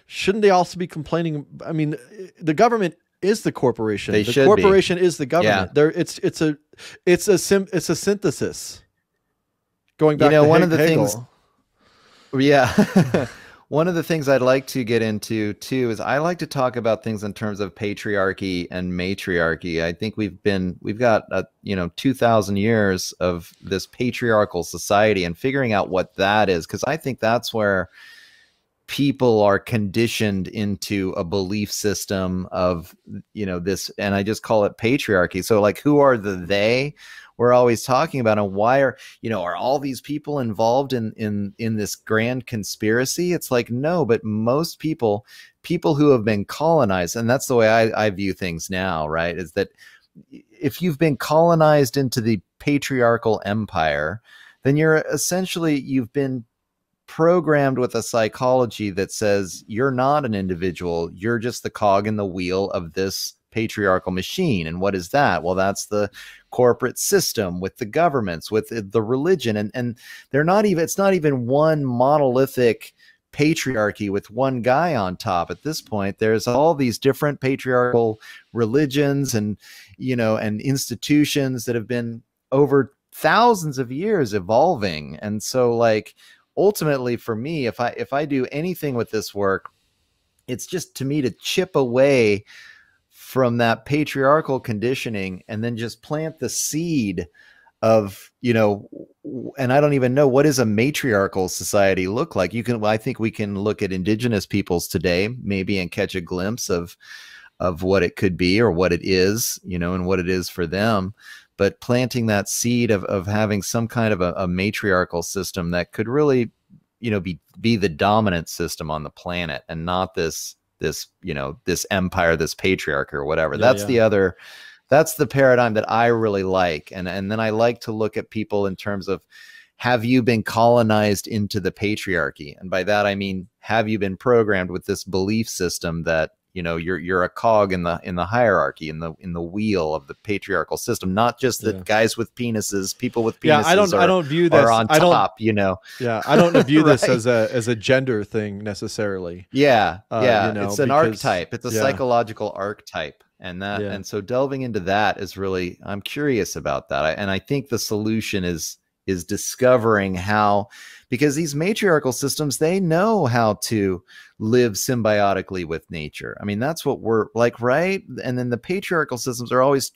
shouldn't they also be complaining? I mean, the government is the corporation. The corporation is the government. It's a synthesis. going back to one of the things, Hegel. yeah. One of the things I'd like to get into too is I like to talk about things in terms of patriarchy and matriarchy. I think we've got 2,000 years of this patriarchal society, and figuring out what that is, because I think that's where people are conditioned into a belief system of this, and I just call it patriarchy. So like, who are the they we're always talking about, and why are all these people involved in this grand conspiracy? It's like, no, but most people who have been colonized, and that's the way I view things now, right, is that if you've been colonized into the patriarchal empire, then you've been programmed with a psychology that says you're not an individual, you're just the cog in the wheel of this patriarchal machine. And what is that? Well, that's the corporate system with the governments, with the religion, and it's not even one monolithic patriarchy with one guy on top. At this point, there's all these different patriarchal religions and institutions that have been over thousands of years evolving. And so, like, ultimately for me, if I do anything with this work, it's just, to me, to chip away from that patriarchal conditioning and then just plant the seed of, and I don't even know, what does a matriarchal society look like? I think we can look at indigenous peoples today maybe and catch a glimpse of what it could be, or what it is, and what it is for them. But planting that seed of having some kind of a matriarchal system that could really, be the dominant system on the planet, and not this empire, this patriarchy or whatever. That's the paradigm that I really like. And then I like to look at people in terms of, have you been colonized into the patriarchy? And by that, I mean, have you been programmed with this belief system that, you're a cog in the hierarchy, in the wheel of the patriarchal system, not just that guys with penises, people with penises, I don't view this, are on top, Yeah, I don't view right? this as a gender thing necessarily. It's an archetype. It's a psychological archetype. And so delving into that is really, I'm curious about that. And I think the solution is discovering how, because these matriarchal systems, they know how to live symbiotically with nature. I mean, that's what we're like, right? And then the patriarchal systems are always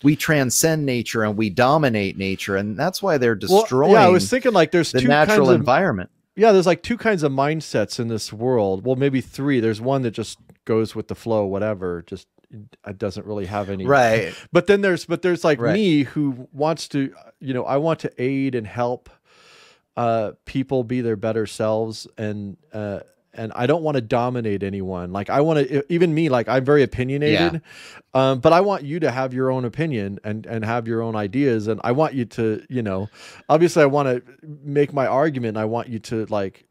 we transcend nature and we dominate nature. And that's why they're destroying I was thinking, like, there's the two natural kinds of environment. Yeah, there's like two kinds of mindsets in this world. Well, maybe three. There's one that just goes with the flow, whatever, just it doesn't really have any. Right. But there's like me, who wants to, I want to aid and help people be their better selves, and I don't want to dominate anyone. Like, I want to, even me, like, I'm very opinionated, but I want you to have your own opinion and have your own ideas. And I want you to, obviously I want to make my argument. I want you to, like,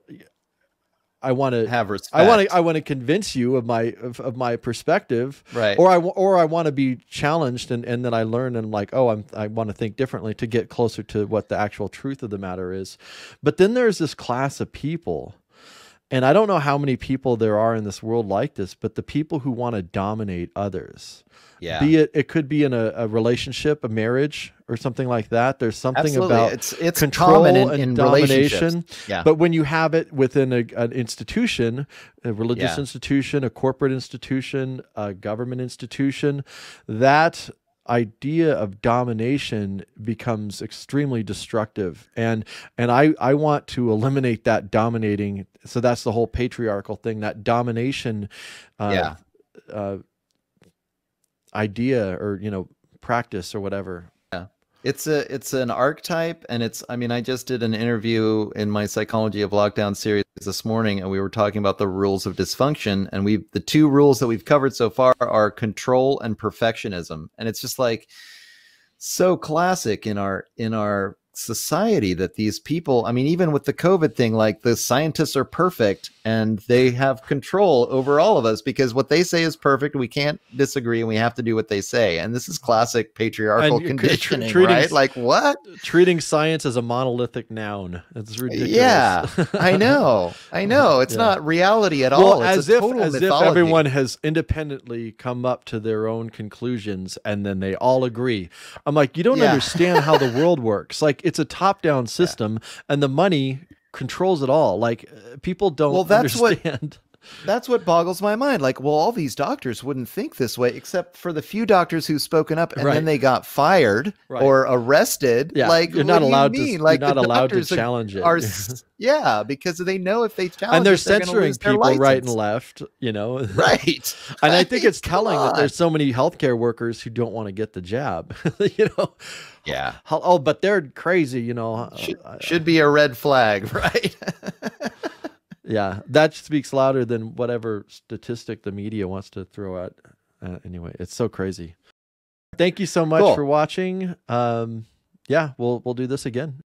I want to have respect. I want to convince you of my perspective, right? Or I want to be challenged, and then I learn, and like, I want to think differently to get closer to what the actual truth of the matter is. But then there's this class of people, and I don't know how many people there are in this world like this, but the people who want to dominate others. Yeah. It could be in a relationship, a marriage, or something like that. There's something Absolutely. about it's control common and in domination. Yeah. But when you have it within an institution, a religious institution, a corporate institution, a government institution, that idea of domination becomes extremely destructive. And I want to eliminate that dominating. So that's the whole patriarchal thing, that domination idea, or practice, or whatever. It's an archetype, and I just did an interview in my Psychology of Lockdown series this morning, and we were talking about the rules of dysfunction, and the two rules that we've covered so far are control and perfectionism. And it's just like so classic in our society that these people, even with the COVID thing, like, the scientists are perfect and they have control over all of us because what they say is perfect. We can't disagree, and we have to do what they say. And this is classic patriarchal conditioning, right? Like, what? Treating science as a monolithic noun. It's ridiculous. Yeah, I know. It's not reality at all. It's as if everyone has independently come up to their own conclusions and then they all agree. I'm like, you don't understand how the world works. Like, it's a top-down system, and the money controls it all. Like people don't understand. That's what boggles my mind. Like, well, all these doctors wouldn't think this way, except for the few doctors who've spoken up, and then they got fired or arrested. Yeah. Like, you're not allowed to. Like, you're not allowed to challenge it. Yeah, because they know if they challenge, and they're it, censoring people right and left. You know, right? And I think it's telling that there's so many healthcare workers who don't want to get the jab. You know. Yeah. Oh, but they're crazy. You know. Should be a red flag, right? Yeah, that speaks louder than whatever statistic the media wants to throw out. Anyway, it's so crazy. Thank you so much for watching. Yeah, we'll do this again.